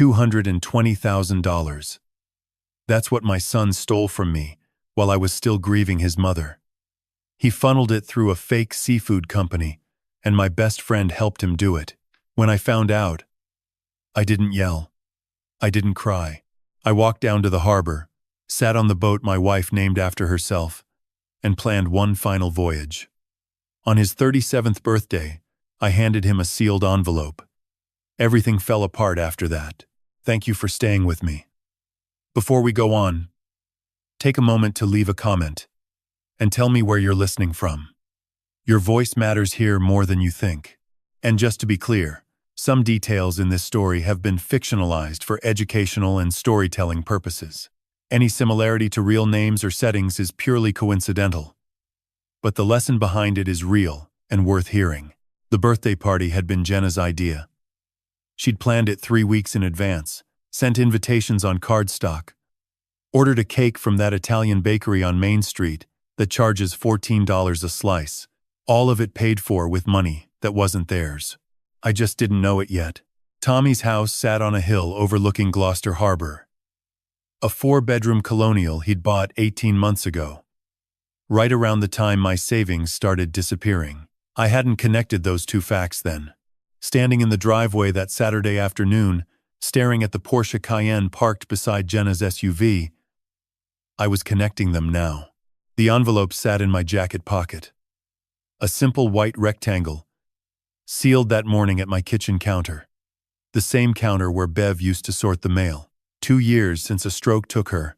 $220,000. That's what my son stole from me while I was still grieving his mother. He funneled it through a fake seafood company, and my best friend helped him do it. When I found out, I didn't yell. I didn't cry. I walked down to the harbor, sat on the boat my wife named after herself, and planned one final voyage. On his 37th birthday, I handed him a sealed envelope. Everything fell apart after that. Thank you for staying with me. Before we go on, take a moment to leave a comment and tell me where you're listening from. Your voice matters here more than you think. And just to be clear, some details in this story have been fictionalized for educational and storytelling purposes. Any similarity to real names or settings is purely coincidental. But the lesson behind it is real and worth hearing. The birthday party had been Jenna's idea. She'd planned it 3 weeks in advance, sent invitations on cardstock, ordered a cake from that Italian bakery on Main Street that charges $14 a slice, all of it paid for with money that wasn't theirs. I just didn't know it yet. Tommy's house sat on a hill overlooking Gloucester Harbor. A 4-bedroom colonial he'd bought 18 months ago, right around the time my savings started disappearing. I hadn't connected those two facts then. Standing in the driveway that Saturday afternoon, staring at the Porsche Cayenne parked beside Jenna's SUV, I was connecting them now. The envelope sat in my jacket pocket. A simple white rectangle, sealed that morning at my kitchen counter. The same counter where Bev used to sort the mail. 2 years since a stroke took her,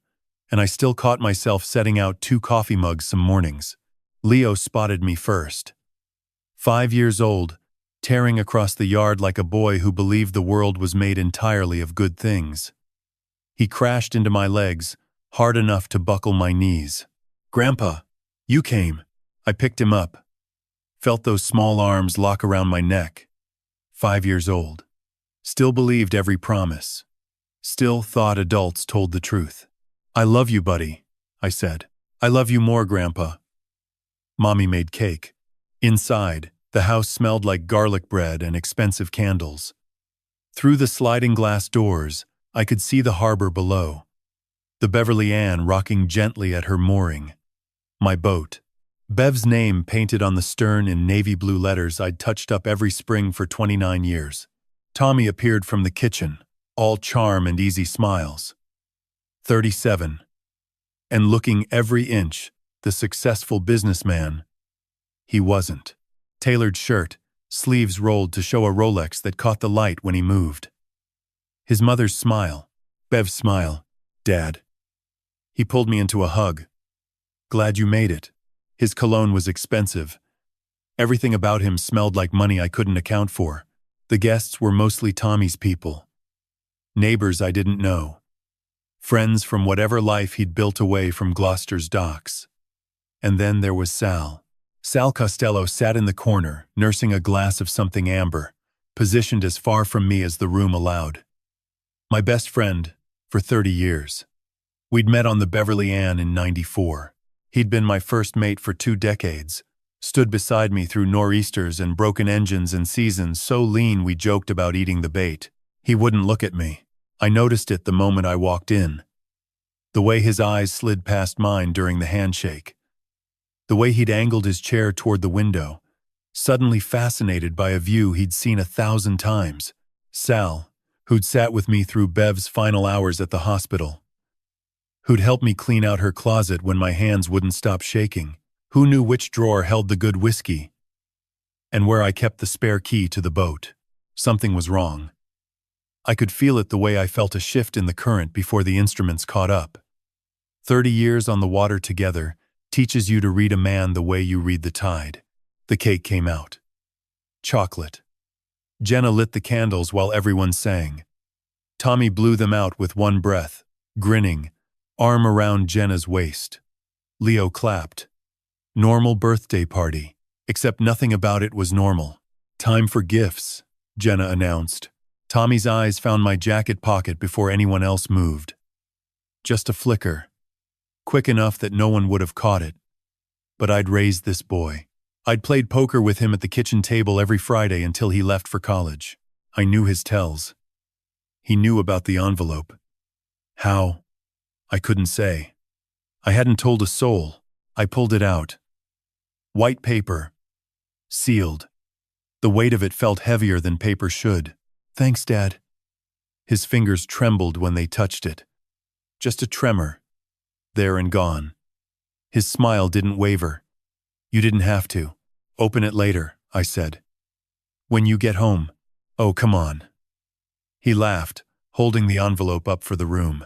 and I still caught myself setting out 2 coffee mugs some mornings. Leo spotted me first. 5 years old, tearing across the yard like a boy who believed the world was made entirely of good things. He crashed into my legs, hard enough to buckle my knees. "Grandpa, you came." I picked him up. Felt those small arms lock around my neck. 5 years old. Still believed every promise. Still thought adults told the truth. "I love you, buddy," I said. "I love you more, Grandpa." Mommy made cake. Inside, the house smelled like garlic bread and expensive candles. Through the sliding glass doors, I could see the harbor below. The Beverly Ann rocking gently at her mooring. My boat. Bev's name painted on the stern in navy blue letters I'd touched up every spring for 29 years. Tommy appeared from the kitchen, all charm and easy smiles. 37. And looking every inch the successful businessman he wasn't. Tailored shirt, sleeves rolled to show a Rolex that caught the light when he moved. His mother's smile, Bev's smile. "Dad." He pulled me into a hug. "Glad you made it." His cologne was expensive. Everything about him smelled like money I couldn't account for. The guests were mostly Tommy's people. Neighbors I didn't know. Friends from whatever life he'd built away from Gloucester's docks. And then there was Sal. Sal Costello sat in the corner, nursing a glass of something amber, positioned as far from me as the room allowed. My best friend for 30 years. We'd met on the Beverly Ann in '94. He'd been my first mate for 2 decades, stood beside me through nor'easters and broken engines and seasons so lean we joked about eating the bait. He wouldn't look at me. I noticed it the moment I walked in. The way his eyes slid past mine during the handshake. The way he'd angled his chair toward the window, suddenly fascinated by a view he'd seen 1,000 times. Sal, who'd sat with me through Bev's final hours at the hospital. Who'd helped me clean out her closet when my hands wouldn't stop shaking. Who knew which drawer held the good whiskey and where I kept the spare key to the boat. Something was wrong. I could feel it the way I felt a shift in the current before the instruments caught up. 30 years on the water together teaches you to read a man the way you read the tide. The cake came out. Chocolate. Jenna lit the candles while everyone sang. Tommy blew them out with one breath, grinning, arm around Jenna's waist. Leo clapped. Normal birthday party, except nothing about it was normal. "Time for gifts," Jenna announced. Tommy's eyes found my jacket pocket before anyone else moved. Just a flicker. Quick enough that no one would have caught it. But I'd raised this boy. I'd played poker with him at the kitchen table every Friday until he left for college. I knew his tells. He knew about the envelope. How? I couldn't say. I hadn't told a soul. I pulled it out. White paper. Sealed. The weight of it felt heavier than paper should. Thanks, Dad. His fingers trembled when they touched it. Just a tremor. There and gone. His smile didn't waver. You didn't have to. Open it later, I said. When you get home. Oh, come on. He laughed, holding the envelope up for the room.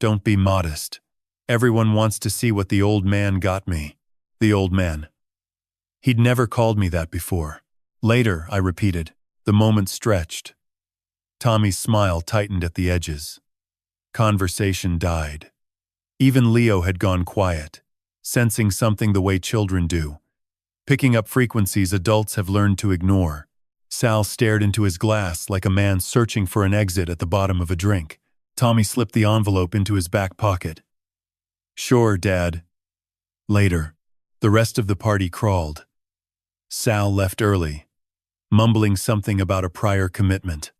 Don't be modest. Everyone wants to see what the old man got me. The old man. He'd never called me that before. Later, I repeated. The moment stretched. Tommy's smile tightened at the edges. Conversation died. Even Leo had gone quiet, sensing something the way children do, picking up frequencies adults have learned to ignore. Sal stared into his glass like a man searching for an exit at the bottom of a drink. Tommy slipped the envelope into his back pocket. Sure, Dad. Later, the rest of the party crawled. Sal left early, mumbling something about a prior commitment.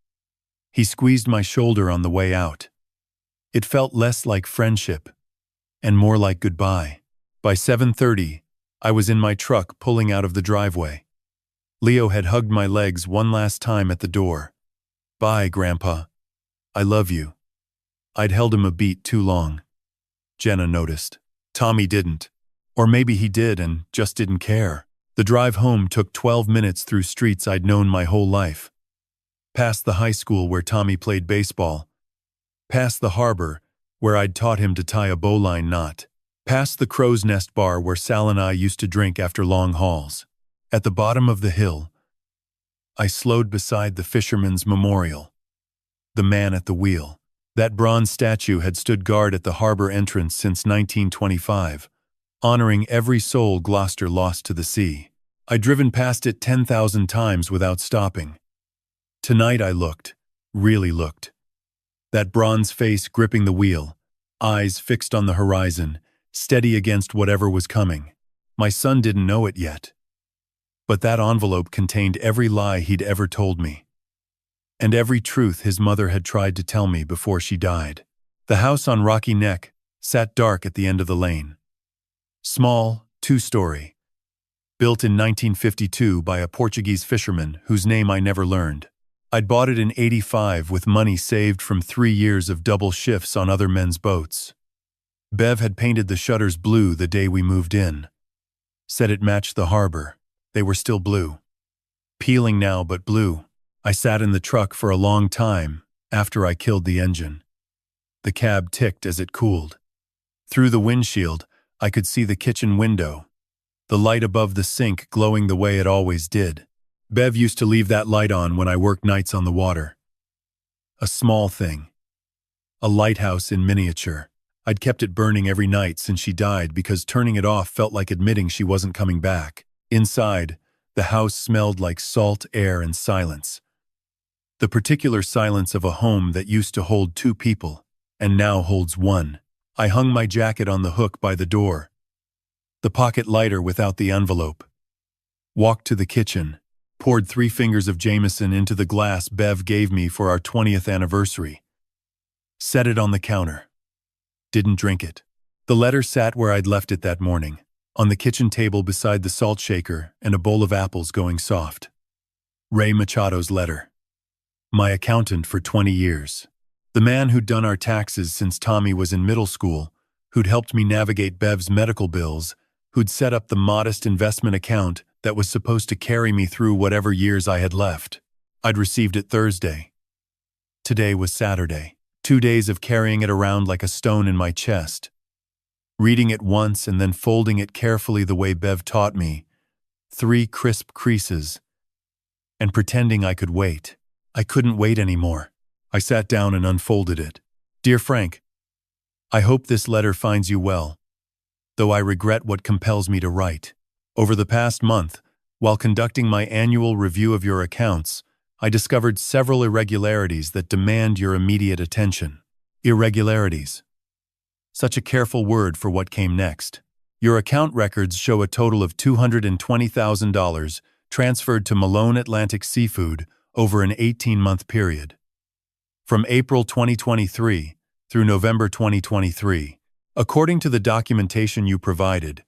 He squeezed my shoulder on the way out. It felt less like friendship and more like goodbye. By 7:30, I was in my truck pulling out of the driveway. Leo had hugged my legs one last time at the door. Bye, Grandpa. I love you. I'd held him a beat too long. Jenna noticed. Tommy didn't. Or maybe he did and just didn't care. The drive home took 12 minutes through streets I'd known my whole life. Past the high school where Tommy played baseball. Past the harbor, where I'd taught him to tie a bowline knot. Past the Crow's Nest bar where Sal and I used to drink after long hauls. At the bottom of the hill, I slowed beside the fisherman's memorial. The man at the wheel. That bronze statue had stood guard at the harbor entrance since 1925, honoring every soul Gloucester lost to the sea. I'd driven past it 10,000 times without stopping. Tonight I looked, really looked. That bronze face gripping the wheel, eyes fixed on the horizon, steady against whatever was coming. My son didn't know it yet. But that envelope contained every lie he'd ever told me. And every truth his mother had tried to tell me before she died. The house on Rocky Neck sat dark at the end of the lane. Small, two-story. Built in 1952 by a Portuguese fisherman whose name I never learned. I'd bought it in '85 with money saved from 3 years of double shifts on other men's boats. Bev had painted the shutters blue the day we moved in. Said it matched the harbor. They were still blue. Peeling now, but blue. I sat in the truck for a long time after I killed the engine. The cab ticked as it cooled. Through the windshield, I could see the kitchen window, the light above the sink glowing the way it always did. Bev used to leave that light on when I worked nights on the water. A small thing. A lighthouse in miniature. I'd kept it burning every night since she died because turning it off felt like admitting she wasn't coming back. Inside, the house smelled like salt air and silence. The particular silence of a home that used to hold 2 people, and now holds 1. I hung my jacket on the hook by the door. The pocket lighter without the envelope. Walked to the kitchen, poured 3 fingers of Jameson into the glass Bev gave me for our 20th anniversary. Set it on the counter. Didn't drink it. The letter sat where I'd left it that morning, on the kitchen table beside the salt shaker and a bowl of apples going soft. Ray Machado's letter. My accountant for 20 years. The man who'd done our taxes since Tommy was in middle school, who'd helped me navigate Bev's medical bills, who'd set up the modest investment account that was supposed to carry me through whatever years I had left. I'd received it Thursday. Today was Saturday. 2 days of carrying it around like a stone in my chest. Reading it once and then folding it carefully the way Bev taught me. 3 crisp creases. And pretending I could wait. I couldn't wait anymore. I sat down and unfolded it. Dear Frank, I hope this letter finds you well, though I regret what compels me to write. Over the past month, while conducting my annual review of your accounts, I discovered several irregularities that demand your immediate attention. Irregularities. Such a careful word for what came next. Your account records show a total of $220,000 transferred to Malone Atlantic Seafood over an 18-month period. from April 2023 through November 2023. According to the documentation you provided,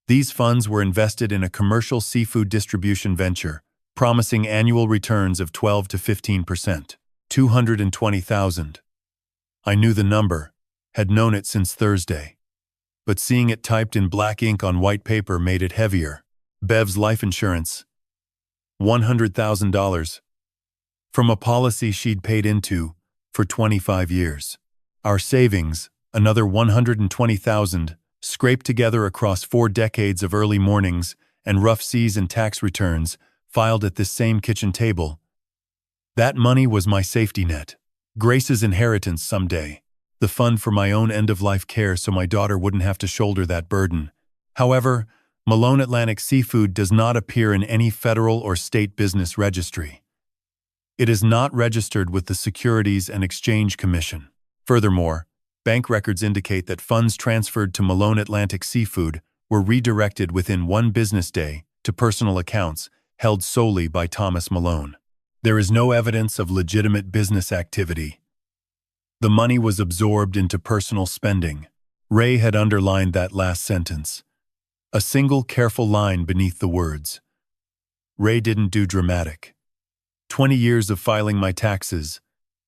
these funds were invested in a commercial seafood distribution venture, promising annual returns of 12 to 15%. 220,000. I knew the number, had known it since Thursday. But seeing it typed in black ink on white paper made it heavier. Bev's life insurance, $100,000. From a policy she'd paid into for 25 years. Our savings, another $120,000, scraped together across 4 decades of early mornings and rough seas and tax returns, filed at this same kitchen table. That money was my safety net. Grace's inheritance someday. The fund for my own end-of-life care so my daughter wouldn't have to shoulder that burden. However, Malone Atlantic Seafood does not appear in any federal or state business registry. It is not registered with the Securities and Exchange Commission. Furthermore, bank records indicate that funds transferred to Malone Atlantic Seafood were redirected within 1 business day to personal accounts held solely by Thomas Malone. There is no evidence of legitimate business activity. The money was absorbed into personal spending. Ray had underlined that last sentence. A single careful line beneath the words. Ray didn't do dramatic. 20 years of filing my taxes,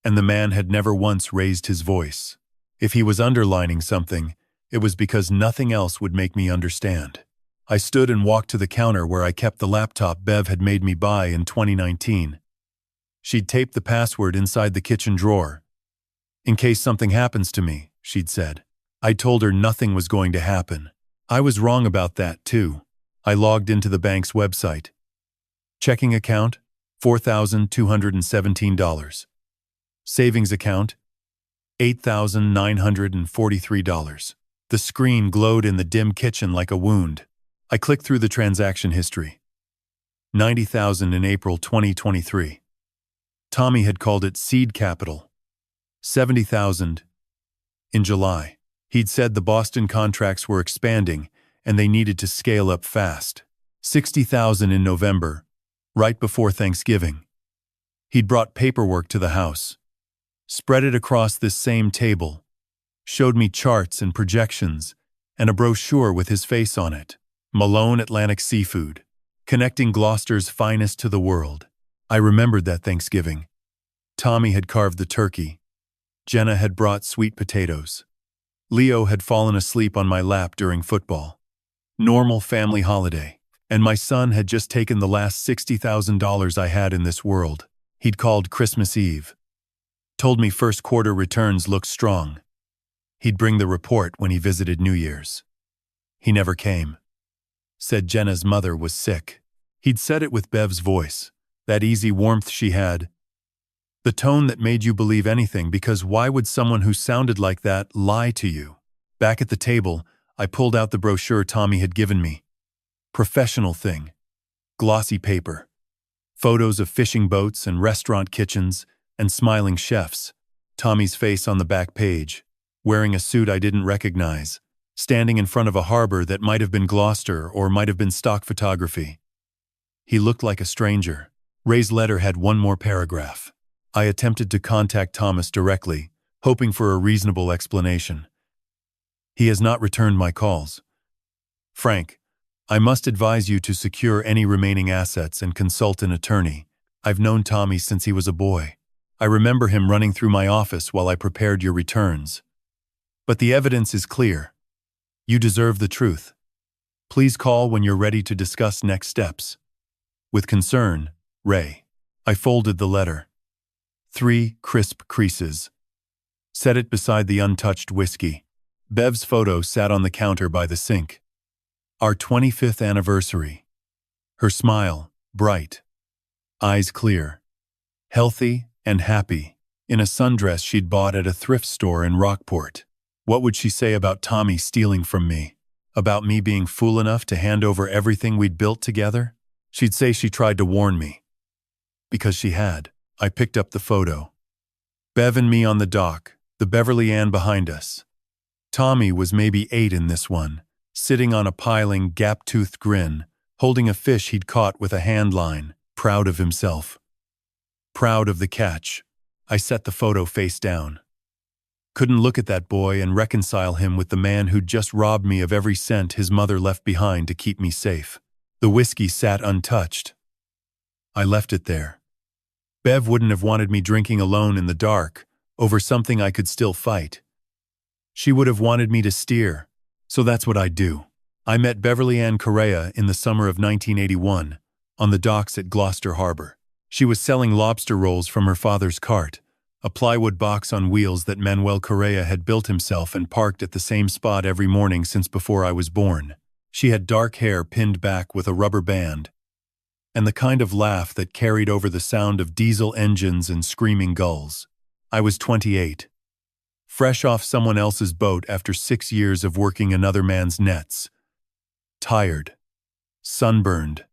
and the man had never once raised his voice. If he was underlining something, it was because nothing else would make me understand. I stood and walked to the counter where I kept the laptop Bev had made me buy in 2019. She'd taped the password inside the kitchen drawer. In case something happens to me, she'd said. I told her nothing was going to happen. I was wrong about that, too. I logged into the bank's website. Checking account, $4,217. Savings account, $8,943. The screen glowed in the dim kitchen like a wound. I clicked through the transaction history. $90,000 in April 2023. Tommy had called it seed capital. $70,000 in July. He'd said the Boston contracts were expanding and they needed to scale up fast. $60,000 in November, right before Thanksgiving. He'd brought paperwork to the house, spread it across this same table, showed me charts and projections, and a brochure with his face on it. Malone Atlantic Seafood, connecting Gloucester's finest to the world. I remembered that Thanksgiving. Tommy had carved the turkey. Jenna had brought sweet potatoes. Leo had fallen asleep on my lap during football. Normal family holiday. And my son had just taken the last $60,000 I had in this world. He'd called Christmas Eve. Told me first quarter returns looked strong. He'd bring the report when he visited New Year's. He never came. Said Jenna's mother was sick. He'd said it with Bev's voice, that easy warmth she had. The tone that made you believe anything, because why would someone who sounded like that lie to you? Back at the table, I pulled out the brochure Tommy had given me. Professional thing. Glossy paper. Photos of fishing boats and restaurant kitchens and smiling chefs. Tommy's face on the back page, wearing a suit I didn't recognize, standing in front of a harbor that might have been Gloucester or might have been stock photography. He looked like a stranger. Ray's letter had one more paragraph. I attempted to contact Thomas directly, hoping for a reasonable explanation. He has not returned my calls. Frank, I must advise you to secure any remaining assets and consult an attorney. I've known Tommy since he was a boy. I remember him running through my office while I prepared your returns. But the evidence is clear. You deserve the truth. Please call when you're ready to discuss next steps. With concern, Ray. I folded the letter. 3 crisp creases. Set it beside the untouched whiskey. Bev's photo sat on the counter by the sink. Our 25th anniversary. Her smile, bright. Eyes clear. Healthy and happy. In a sundress she'd bought at a thrift store in Rockport. What would she say about Tommy stealing from me? About me being fool enough to hand over everything we'd built together? She'd say she tried to warn me. Because she had. I picked up the photo. Bev and me on the dock, the Beverly Ann behind us. Tommy was maybe 8 in this one, sitting on a piling, gap-toothed grin, holding a fish he'd caught with a hand line, proud of himself. Proud of the catch. I set the photo face down. Couldn't look at that boy and reconcile him with the man who'd just robbed me of every cent his mother left behind to keep me safe. The whiskey sat untouched. I left it there. Bev wouldn't have wanted me drinking alone in the dark, over something I could still fight. She would have wanted me to steer, so that's what I'd do. I met Beverly Ann Correa in the summer of 1981, on the docks at Gloucester Harbor. She was selling lobster rolls from her father's cart, a plywood box on wheels that Manuel Correa had built himself and parked at the same spot every morning since before I was born. She had dark hair pinned back with a rubber band, and the kind of laugh that carried over the sound of diesel engines and screaming gulls. I was 28, fresh off someone else's boat after 6 years of working another man's nets. Tired, sunburned,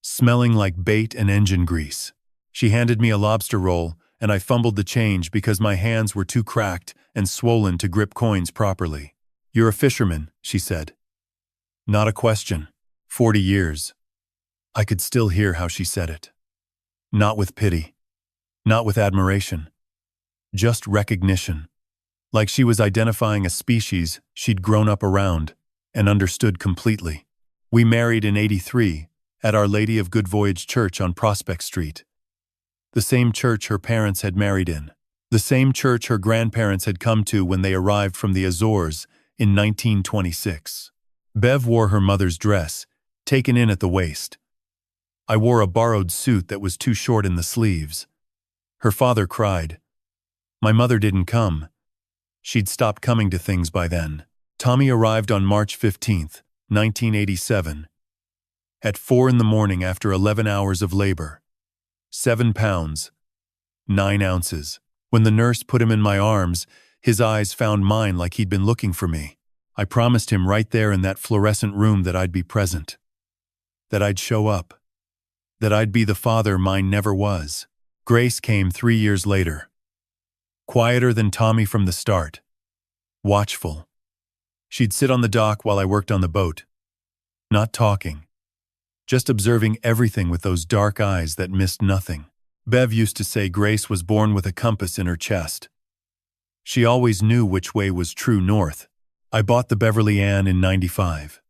smelling like bait and engine grease. She handed me a lobster roll, and I fumbled the change because my hands were too cracked and swollen to grip coins properly. "You're a fisherman," she said. Not a question. 40 years. I could still hear how she said it. Not with pity. Not with admiration. Just recognition. Like she was identifying a species she'd grown up around and understood completely. We married in '83 at Our Lady of Good Voyage Church on Prospect Street. The same church her parents had married in. The same church her grandparents had come to when they arrived from the Azores in 1926. Bev wore her mother's dress, taken in at the waist. I wore a borrowed suit that was too short in the sleeves. Her father cried. My mother didn't come. She'd stopped coming to things by then. Tommy arrived on March 15th, 1987. At 4 in the morning after 11 hours of labor. 7 pounds, 9 ounces. When the nurse put him in my arms, his eyes found mine like he'd been looking for me. I promised him right there in that fluorescent room that I'd be present. That I'd show up. That I'd be the father mine never was. Grace came 3 years later. Quieter than Tommy from the start. Watchful. She'd sit on the dock while I worked on the boat. Not talking. Just observing everything with those dark eyes that missed nothing. Bev used to say Grace was born with a compass in her chest. She always knew which way was true north. I bought the Beverly Ann in '95.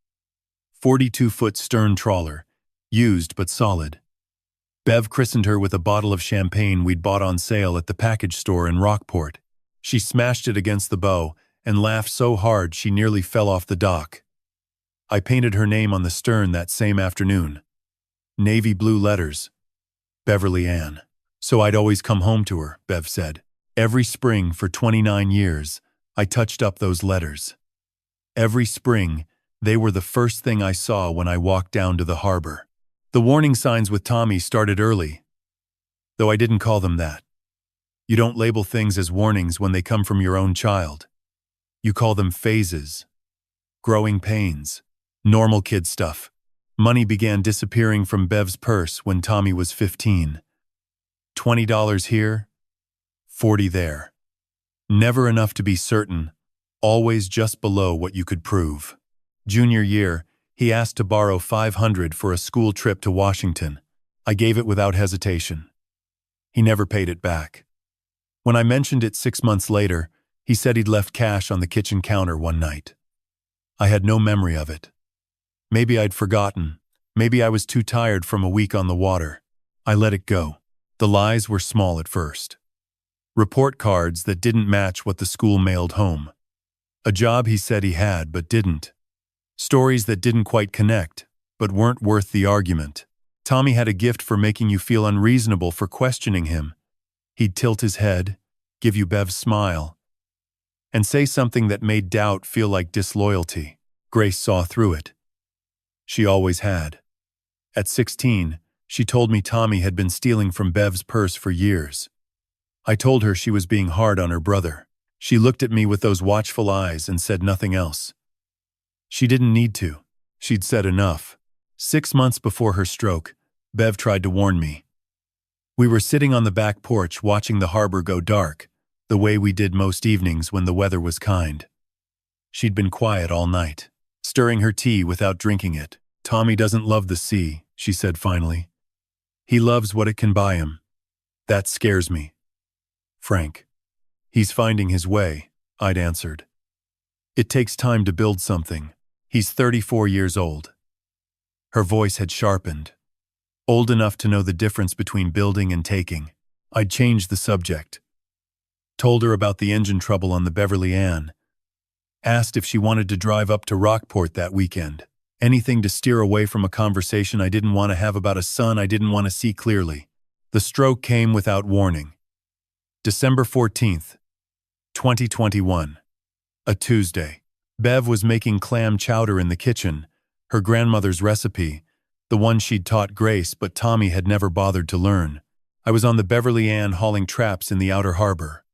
42-foot stern trawler, used but solid. Bev christened her with a bottle of champagne we'd bought on sale at the package store in Rockport. She smashed it against the bow and laughed so hard she nearly fell off the dock. I painted her name on the stern that same afternoon. Navy blue letters. Beverly Ann. So I'd always come home to her, Bev said. Every spring for 29 years, I touched up those letters. Every spring, they were the first thing I saw when I walked down to the harbor. The warning signs with Tommy started early, though I didn't call them that. You don't label things as warnings when they come from your own child. You call them phases, growing pains, normal kid stuff. Money began disappearing from Bev's purse when Tommy was 15. $20 here, 40 there. Never enough to be certain, always just below what you could prove. Junior year, he asked to borrow $500 for a school trip to Washington. I gave it without hesitation. He never paid it back. When I mentioned it 6 months later, he said he'd left cash on the kitchen counter one night. I had no memory of it. Maybe I'd forgotten. Maybe I was too tired from a week on the water. I let it go. The lies were small at first. Report cards that didn't match what the school mailed home. A job he said he had but didn't. Stories that didn't quite connect, but weren't worth the argument. Tommy had a gift for making you feel unreasonable for questioning him. He'd tilt his head, give you Bev's smile, and say something that made doubt feel like disloyalty. Grace saw through it. She always had. At 16, she told me Tommy had been stealing from Bev's purse for years. I told her she was being hard on her brother. She looked at me with those watchful eyes and said nothing else. She didn't need to. She'd said enough. 6 months before her stroke, Bev tried to warn me. We were sitting on the back porch watching the harbor go dark, the way we did most evenings when the weather was kind. She'd been quiet all night, stirring her tea without drinking it. Tommy doesn't love the sea, she said finally. He loves what it can buy him. That scares me. Frank. He's finding his way, I'd answered. It takes time to build something. He's 34 years old. Her voice had sharpened. Old enough to know the difference between building and taking. I'd changed the subject. Told her about the engine trouble on the Beverly Ann. Asked if she wanted to drive up to Rockport that weekend. Anything to steer away from a conversation I didn't want to have about a son I didn't want to see clearly. The stroke came without warning. December 14th, 2021. A Tuesday. Bev was making clam chowder in the kitchen, her grandmother's recipe, the one she'd taught Grace but Tommy had never bothered to learn. I was on the Beverly Ann hauling traps in the outer harbor.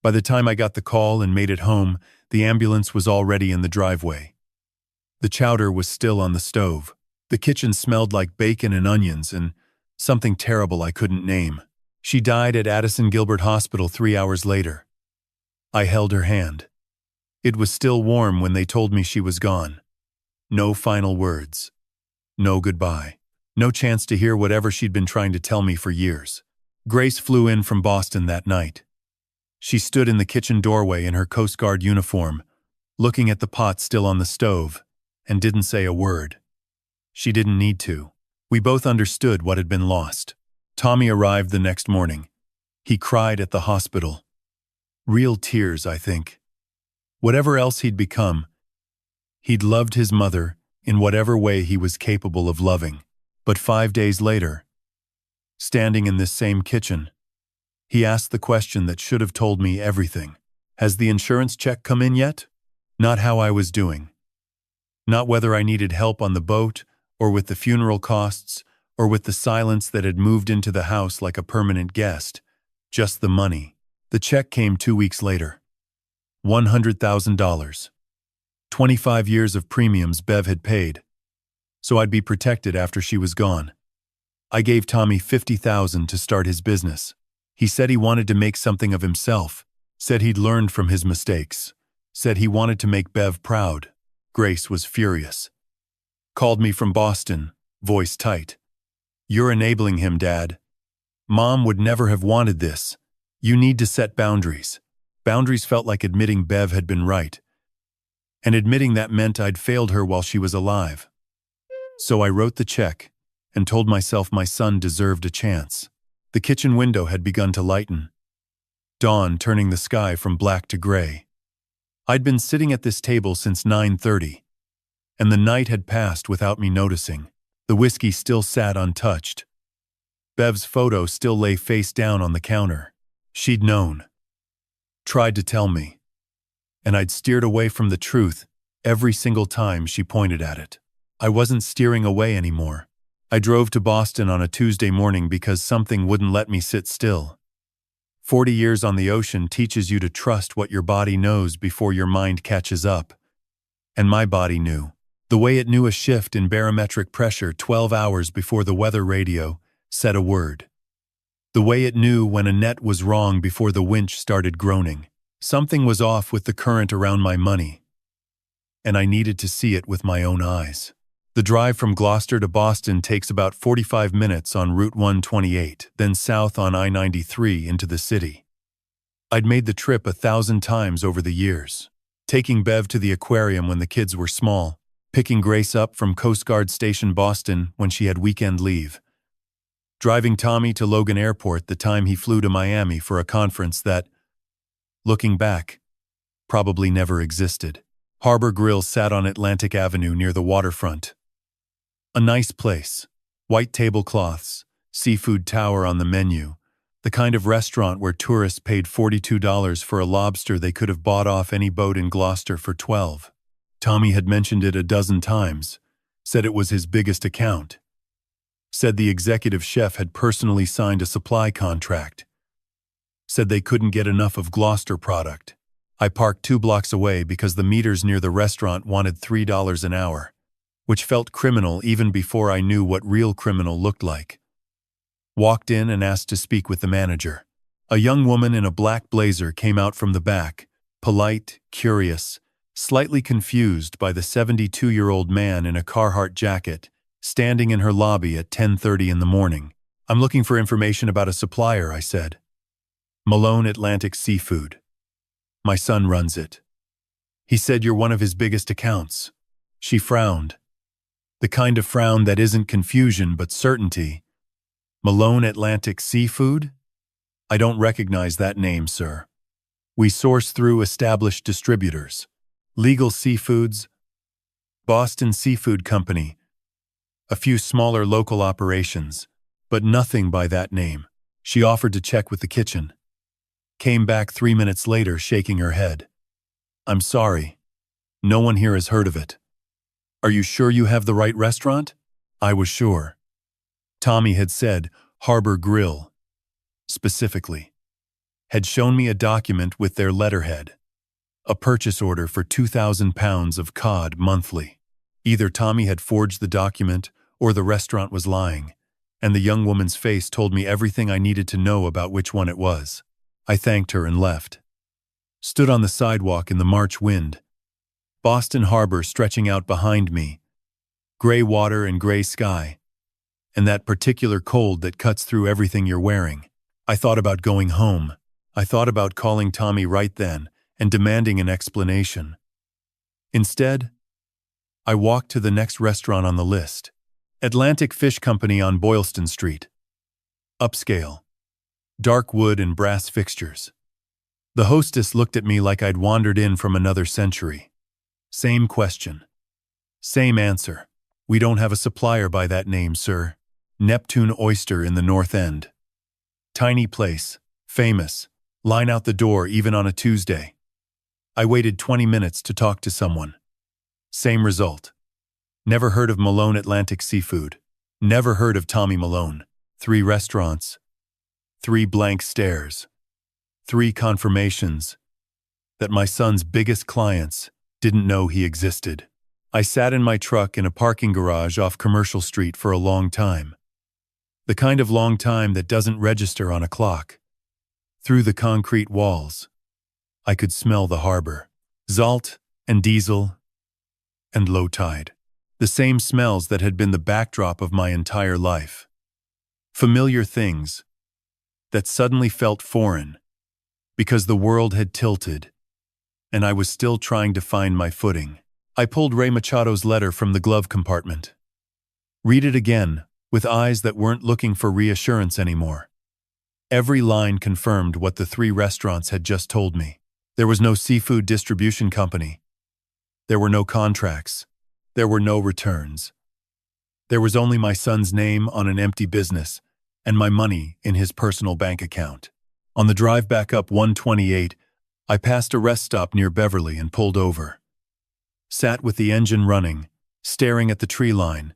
By the time I got the call and made it home, the ambulance was already in the driveway. The chowder was still on the stove. The kitchen smelled like bacon and onions and something terrible I couldn't name. She died at Addison Gilbert Hospital 3 hours later. I held her hand. It was still warm when they told me she was gone. No final words. No goodbye. No chance to hear whatever she'd been trying to tell me for years. Grace flew in from Boston that night. She stood in the kitchen doorway in her Coast Guard uniform, looking at the pot still on the stove, and didn't say a word. She didn't need to. We both understood what had been lost. Tommy arrived the next morning. He cried at the hospital. Real tears, I think. Whatever else he'd become, he'd loved his mother in whatever way he was capable of loving. But 5 days later, standing in this same kitchen, he asked the question that should have told me everything. Has the insurance check come in yet? Not how I was doing. Not whether I needed help on the boat, or with the funeral costs, or with the silence that had moved into the house like a permanent guest. Just the money. The check came 2 weeks later. $100,000. 25 years of premiums Bev had paid. So I'd be protected after she was gone. I gave Tommy $50,000 to start his business. He said he wanted to make something of himself. Said he'd learned from his mistakes. Said he wanted to make Bev proud. Grace was furious. Called me from Boston, voice tight. You're enabling him, Dad. Mom would never have wanted this. You need to set boundaries. Boundaries felt like admitting Bev had been right. And admitting that meant I'd failed her while she was alive. So I wrote the check and told myself my son deserved a chance. The kitchen window had begun to lighten. Dawn turning the sky from black to gray. I'd been sitting at this table since 9:30, and the night had passed without me noticing. The whiskey still sat untouched. Bev's photo still lay face down on the counter. She'd known. Tried to tell me. And I'd steered away from the truth every single time she pointed at it. I wasn't steering away anymore. I drove to Boston on a Tuesday morning because something wouldn't let me sit still. 40 years on the ocean teaches you to trust what your body knows before your mind catches up. And my body knew. The way it knew a shift in barometric pressure 12 hours before the weather radio said a word. The way it knew when a net was wrong before the winch started groaning. Something was off with the current around my money. And I needed to see it with my own eyes. The drive from Gloucester to Boston takes about 45 minutes on Route 128, then south on I-93 into the city. I'd made the trip 1,000 times over the years. Taking Bev to the aquarium when the kids were small, picking Grace up from Coast Guard Station Boston when she had weekend leave. Driving Tommy to Logan Airport the time he flew to Miami for a conference that, looking back, probably never existed. Harbor Grill sat on Atlantic Avenue near the waterfront. A nice place. White tablecloths, seafood tower on the menu, the kind of restaurant where tourists paid $42 for a lobster they could have bought off any boat in Gloucester for $12. Tommy had mentioned it a dozen times, said it was his biggest account. Said the executive chef had personally signed a supply contract. Said they couldn't get enough of Gloucester product. I parked 2 blocks away because the meters near the restaurant wanted $3 an hour, which felt criminal even before I knew what real criminal looked like. Walked in and asked to speak with the manager. A young woman in a black blazer came out from the back, polite, curious, slightly confused by the 72-year-old man in a Carhartt jacket, standing in her lobby at 10:30 in the morning. I'm looking for information about a supplier, I said. Malone Atlantic Seafood. My son runs it. He said you're one of his biggest accounts. She frowned. The kind of frown that isn't confusion but certainty. Malone Atlantic Seafood? I don't recognize that name, sir. We source through established distributors. Legal Seafoods, Boston Seafood Company, a few smaller local operations, but nothing by that name. She offered to check with the kitchen. Came back 3 minutes later shaking her head. I'm sorry. No one here has heard of it. Are you sure you have the right restaurant? I was sure. Tommy had said Harbor Grill, specifically. Had shown me a document with their letterhead. A purchase order for 2,000 pounds of cod monthly. Either Tommy had forged the document or the restaurant was lying, and the young woman's face told me everything I needed to know about which one it was. I thanked her and left. Stood on the sidewalk in the March wind. Boston Harbor stretching out behind me. Gray water and gray sky. And that particular cold that cuts through everything you're wearing. I thought about going home. I thought about calling Tommy right then and demanding an explanation. Instead, I walked to the next restaurant on the list. Atlantic Fish Company on Boylston Street. Upscale. Dark wood and brass fixtures. The hostess looked at me like I'd wandered in from another century. Same question. Same answer. We don't have a supplier by that name, sir. Neptune Oyster in the North End. Tiny place. Famous. Line out the door even on a Tuesday. I waited 20 minutes to talk to someone. Same result. Never heard of Malone Atlantic Seafood. Never heard of Tommy Malone. 3 restaurants. 3 blank stares. 3 confirmations that my son's biggest clients didn't know he existed. I sat in my truck in a parking garage off Commercial Street for a long time. The kind of long time that doesn't register on a clock. Through the concrete walls, I could smell the harbor. Salt and diesel and low tide. The same smells that had been the backdrop of my entire life. Familiar things that suddenly felt foreign because the world had tilted and I was still trying to find my footing. I pulled Ray Machado's letter from the glove compartment. Read it again, with eyes that weren't looking for reassurance anymore. Every line confirmed what the 3 restaurants had just told me. There was no seafood distribution company. There were no contracts. There were no returns. There was only my son's name on an empty business and my money in his personal bank account. On the drive back up 128, I passed a rest stop near Beverly and pulled over. Sat with the engine running, staring at the tree line,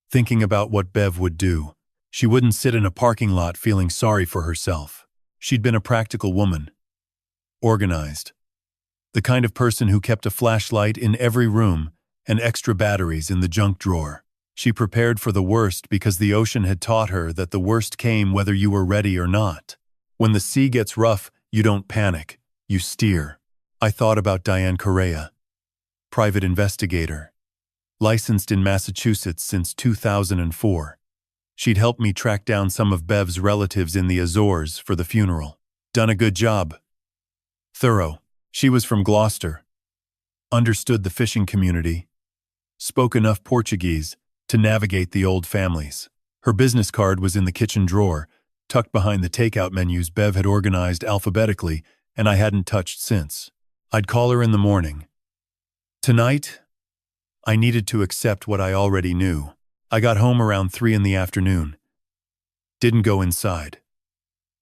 thinking about what Bev would do. She wouldn't sit in a parking lot feeling sorry for herself. She'd been a practical woman. Organized. The kind of person who kept a flashlight in every room and extra batteries in the junk drawer. She prepared for the worst because the ocean had taught her that the worst came whether you were ready or not. When the sea gets rough, you don't panic. You steer. I thought about Diane Correa. Private investigator. Licensed in Massachusetts since 2004. She'd helped me track down some of Bev's relatives in the Azores for the funeral. Done a good job. Thorough. She was from Gloucester. Understood the fishing community. Spoke enough Portuguese to navigate the old families. Her business card was in the kitchen drawer, tucked behind the takeout menus Bev had organized alphabetically, and I hadn't touched since. I'd call her in the morning. Tonight, I needed to accept what I already knew. I got home around 3 in the afternoon. Didn't go inside.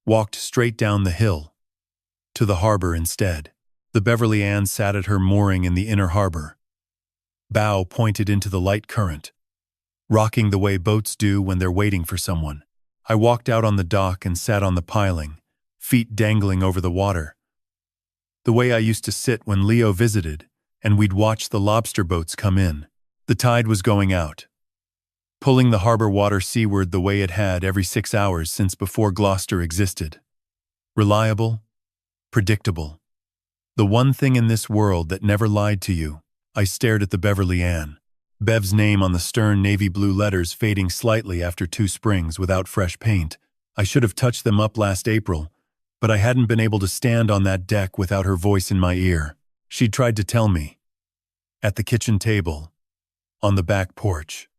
Walked straight down the hill. To the harbor instead. The Beverly Ann sat at her mooring in the inner harbor. Bow pointed into the light current, rocking the way boats do when they're waiting for someone. I walked out on the dock and sat on the piling, feet dangling over the water. The way I used to sit when Leo visited, and we'd watch the lobster boats come in. The tide was going out, pulling the harbor water seaward the way it had every 6 hours since before Gloucester existed. Reliable, predictable. The one thing in this world that never lied to you. I stared at the Beverly Ann. Bev's name on the stern navy blue letters fading slightly after 2 springs without fresh paint. I should have touched them up last April, but I hadn't been able to stand on that deck without her voice in my ear. She'd tried to tell me. At the kitchen table, on the back porch.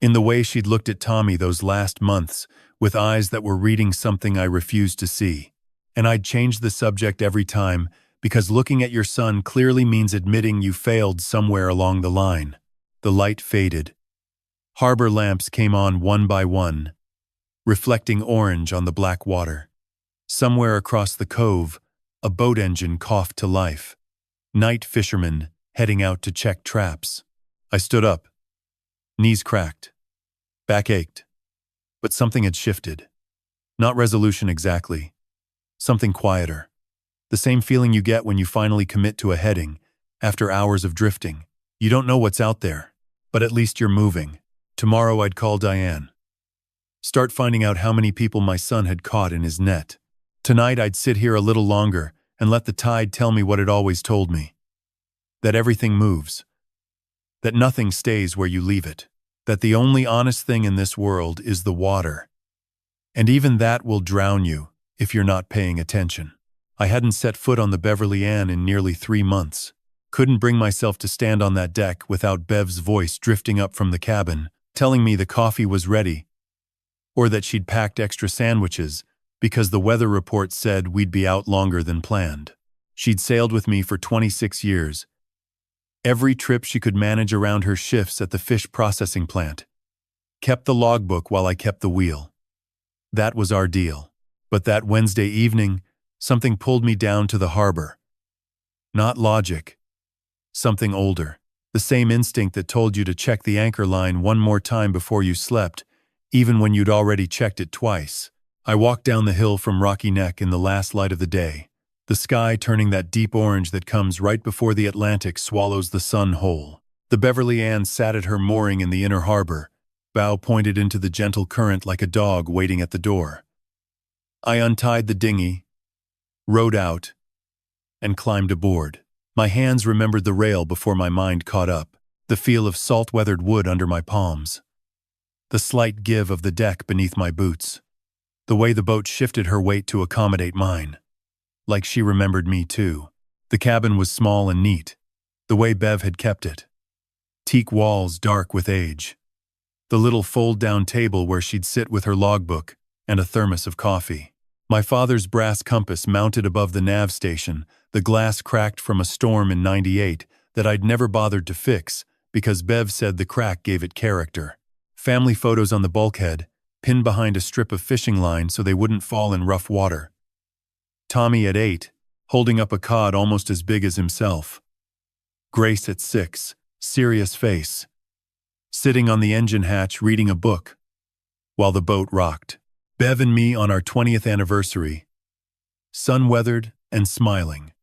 In the way she'd looked at Tommy those last months, with eyes that were reading something I refused to see. And I'd change the subject every time, because looking at your son clearly means admitting you failed somewhere along the line. The light faded. Harbor lamps came on one by one, reflecting orange on the black water. Somewhere across the cove, a boat engine coughed to life. Night fishermen heading out to check traps. I stood up. Knees cracked. Back ached. But something had shifted. Not resolution exactly. Something quieter. The same feeling you get when you finally commit to a heading, after hours of drifting. You don't know what's out there, but at least you're moving. Tomorrow I'd call Diane. Start finding out how many people my son had caught in his net. Tonight I'd sit here a little longer and let the tide tell me what it always told me. That everything moves. That nothing stays where you leave it. That the only honest thing in this world is the water. And even that will drown you if you're not paying attention. I hadn't set foot on the Beverly Ann in nearly 3 months. Couldn't bring myself to stand on that deck without Bev's voice drifting up from the cabin, telling me the coffee was ready, or that she'd packed extra sandwiches because the weather report said we'd be out longer than planned. She'd sailed with me for 26 years. Every trip she could manage around her shifts at the fish processing plant. Kept the logbook while I kept the wheel. That was our deal. But that Wednesday evening, something pulled me down to the harbor. Not logic. Something older. The same instinct that told you to check the anchor line one more time before you slept, even when you'd already checked it twice. I walked down the hill from Rocky Neck in the last light of the day, the sky turning that deep orange that comes right before the Atlantic swallows the sun whole. The Beverly Ann sat at her mooring in the inner harbor, bow pointed into the gentle current like a dog waiting at the door. I untied the dinghy, rowed out, and climbed aboard. My hands remembered the rail before my mind caught up, the feel of salt-weathered wood under my palms, the slight give of the deck beneath my boots, the way the boat shifted her weight to accommodate mine. Like she remembered me too. The cabin was small and neat, the way Bev had kept it. Teak walls dark with age. The little fold-down table where she'd sit with her logbook and a thermos of coffee. My father's brass compass mounted above the nav station, the glass cracked from a storm in '98 that I'd never bothered to fix because Bev said the crack gave it character. Family photos on the bulkhead, pinned behind a strip of fishing line so they wouldn't fall in rough water. Tommy at 8, holding up a cod almost as big as himself. Grace at 6, serious face, sitting on the engine hatch reading a book, while the boat rocked. Bev and me on our 20th anniversary, sun-weathered and smiling.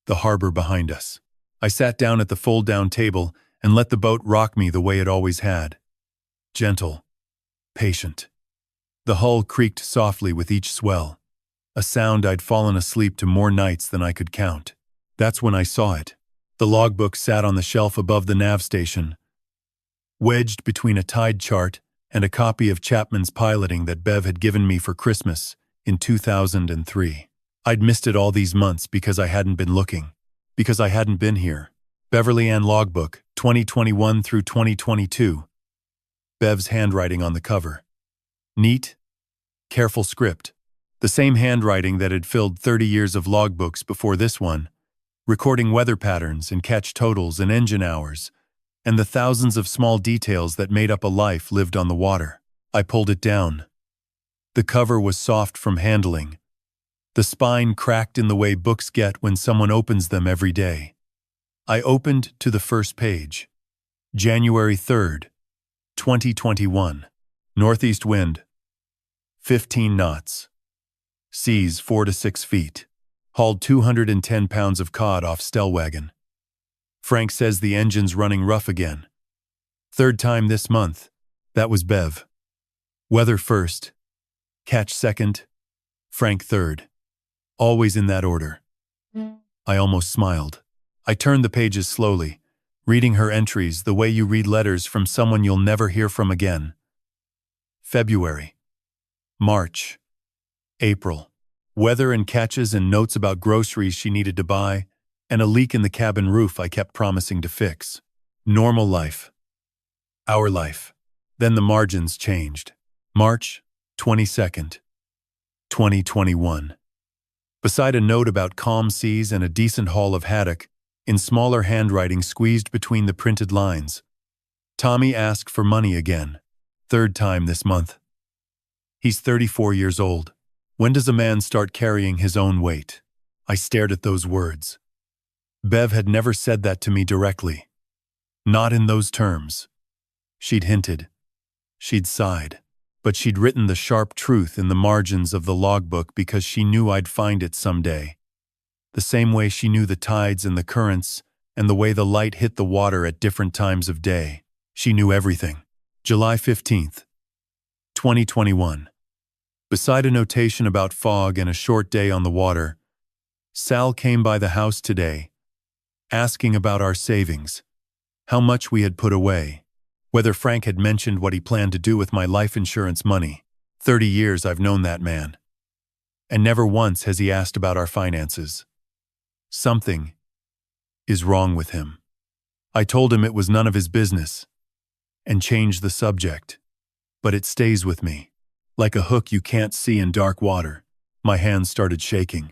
The harbor behind us. I sat down at the fold-down table and let the boat rock me the way it always had. Gentle, patient. The hull creaked softly with each swell, a sound I'd fallen asleep to more nights than I could count. That's when I saw it. The logbook sat on the shelf above the nav station, wedged between a tide chart and a copy of Chapman's Piloting that Bev had given me for Christmas in 2003. I'd missed it all these months because I hadn't been looking, because I hadn't been here. Beverly Ann Logbook, 2021 through 2022. Bev's handwriting on the cover. Neat, careful script. The same handwriting that had filled 30 years of logbooks before this one, recording weather patterns and catch totals and engine hours, and the thousands of small details that made up a life lived on the water. I pulled it down. The cover was soft from handling. The spine cracked in the way books get when someone opens them every day. I opened to the first page. January 3rd, 2021. Northeast wind, 15 knots. Seas 4 to 6 feet. Hauled 210 pounds of cod off Stellwagen. Frank says the engine's running rough again. 3rd time this month. That was Bev. Weather first. Catch second. Frank third. Always in that order. I almost smiled. I turned the pages slowly, reading her entries the way you read letters from someone you'll never hear from again. February. March. April. Weather and catches and notes about groceries she needed to buy, and a leak in the cabin roof I kept promising to fix. Normal life. Our life. Then the margins changed. March 22nd, 2021. Beside a note about calm seas and a decent haul of haddock, in smaller handwriting squeezed between the printed lines, Tommy asked for money again. Third time this month. He's 34 years old. When does a man start carrying his own weight? I stared at those words. Bev had never said that to me directly. Not in those terms. She'd hinted. She'd sighed. But she'd written the sharp truth in the margins of the logbook because she knew I'd find it someday. The same way she knew the tides and the currents and the way the light hit the water at different times of day. She knew everything. July 15th, 2021. Beside a notation about fog and a short day on the water, Sal came by the house today, asking about our savings, how much we had put away, whether Frank had mentioned what he planned to do with my life insurance money. 30 years I've known that man. And never once has he asked about our finances. Something is wrong with him. I told him it was none of his business and changed the subject, but it stays with me. Like a hook you can't see in dark water. My hands started shaking.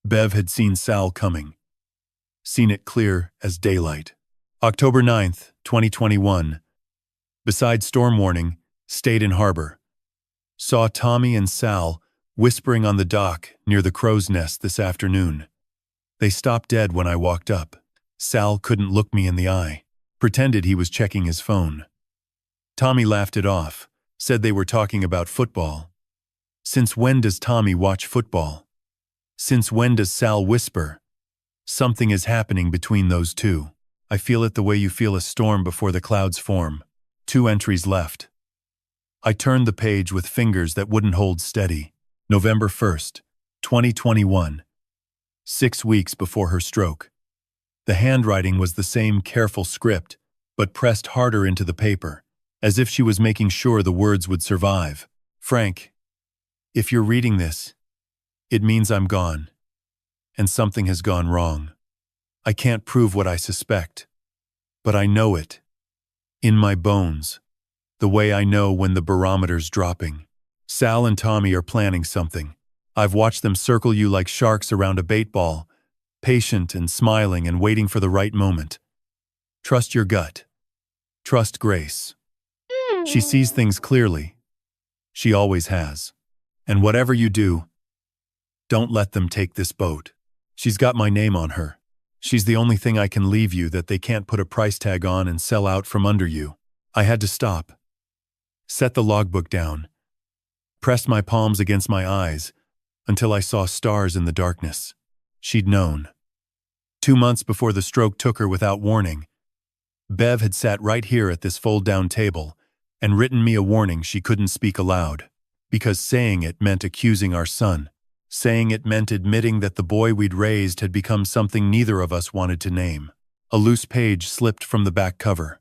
Bev had seen Sal coming. Seen it clear as daylight. October 9th, 2021. Beside storm warning, stayed in harbor. Saw Tommy and Sal whispering on the dock near the crow's nest this afternoon. They stopped dead when I walked up. Sal couldn't look me in the eye. Pretended he was checking his phone. Tommy laughed it off. Said they were talking about football. Since when does Tommy watch football? Since when does Sal whisper? Something is happening between those two. I feel it the way you feel a storm before the clouds form. 2 entries left. I turned the page with fingers that wouldn't hold steady. November 1st, 2021. 6 weeks before her stroke. The handwriting was the same careful script, but pressed harder into the paper, as if she was making sure the words would survive. Frank, if you're reading this, it means I'm gone, and something has gone wrong. I can't prove what I suspect, but I know it. In my bones, the way I know when the barometer's dropping. Sal and Tommy are planning something. I've watched them circle you like sharks around a bait ball, patient and smiling and waiting for the right moment. Trust your gut. Trust Grace. She sees things clearly. She always has. And whatever you do, don't let them take this boat. She's got my name on her. She's the only thing I can leave you that they can't put a price tag on and sell out from under you. I had to stop. Set the logbook down. Pressed my palms against my eyes until I saw stars in the darkness. She'd known. 2 months before the stroke took her without warning, Bev had sat right here at this fold-down table and written me a warning she couldn't speak aloud, because saying it meant accusing our son. Saying it meant admitting that the boy we'd raised had become something neither of us wanted to name. A loose page slipped from the back cover.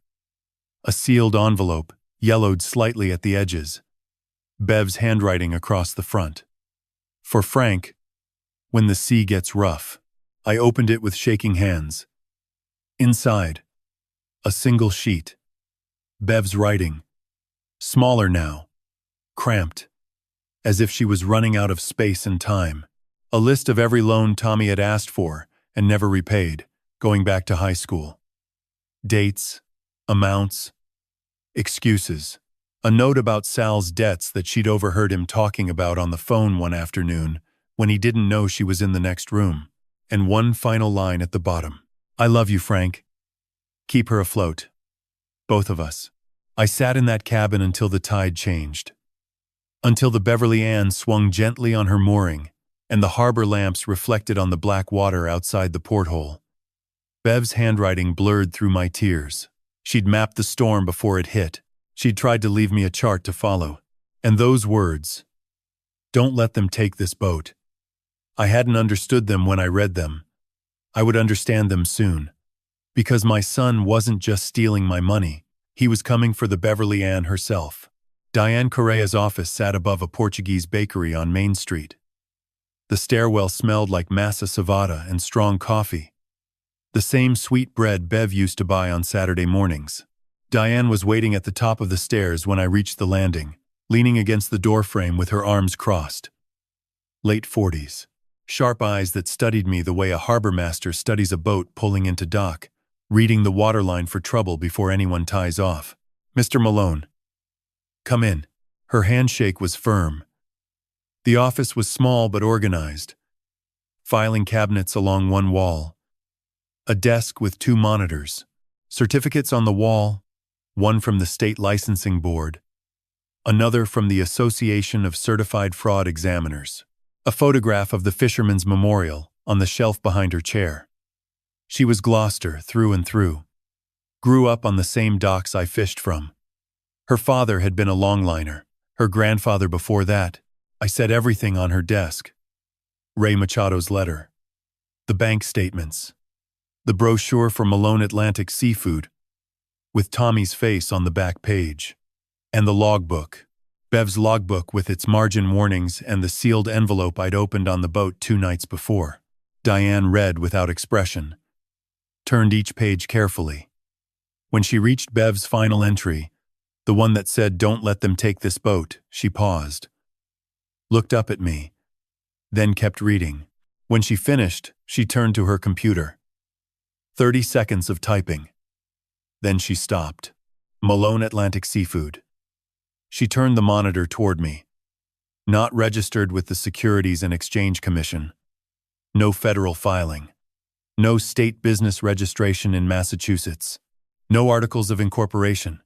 A sealed envelope, yellowed slightly at the edges. Bev's handwriting across the front. For Frank, when the sea gets rough. I opened it with shaking hands. Inside, a single sheet. Bev's writing. Smaller now. Cramped. As if she was running out of space and time. A list of every loan Tommy had asked for and never repaid, going back to high school. Dates, amounts, excuses. A note about Sal's debts that she'd overheard him talking about on the phone one afternoon when he didn't know she was in the next room. And one final line at the bottom. I love you, Frank. Keep her afloat. Both of us. I sat in that cabin until the tide changed. Until the Beverly Ann swung gently on her mooring, and the harbor lamps reflected on the black water outside the porthole. Bev's handwriting blurred through my tears. She'd mapped the storm before it hit. She'd tried to leave me a chart to follow. And those words, don't let them take this boat. I hadn't understood them when I read them. I would understand them soon. Because my son wasn't just stealing my money. He was coming for the Beverly Ann herself. Diane Correa's office sat above a Portuguese bakery on Main Street. The stairwell smelled like massa cevada and strong coffee. The same sweet bread Bev used to buy on Saturday mornings. Diane was waiting at the top of the stairs when I reached the landing, leaning against the doorframe with her arms crossed. Late 40s. Sharp eyes that studied me the way a harbor master studies a boat pulling into dock, reading the waterline for trouble before anyone ties off. "Mr. Malone." "Come in." Her handshake was firm. The office was small but organized. Filing cabinets along one wall. A desk with 2 monitors. Certificates on the wall, one from the State Licensing Board, another from the Association of Certified Fraud Examiners. A photograph of the Fisherman's Memorial on the shelf behind her chair. She was Gloucester through and through. Grew up on the same docks I fished from. Her father had been a longliner, her grandfather before that. I set everything on her desk. Ray Machado's letter. The bank statements. The brochure for Malone Atlantic Seafood, with Tommy's face on the back page. And the logbook. Bev's logbook with its margin warnings and the sealed envelope I'd opened on the boat 2 nights before. Diane read without expression. Turned each page carefully. When she reached Bev's final entry, the one that said, "Don't let them take this boat," she paused. Looked up at me. Then kept reading. When she finished, she turned to her computer. 30 seconds of typing. Then she stopped. Malone Atlantic Seafood. She turned the monitor toward me. Not registered with the Securities and Exchange Commission. No federal filing. No state business registration in Massachusetts. No articles of incorporation.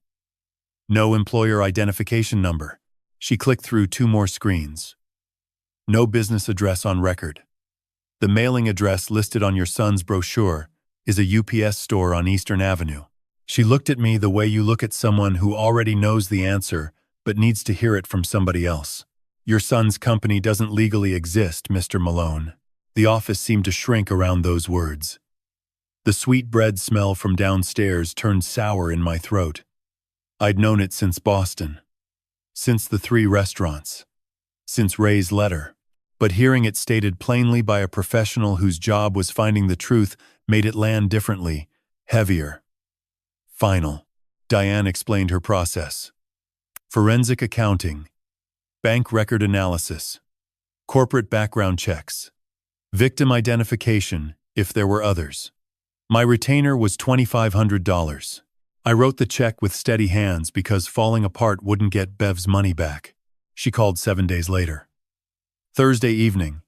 No employer identification number. She clicked through 2 more screens. No business address on record. The mailing address listed on your son's brochure is a UPS store on Eastern Avenue. She looked at me the way you look at someone who already knows the answer but needs to hear it from somebody else. "Your son's company doesn't legally exist, Mr. Malone." The office seemed to shrink around those words. The sweet bread smell from downstairs turned sour in my throat. I'd known it since Boston. Since the 3 restaurants. Since Ray's letter. But hearing it stated plainly by a professional whose job was finding the truth made it land differently, heavier. Final. Diane explained her process. Forensic accounting. Bank record analysis. Corporate background checks. Victim identification, if there were others. My retainer was $2,500. I wrote the check with steady hands because falling apart wouldn't get Bev's money back. She called 7 days later. Thursday evening.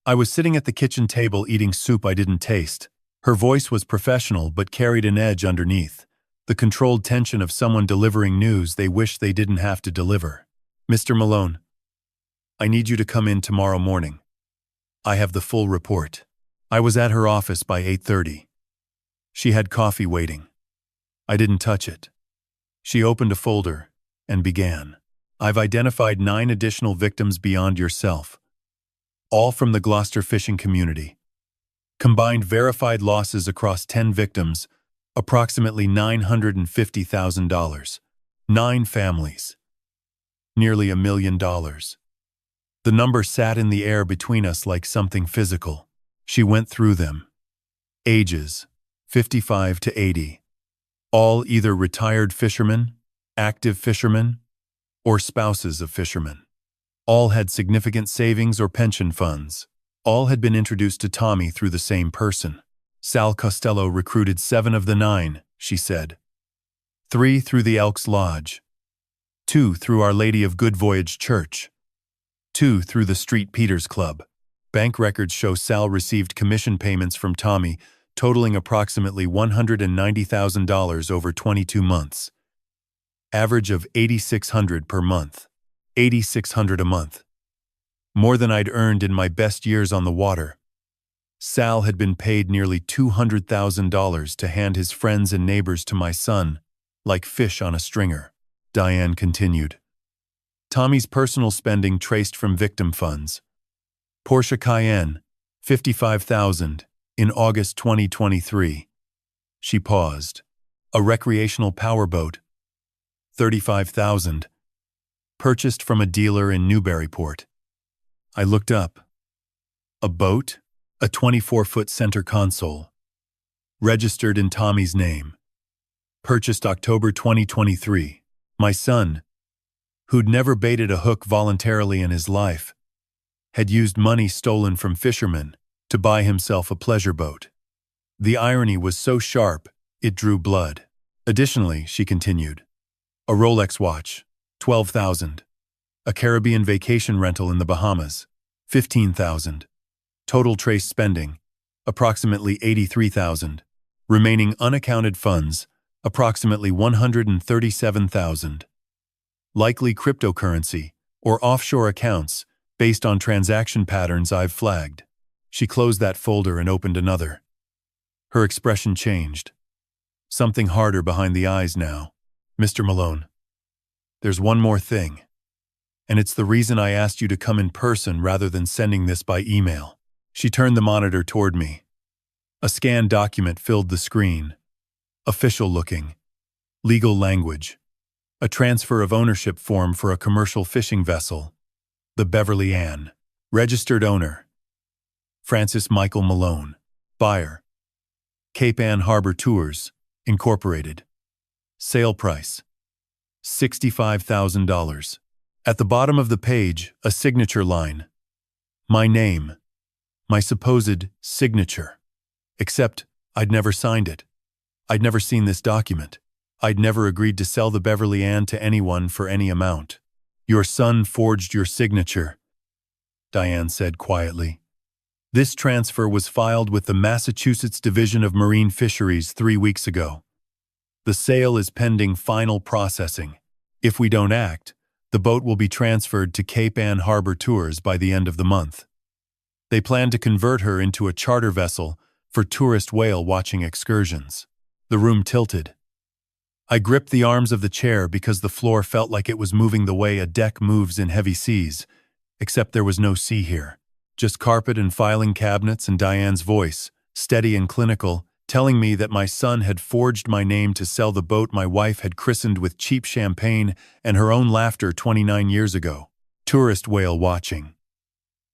I was sitting at the kitchen table eating soup I didn't taste. Her voice was professional but carried an edge underneath. The controlled tension of someone delivering news they wish they didn't have to deliver. "Mr. Malone, I need you to come in tomorrow morning. I have the full report." I was at her office by 8:30. She had coffee waiting. I didn't touch it. She opened a folder and began. "I've identified 9 additional victims beyond yourself, all from the Gloucester fishing community. Combined verified losses across 10 victims, approximately $950,000. 9 families. Nearly $1 million. The number sat in the air between us like something physical. She went through them. Ages, 55 to 80. All either retired fishermen, active fishermen, or spouses of fishermen. All had significant savings or pension funds. All had been introduced to Tommy through the same person. Sal Costello recruited 7 of the 9, she said. 3 through the Elks Lodge. 2 through Our Lady of Good Voyage Church. 2 through the Street Peters Club. Bank records show Sal received commission payments from Tommy totaling approximately $190,000 over 22 months. Average of $8,600 per month. $8,600 a month. More than I'd earned in my best years on the water. Sal had been paid nearly $200,000 to hand his friends and neighbors to my son, like fish on a stringer. Diane continued. Tommy's personal spending traced from victim funds. Porsche Cayenne, $55,000, in August 2023. She paused. A recreational powerboat, $35,000. Purchased from a dealer in Newburyport. I looked up. A boat, a 24-foot center console, registered in Tommy's name. Purchased October 2023. My son, who'd never baited a hook voluntarily in his life, had used money stolen from fishermen to buy himself a pleasure boat. The irony was so sharp, it drew blood. Additionally, she continued, a Rolex watch, $12,000. A Caribbean vacation rental in the Bahamas, $15,000. Total trace spending, approximately $83,000. Remaining unaccounted funds, approximately $137,000. Likely cryptocurrency or offshore accounts based on transaction patterns I've flagged. She closed that folder and opened another. Her expression changed. Something harder behind the eyes now. Mr. Malone, there's one more thing. And it's the reason I asked you to come in person rather than sending this by email. She turned the monitor toward me. A scanned document filled the screen. Official looking. Legal language. A transfer of ownership form for a commercial fishing vessel. The Beverly Ann. Registered owner, Francis Michael Malone. Buyer, Cape Ann Harbor Tours, Incorporated. Sale price, $65,000. At the bottom of the page, a signature line. My name. My supposed signature. Except, I'd never signed it. I'd never seen this document. I'd never agreed to sell the Beverly Ann to anyone for any amount. Your son forged your signature, Diane said quietly. This transfer was filed with the Massachusetts Division of Marine Fisheries 3 weeks ago. The sale is pending final processing. If we don't act, the boat will be transferred to Cape Ann Harbor Tours by the end of the month. They plan to convert her into a charter vessel for tourist whale-watching excursions. The room tilted. I gripped the arms of the chair because the floor felt like it was moving the way a deck moves in heavy seas, except there was no sea here. Just carpet and filing cabinets and Diane's voice, steady and clinical, telling me that my son had forged my name to sell the boat my wife had christened with cheap champagne and her own laughter 29 years ago. Tourist whale watching.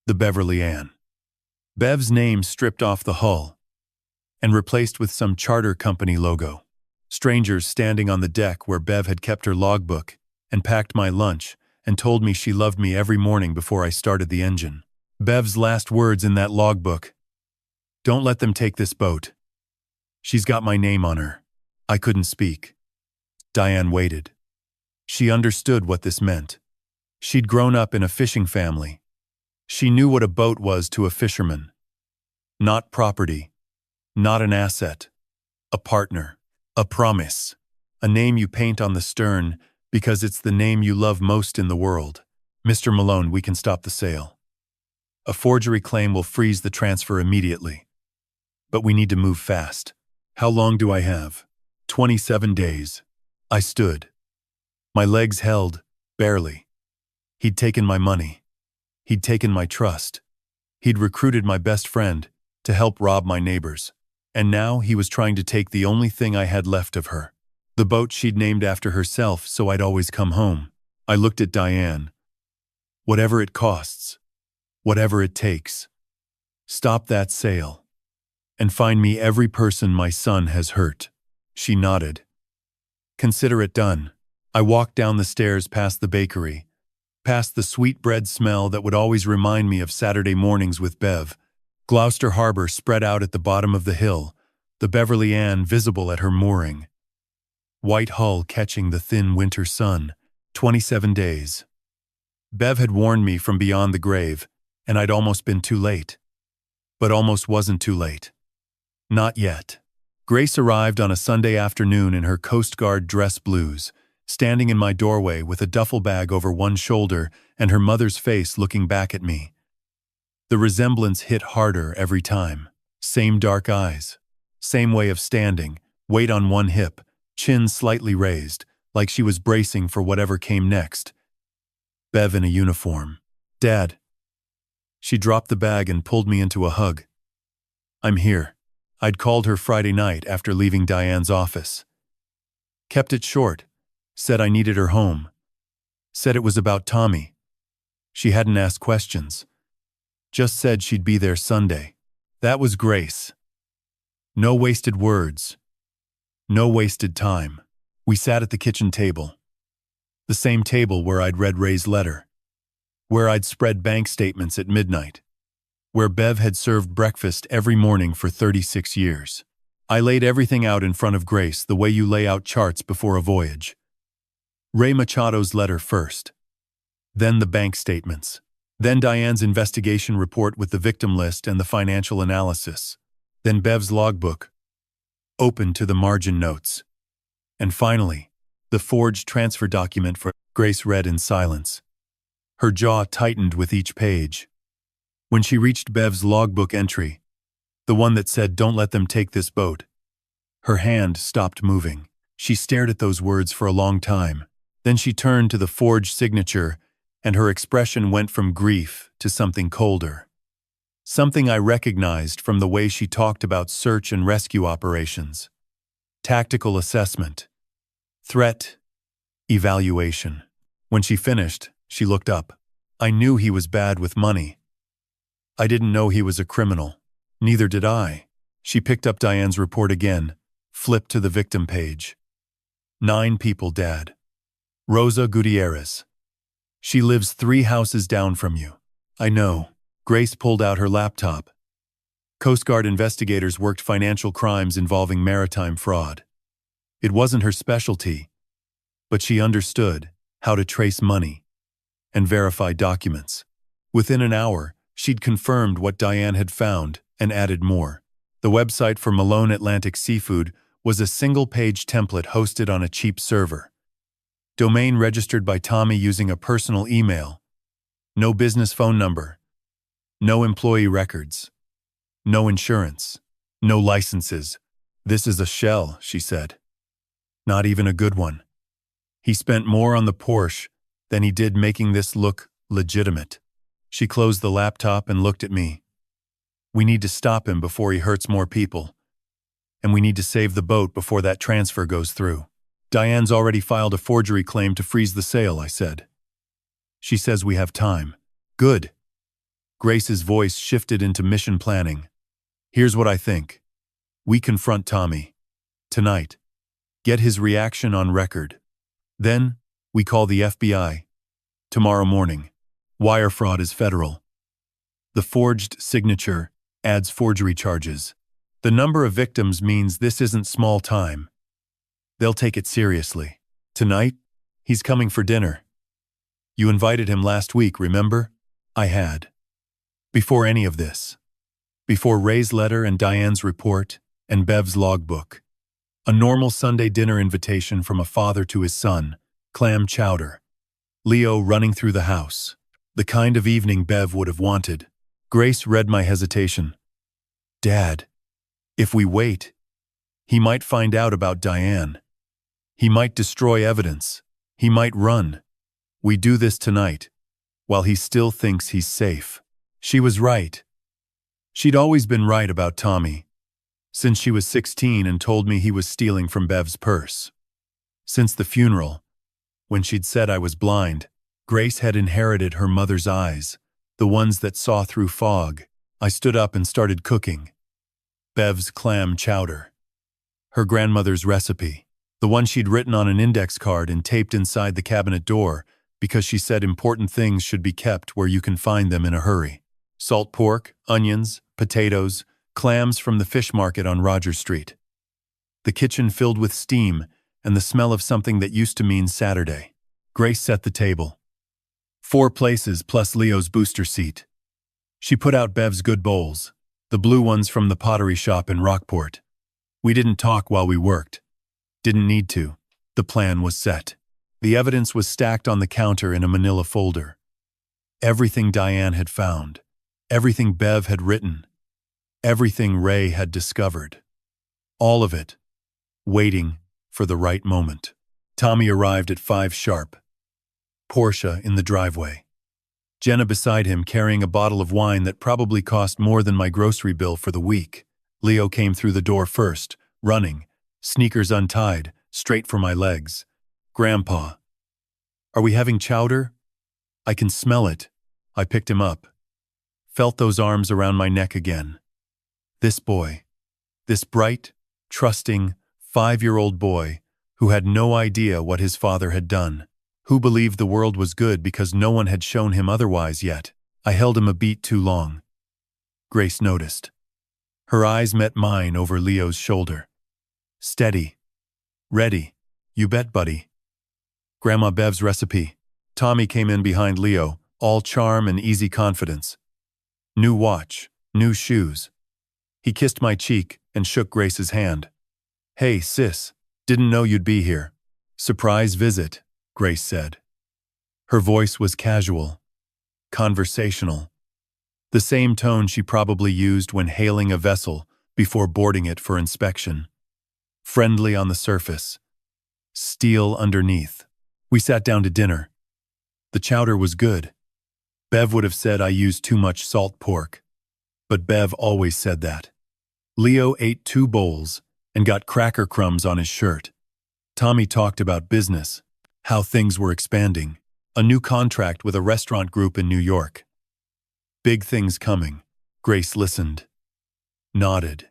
The Beverly Ann. Bev's name stripped off the hull and replaced with some charter company logo. Strangers standing on the deck where Bev had kept her logbook and packed my lunch and told me she loved me every morning before I started the engine. Bev's last words in that logbook. Don't let them take this boat. She's got my name on her. I couldn't speak. Diane waited. She understood what this meant. She'd grown up in a fishing family. She knew what a boat was to a fisherman. Not property. Not an asset. A partner. A promise. A name you paint on the stern because it's the name you love most in the world. Mr. Malone, we can stop the sale. A forgery claim will freeze the transfer immediately. But we need to move fast. How long do I have? 27 days. I stood. My legs held, barely. He'd taken my money. He'd taken my trust. He'd recruited my best friend to help rob my neighbors. And now he was trying to take the only thing I had left of her. The boat she'd named after herself so I'd always come home. I looked at Diane. Whatever it costs. Whatever it takes. Stop that sale. And find me every person my son has hurt. She nodded. Consider it done. I walked down the stairs past the bakery, past the sweet bread smell that would always remind me of Saturday mornings with Bev. Gloucester Harbor spread out at the bottom of the hill, the Beverly Ann visible at her mooring. White hull catching the thin winter sun. 27 days. Bev had warned me from beyond the grave, and I'd almost been too late. But almost wasn't too late. Not yet. Grace arrived on a Sunday afternoon in her Coast Guard dress blues, standing in my doorway with a duffel bag over one shoulder and her mother's face looking back at me. The resemblance hit harder every time. Same dark eyes. Same way of standing, weight on one hip, chin slightly raised, like she was bracing for whatever came next. Bev in a uniform. Dad. She dropped the bag and pulled me into a hug. I'm here. I'd called her Friday night after leaving Diane's office. Kept it short. Said I needed her home. Said it was about Tommy. She hadn't asked questions. Just said she'd be there Sunday. That was Grace. No wasted words. No wasted time. We sat at the kitchen table. The same table where I'd read Ray's letter. Where I'd spread bank statements at midnight. Where Bev had served breakfast every morning for 36 years. I laid everything out in front of Grace the way you lay out charts before a voyage. Ray Machado's letter first. Then the bank statements. Then Diane's investigation report with the victim list and the financial analysis. Then Bev's logbook, open to the margin notes. And finally, the forged transfer document for Grace read in silence. Her jaw tightened with each page. When she reached Bev's logbook entry, the one that said, "Don't let them take this boat," her hand stopped moving. She stared at those words for a long time. Then she turned to the forged signature, and her expression went from grief to something colder. Something I recognized from the way she talked about search and rescue operations. Tactical assessment. Threat. Evaluation. When she finished, she looked up. I knew he was bad with money. I didn't know he was a criminal. Neither did I. She picked up Diane's report again, flipped to the victim page. 9 people dead. Rosa Gutierrez. She lives 3 houses down from you. I know. Grace pulled out her laptop. Coast Guard investigators worked financial crimes involving maritime fraud. It wasn't her specialty, but she understood how to trace money and verify documents. Within an hour, she'd confirmed what Diane had found and added more. The website for Malone Atlantic Seafood was a single-page template hosted on a cheap server. Domain registered by Tommy using a personal email. No business phone number. No employee records. No insurance. No licenses. This is a shell, she said. Not even a good one. He spent more on the Porsche than he did making this look legitimate. She closed the laptop and looked at me. We need to stop him before he hurts more people. And we need to save the boat before that transfer goes through. Diane's already filed a forgery claim to freeze the sale, I said. She says we have time. Good. Grace's voice shifted into mission planning. Here's what I think. We confront Tommy. Tonight. Get his reaction on record. Then, we call the FBI. Tomorrow morning. Wire fraud is federal. The forged signature adds forgery charges. The number of victims means this isn't small time. They'll take it seriously. Tonight, he's coming for dinner. You invited him last week, remember? I had. Before any of this. Before Ray's letter and Diane's report and Bev's logbook. A normal Sunday dinner invitation from a father to his son, clam chowder. Leo running through the house. The kind of evening Bev would have wanted. Grace read my hesitation. Dad, if we wait, he might find out about Diane. He might destroy evidence. He might run. We do this tonight, while he still thinks he's safe. She was right. She'd always been right about Tommy, since she was 16 and told me he was stealing from Bev's purse. Since the funeral, when she'd said I was blind, Grace had inherited her mother's eyes, the ones that saw through fog. I stood up and started cooking. Bev's clam chowder. Her grandmother's recipe. The one she'd written on an index card and taped inside the cabinet door because she said important things should be kept where you can find them in a hurry. Salt pork, onions, potatoes, clams from the fish market on Rogers Street. The kitchen filled with steam and the smell of something that used to mean Saturday. Grace set the table. 4 places plus Leo's booster seat. She put out Bev's good bowls, the blue ones from the pottery shop in Rockport. We didn't talk while we worked. Didn't need to. The plan was set. The evidence was stacked on the counter in a manila folder. Everything Diane had found. Everything Bev had written. Everything Ray had discovered. All of it. Waiting for the right moment. Tommy arrived at 5 sharp. Porsche in the driveway. Jenna beside him carrying a bottle of wine that probably cost more than my grocery bill for the week. Leo came through the door first, running, sneakers untied, straight for my legs. Grandpa. Are we having chowder? I can smell it. I picked him up. felt those arms around my neck again. This boy, this bright, trusting, 5-year-old boy who had no idea what his father had done, who believed the world was good because no one had shown him otherwise yet. I held him a beat too long. Grace noticed. Her eyes met mine over Leo's shoulder. Steady. Ready. You bet, buddy. Grandma Bev's recipe. Tommy came in behind Leo, all charm and easy confidence. New watch, new shoes. He kissed my cheek and shook Grace's hand. Hey, sis, didn't know you'd be here. Surprise visit, Grace said. Her voice was casual, conversational. The same tone she probably used when hailing a vessel before boarding it for inspection. Friendly on the surface, steel underneath. We sat down to dinner. The chowder was good. Bev would have said I used too much salt pork, but Bev always said that. Leo ate 2 bowls and got cracker crumbs on his shirt. Tommy talked about business, how things were expanding, a new contract with a restaurant group in New York. Big things coming. Grace listened, nodded,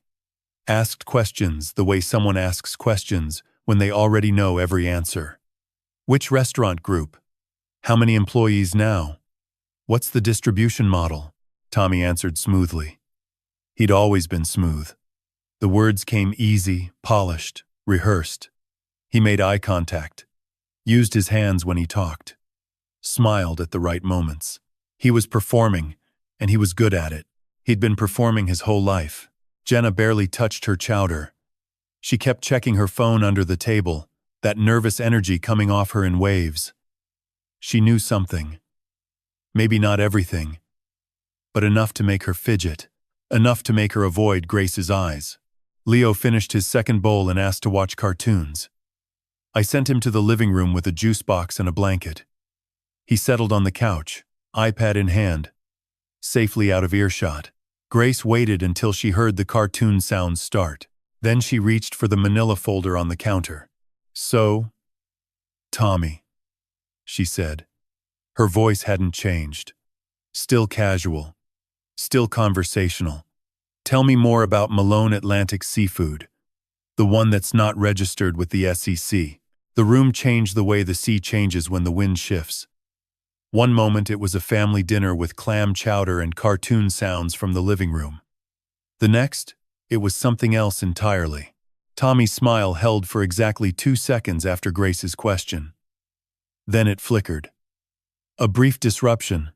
asked questions the way someone asks questions when they already know every answer. Which restaurant group? How many employees now? What's the distribution model? Tommy answered smoothly. He'd always been smooth. The words came easy, polished, rehearsed. He made eye contact, used his hands when he talked, smiled at the right moments. He was performing, and he was good at it. He'd been performing his whole life. Jenna barely touched her chowder. She kept checking her phone under the table, that nervous energy coming off her in waves. She knew something. Maybe not everything, but enough to make her fidget, enough to make her avoid Grace's eyes. Leo finished his second bowl and asked to watch cartoons. I sent him to the living room with a juice box and a blanket. He settled on the couch, iPad in hand, safely out of earshot. Grace waited until she heard the cartoon sounds start. Then she reached for the manila folder on the counter. So, Tommy, she said. Her voice hadn't changed. Still casual. Still conversational. Tell me more about Malone Atlantic Seafood. The one that's not registered with the SEC. The room changed the way the sea changes when the wind shifts. One moment it was a family dinner with clam chowder and cartoon sounds from the living room. The next, it was something else entirely. Tommy's smile held for exactly 2 seconds after Grace's question. Then it flickered. A brief disruption,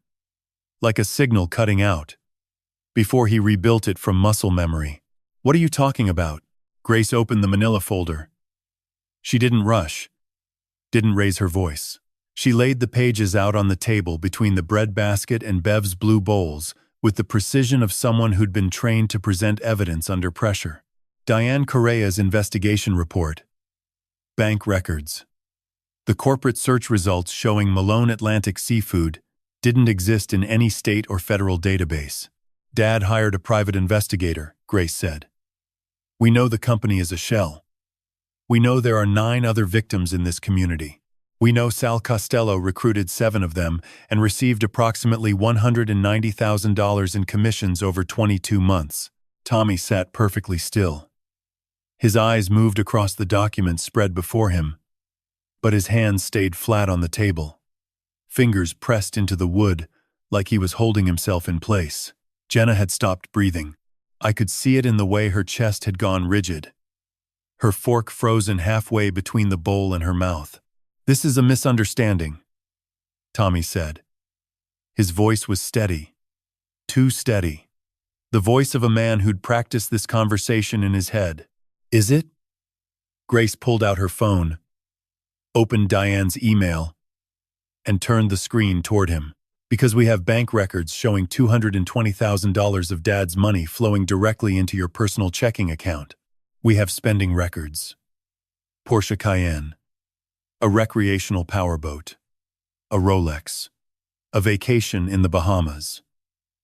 like a signal cutting out, before he rebuilt it from muscle memory. What are you talking about? Grace opened the manila folder. She didn't rush, didn't raise her voice. She laid the pages out on the table between the bread basket and Bev's blue bowls with the precision of someone who'd been trained to present evidence under pressure. Diane Correa's investigation report. Bank records. The corporate search results showing Malone Atlantic Seafood didn't exist in any state or federal database. Dad hired a private investigator, Grace said. We know the company is a shell. We know there are 9 other victims in this community. We know Sal Costello recruited 7 of them and received approximately $190,000 in commissions over 22 months. Tommy sat perfectly still. His eyes moved across the documents spread before him, but his hands stayed flat on the table. Fingers pressed into the wood like he was holding himself in place. Jenna had stopped breathing. I could see it in the way her chest had gone rigid, her fork frozen halfway between the bowl and her mouth. This is a misunderstanding, Tommy said. His voice was steady, too steady. The voice of a man who'd practiced this conversation in his head. Is it? Grace pulled out her phone, opened Diane's email, and turned the screen toward him. Because we have bank records showing $220,000 of Dad's money flowing directly into your personal checking account. We have spending records. Porsche Cayenne. A recreational powerboat. A Rolex. A vacation in the Bahamas.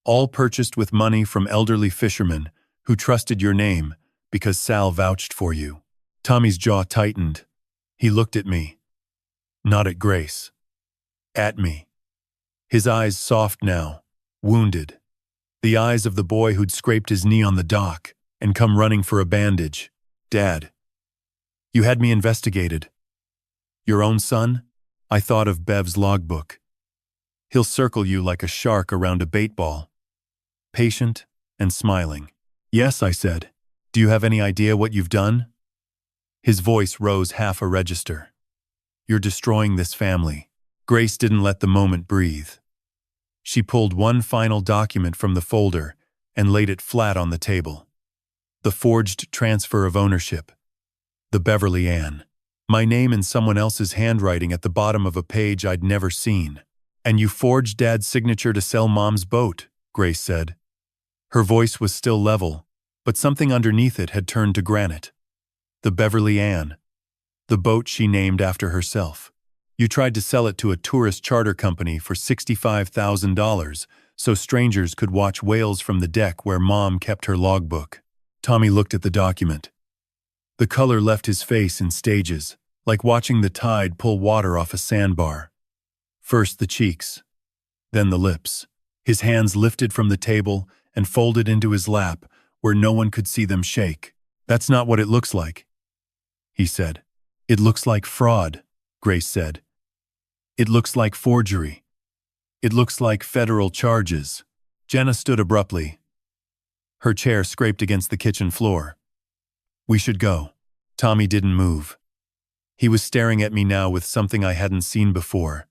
All purchased with money from elderly fishermen who trusted your name because Sal vouched for you. Tommy's jaw tightened. He looked at me. Not at Grace. At me. His eyes soft now, wounded. The eyes of the boy who'd scraped his knee on the dock and come running for a bandage. Dad, you had me investigated. Your own son? I thought of Bev's logbook. He'll circle you like a shark around a bait ball. Patient and smiling. Yes, I said. Do you have any idea what you've done? His voice rose half a register. You're destroying this family. Grace didn't let the moment breathe. She pulled one final document from the folder and laid it flat on the table. The forged transfer of ownership. The Beverly Ann. My name in someone else's handwriting at the bottom of a page I'd never seen. And you forged Dad's signature to sell Mom's boat, Grace said. Her voice was still level, but something underneath it had turned to granite. The Beverly Ann. The boat she named after herself. You tried to sell it to a tourist charter company for $65,000 so strangers could watch whales from the deck where Mom kept her logbook. Tommy looked at the document. The color left his face in stages, like watching the tide pull water off a sandbar. First the cheeks, then the lips. His hands lifted from the table and folded into his lap where no one could see them shake. That's not what it looks like, he said. It looks like fraud, Grace said. It looks like forgery. It looks like federal charges. Jenna stood abruptly. Her chair scraped against the kitchen floor. We should go. Tommy didn't move. He was staring at me now with something I hadn't seen before.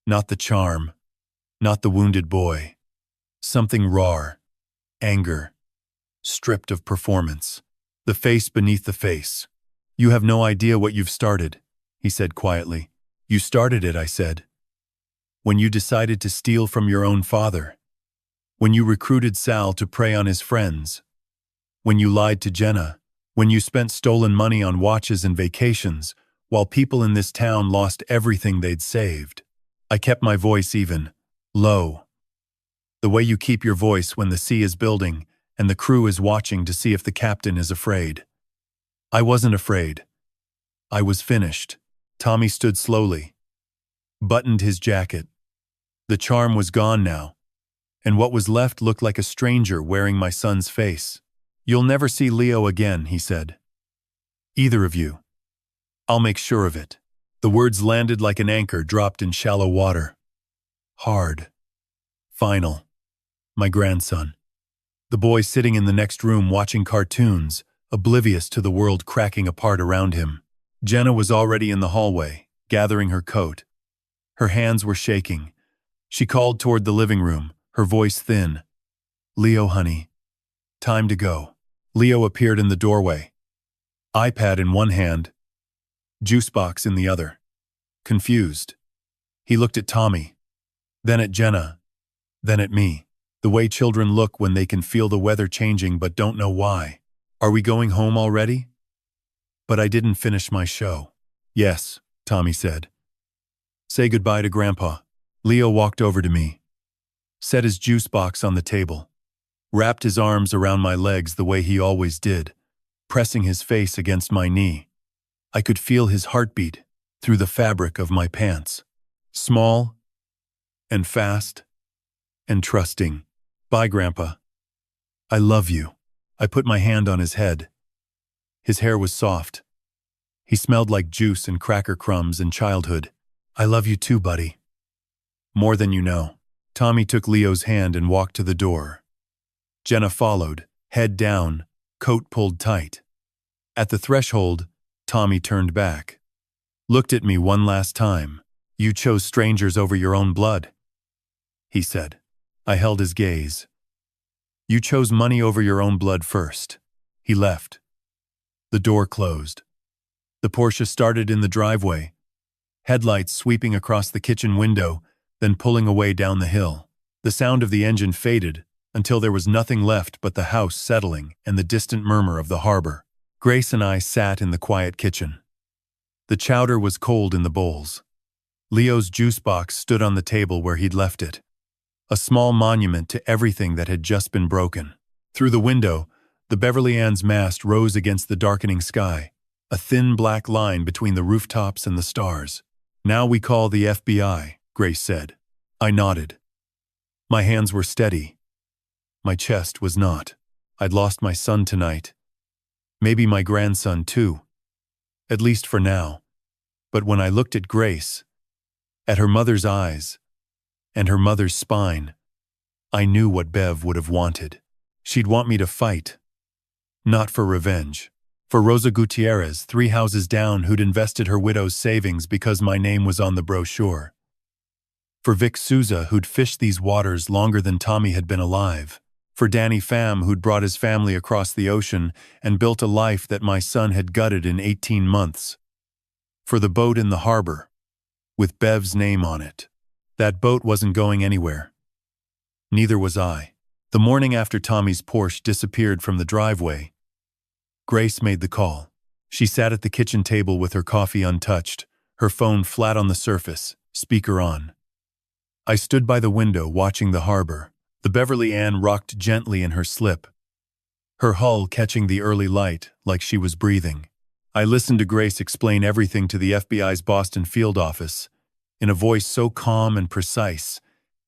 Not the charm. Not the wounded boy. Something raw. Anger. Stripped of performance. The face beneath the face. You have no idea what you've started, he said quietly. You started it, I said. When you decided to steal from your own father. When you recruited Sal to prey on his friends. When you lied to Jenna. When you spent stolen money on watches and vacations, while people in this town lost everything they'd saved. I kept my voice even, low. The way you keep your voice when the sea is building and the crew is watching to see if the captain is afraid. I wasn't afraid. I was finished. Tommy stood slowly, buttoned his jacket. The charm was gone now, and what was left looked like a stranger wearing my son's face. You'll never see Leo again, he said. Either of you. I'll make sure of it. The words landed like an anchor dropped in shallow water. Hard. Final. My grandson. The boy sitting in the next room watching cartoons, oblivious to the world cracking apart around him. Jenna was already in the hallway, gathering her coat. Her hands were shaking. She called toward the living room, her voice thin. Leo, honey. Time to go. Leo appeared in the doorway. iPad in one hand, juice box in the other. Confused. He looked at Tommy, then at Jenna, then at me. The way children look when they can feel the weather changing but don't know why. Are we going home already? But I didn't finish my show. Yes, Tommy said. Say goodbye to Grandpa. Leo walked over to me, set his juice box on the table, wrapped his arms around my legs the way he always did, pressing his face against my knee. I could feel his heartbeat through the fabric of my pants. Small and fast and trusting. Bye, Grandpa. I love you. I put my hand on his head. His hair was soft. He smelled like juice and cracker crumbs and childhood. I love you too, buddy. More than you know. Tommy took Leo's hand and walked to the door. Jenna followed, head down, coat pulled tight. At the threshold, Tommy turned back. Looked at me one last time. You chose strangers over your own blood, he said. I held his gaze. You chose money over your own blood first. He left. The door closed. The Porsche started in the driveway, headlights sweeping across the kitchen window, then pulling away down the hill. The sound of the engine faded until there was nothing left but the house settling and the distant murmur of the harbor. Grace and I sat in the quiet kitchen. The chowder was cold in the bowls. Leo's juice box stood on the table where he'd left it, a small monument to everything that had just been broken. Through the window, the Beverly Ann's mast rose against the darkening sky, a thin black line between the rooftops and the stars. Now we call the FBI, Grace said. I nodded. My hands were steady. My chest was not. I'd lost my son tonight. Maybe my grandson too. At least for now. But when I looked at Grace, at her mother's eyes, and her mother's spine, I knew what Bev would have wanted. She'd want me to fight. Not for revenge. For Rosa Gutierrez, 3 houses down, who'd invested her widow's savings because my name was on the brochure. For Vic Souza, who'd fished these waters longer than Tommy had been alive. For Danny Pham, who'd brought his family across the ocean and built a life that my son had gutted in 18 months. For the boat in the harbor, with Bev's name on it. That boat wasn't going anywhere. Neither was I. The morning after Tommy's Porsche disappeared from the driveway, Grace made the call. She sat at the kitchen table with her coffee untouched, her phone flat on the surface, speaker on. I stood by the window watching the harbor. The Beverly Ann rocked gently in her slip, her hull catching the early light like she was breathing. I listened to Grace explain everything to the FBI's Boston field office, in a voice so calm and precise,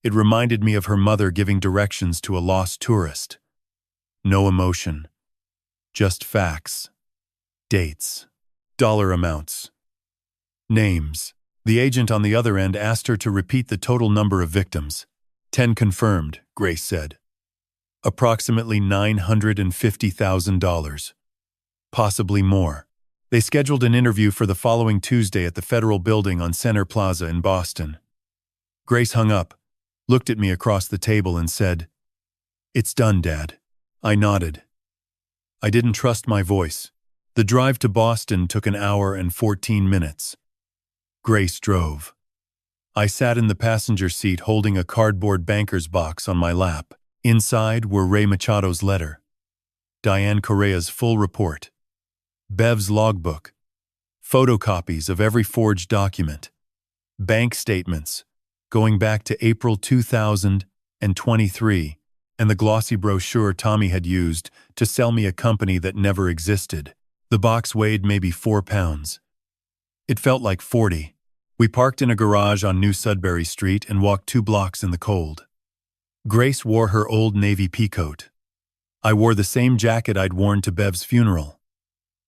it reminded me of her mother giving directions to a lost tourist. No emotion. Just facts. Dates. Dollar amounts. Names. The agent on the other end asked her to repeat the total number of victims. 10 confirmed, Grace said. Approximately $950,000. Possibly more. They scheduled an interview for the following Tuesday at the Federal Building on Center Plaza in Boston. Grace hung up, looked at me across the table and said, "It's done, Dad." I nodded. I didn't trust my voice. The drive to Boston took an hour and 14 minutes. Grace drove. I sat in the passenger seat holding a cardboard banker's box on my lap. Inside were Ray Machado's letter, Diane Correa's full report, Bev's logbook, photocopies of every forged document, bank statements going back to April 2023, and the glossy brochure Tommy had used to sell me a company that never existed. The box weighed maybe 4 pounds. It felt like 40. We parked in a garage on New Sudbury Street and walked 2 blocks in the cold. Grace wore her old navy peacoat. I wore the same jacket I'd worn to Bev's funeral.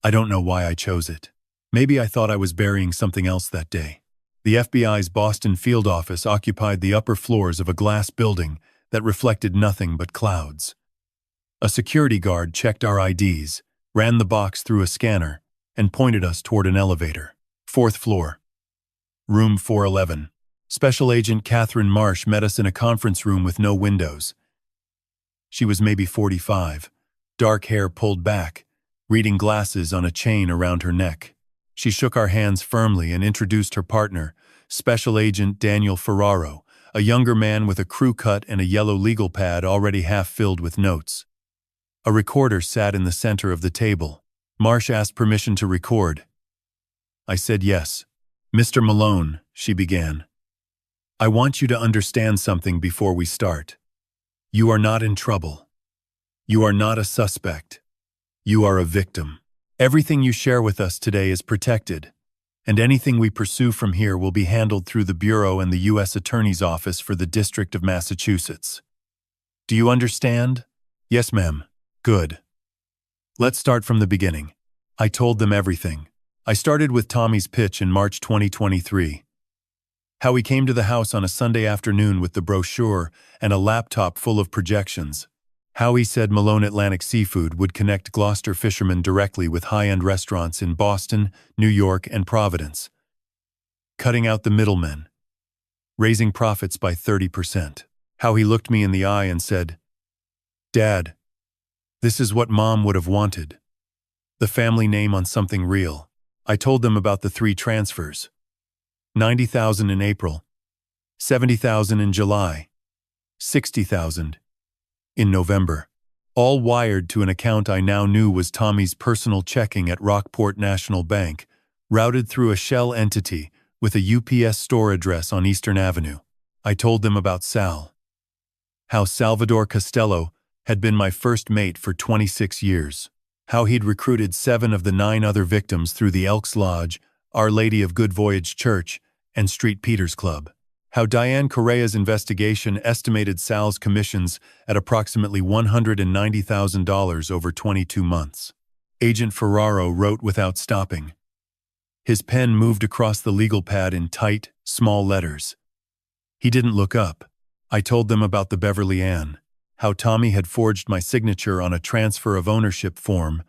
I don't know why I chose it. Maybe I thought I was burying something else that day. The FBI's Boston field office occupied the upper floors of a glass building that reflected nothing but clouds. A security guard checked our IDs, ran the box through a scanner, and pointed us toward an elevator. 4th floor. Room 411. Special Agent Catherine Marsh met us in a conference room with no windows. She was maybe 45, dark hair pulled back, reading glasses on a chain around her neck. She shook our hands firmly and introduced her partner, Special Agent Daniel Ferraro, a younger man with a crew cut and a yellow legal pad already half filled with notes. A recorder sat in the center of the table. Marsh asked permission to record. I said yes. "Mr. Malone," she began, "I want you to understand something before we start. You are not in trouble. You are not a suspect. You are a victim. Everything you share with us today is protected, and anything we pursue from here will be handled through the Bureau and the U.S. Attorney's Office for the District of Massachusetts. Do you understand?" "Yes, ma'am." "Good. Let's start from the beginning." I told them everything. I started with Tommy's pitch in March 2023. How he came to the house on a Sunday afternoon with the brochure and a laptop full of projections. How he said Malone Atlantic Seafood would connect Gloucester fishermen directly with high-end restaurants in Boston, New York, and Providence. Cutting out the middlemen. Raising profits by 30%. How he looked me in the eye and said, "Dad, this is what Mom would have wanted. The family name on something real." I told them about the 3 transfers. 90,000 in April, 70,000 in July, 60,000 in November, all wired to an account I now knew was Tommy's personal checking at Rockport National Bank, routed through a shell entity with a UPS store address on Eastern Avenue. I told them about Sal. How Salvador Costello had been my first mate for 26 years. How he'd recruited 7 of the 9 other victims through the Elks Lodge, Our Lady of Good Voyage Church, and St. Peter's Club. How Diane Correa's investigation estimated Sal's commissions at approximately $190,000 over 22 months. Agent Ferraro wrote without stopping. His pen moved across the legal pad in tight, small letters. He didn't look up. I told them about the Beverly Ann, how Tommy had forged my signature on a transfer of ownership form,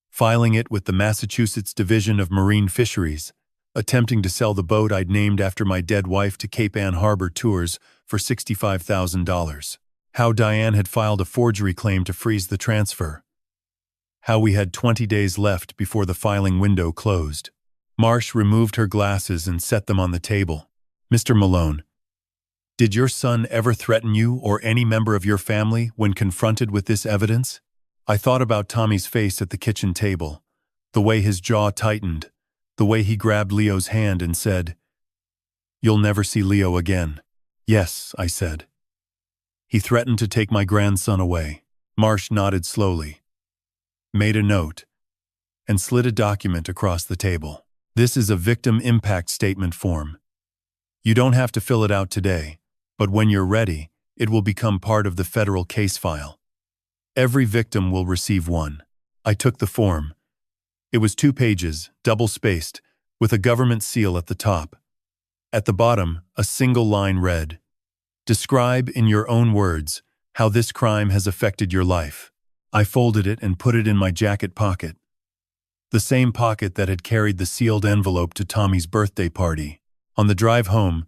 filing it with the Massachusetts Division of Marine Fisheries, attempting to sell the boat I'd named after my dead wife to Cape Ann Harbor Tours for $65,000. How Diane had filed a forgery claim to freeze the transfer. How we had 20 days left before the filing window closed. Marsh removed her glasses and set them on the table. Mr. Malone, did your son ever threaten you or any member of your family when confronted with this evidence? I thought about Tommy's face at the kitchen table, the way his jaw tightened, the way he grabbed Leo's hand and said, "You'll never see Leo again." "Yes," I said. "He threatened to take my grandson away." Marsh nodded slowly, made a note, and slid a document across the table. "This is a victim impact statement form. You don't have to fill it out today, but when you're ready, it will become part of the federal case file. Every victim will receive one." I took the form. It was 2 pages, double-spaced, with a government seal at the top. At the bottom, a single line read, "Describe in your own words how this crime has affected your life." I folded it and put it in my jacket pocket, the same pocket that had carried the sealed envelope to Tommy's birthday party. On the drive home,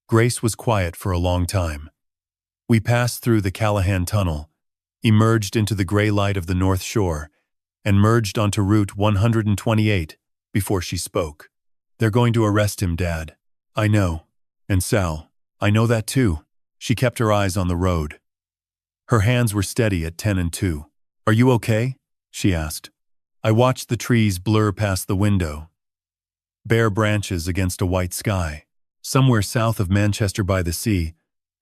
Grace was quiet for a long time. We passed through the Callahan Tunnel, emerged into the gray light of the North Shore, and merged onto Route 128 before she spoke. "They're going to arrest him, Dad." "I know. And Sal, I know that too." She kept her eyes on the road. Her hands were steady at 10 and 2. "Are you okay?" she asked. I watched the trees blur past the window, bare branches against a white sky. Somewhere south of Manchester by the sea,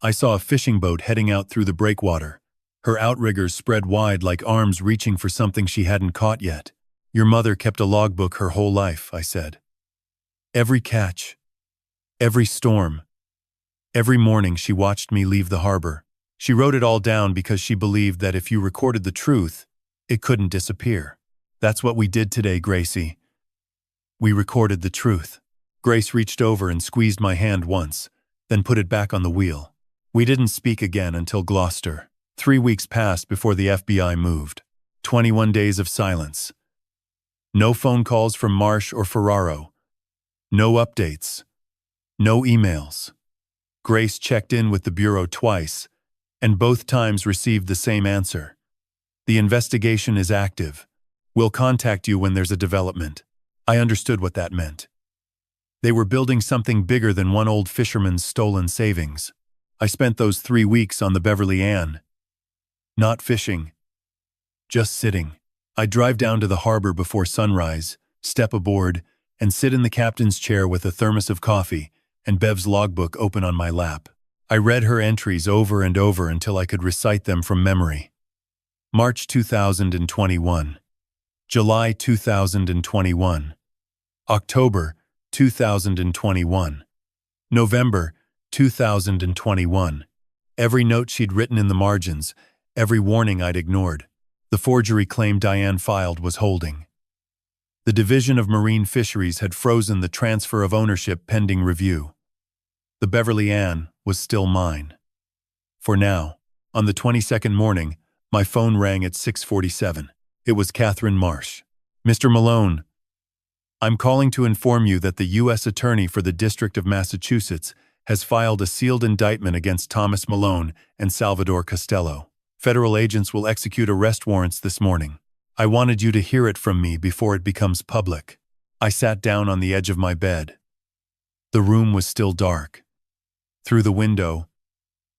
I saw a fishing boat heading out through the breakwater, her outriggers spread wide like arms reaching for something she hadn't caught yet. "Your mother kept a logbook her whole life," I said. "Every catch, every storm, every morning she watched me leave the harbor. She wrote it all down because she believed that if you recorded the truth, it couldn't disappear. That's what we did today, Gracie. We recorded the truth." Grace reached over and squeezed my hand once, then put it back on the wheel. We didn't speak again until Gloucester. 3 weeks passed before the FBI moved. 21 days of silence. No phone calls from Marsh or Ferraro. No updates. No emails. Grace checked in with the Bureau twice, and both times received the same answer. "The investigation is active. We'll contact you when there's a development." I understood what that meant. They were building something bigger than one old fisherman's stolen savings. I spent those 3 weeks on the Beverly Ann. Not fishing. Just sitting. I'd drive down to the harbor before sunrise, step aboard, and sit in the captain's chair with a thermos of coffee and Bev's logbook open on my lap. I read her entries over and over until I could recite them from memory. March 2021. July 2021. October 2021. November 2021. Every note she'd written in the margins, every warning I'd ignored. The forgery claim Diane filed was holding. The Division of Marine Fisheries had frozen the transfer of ownership pending review. The Beverly Ann was still mine. For now. On the 22nd morning, my phone rang at 6:47. It was Catherine Marsh. "Mr. Malone, I'm calling to inform you that the U.S. Attorney for the District of Massachusetts has filed a sealed indictment against Thomas Malone and Salvador Costello. Federal agents will execute arrest warrants this morning. I wanted you to hear it from me before it becomes public." I sat down on the edge of my bed. The room was still dark. Through the window,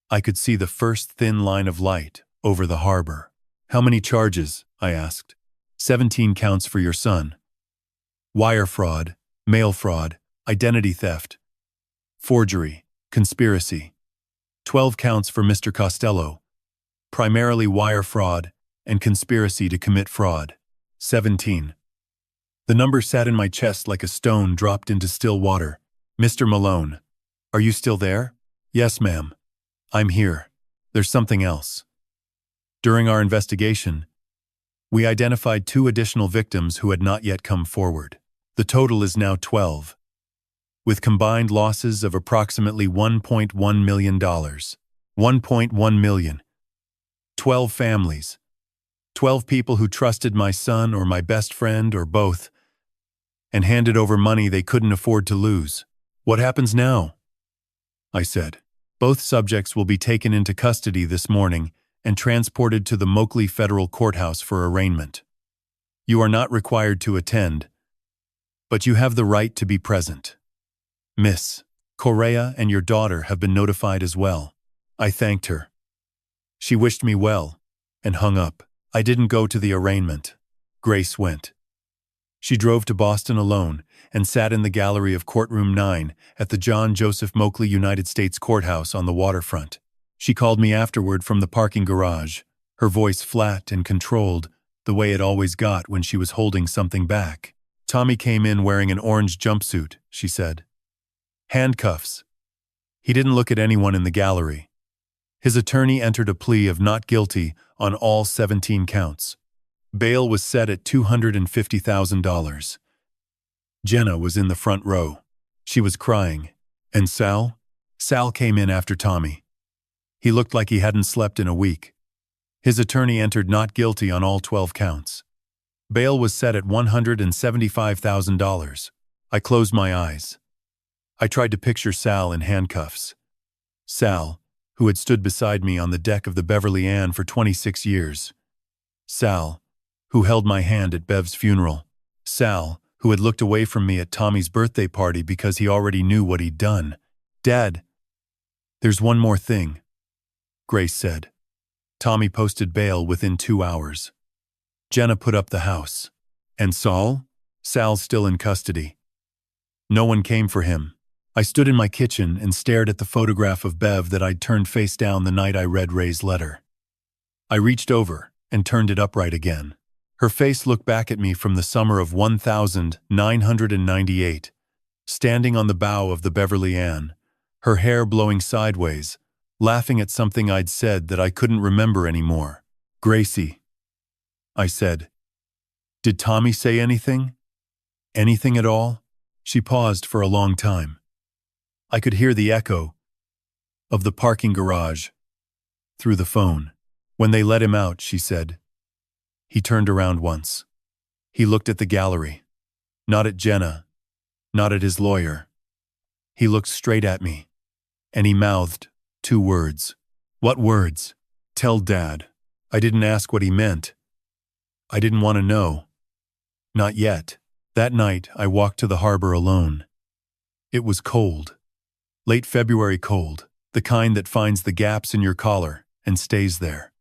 I could see the first thin line of light over the harbor. "How many charges?" I asked. 17 counts for your son. Wire fraud, mail fraud, identity theft, forgery, conspiracy. 12 counts for Mr. Costello, primarily wire fraud and conspiracy to commit fraud. 17. The number sat in my chest like a stone dropped into still water. "Mr. Malone, Are you still there? Yes, ma'am. I'm here. There's something else. During our investigation, we identified 2 additional victims who had not yet come forward. The total is now 12, with combined losses of approximately $1.1 million. 1.1 million. 12 families. 12 people who trusted my son or my best friend or both and handed over money they couldn't afford to lose. What happens now? I said. Both subjects will be taken into custody this morning and transported to the Moakley Federal Courthouse for arraignment. You are not required to attend, but you have the right to be present. Miss Correa and your daughter have been notified as well. I thanked her. She wished me well and hung up. I didn't go to the arraignment. Grace went. She drove to Boston alone and sat in the gallery of Courtroom 9 at the John Joseph Moakley United States Courthouse on the waterfront. She called me afterward from the parking garage, her voice flat and controlled, the way it always got when she was holding something back. Tommy came in wearing an orange jumpsuit, she said. Handcuffs. He didn't look at anyone in the gallery. His attorney entered a plea of not guilty on all 17 counts. Bail was set at $250,000. Jenna was in the front row. She was crying. And Sal? Sal came in after Tommy. He looked like he hadn't slept in a week. His attorney entered not guilty on all 12 counts. Bail was set at $175,000. I closed my eyes. I tried to picture Sal in handcuffs. Sal, who had stood beside me on the deck of the Beverly Ann for 26 years. Sal, who held my hand at Bev's funeral. Sal, who had looked away from me at Tommy's birthday party because he already knew what he'd done. Dad, there's one more thing, Grace said. Tommy posted bail within 2 hours. Jenna put up the house. And Saul? Sal's still in custody. No one came for him. I stood in my kitchen and stared at the photograph of Bev that I'd turned face down the night I read Ray's letter. I reached over and turned it upright again. Her face looked back at me from the summer of 1998, standing on the bow of the Beverly Ann, her hair blowing sideways, laughing at something I'd said that I couldn't remember anymore. Gracie, I said. Did Tommy say anything? Anything at all? She paused for a long time. I could hear the echo of the parking garage through the phone. When they let him out, she said. He turned around once. He looked at the gallery. Not at Jenna. Not at his lawyer. He looked straight at me. And he mouthed 2 words. What words? Tell Dad. I didn't ask what he meant. I didn't want to know. Not yet. That night, I walked to the harbor alone. It was cold. Late February cold, the kind that finds the gaps in your collar and stays there.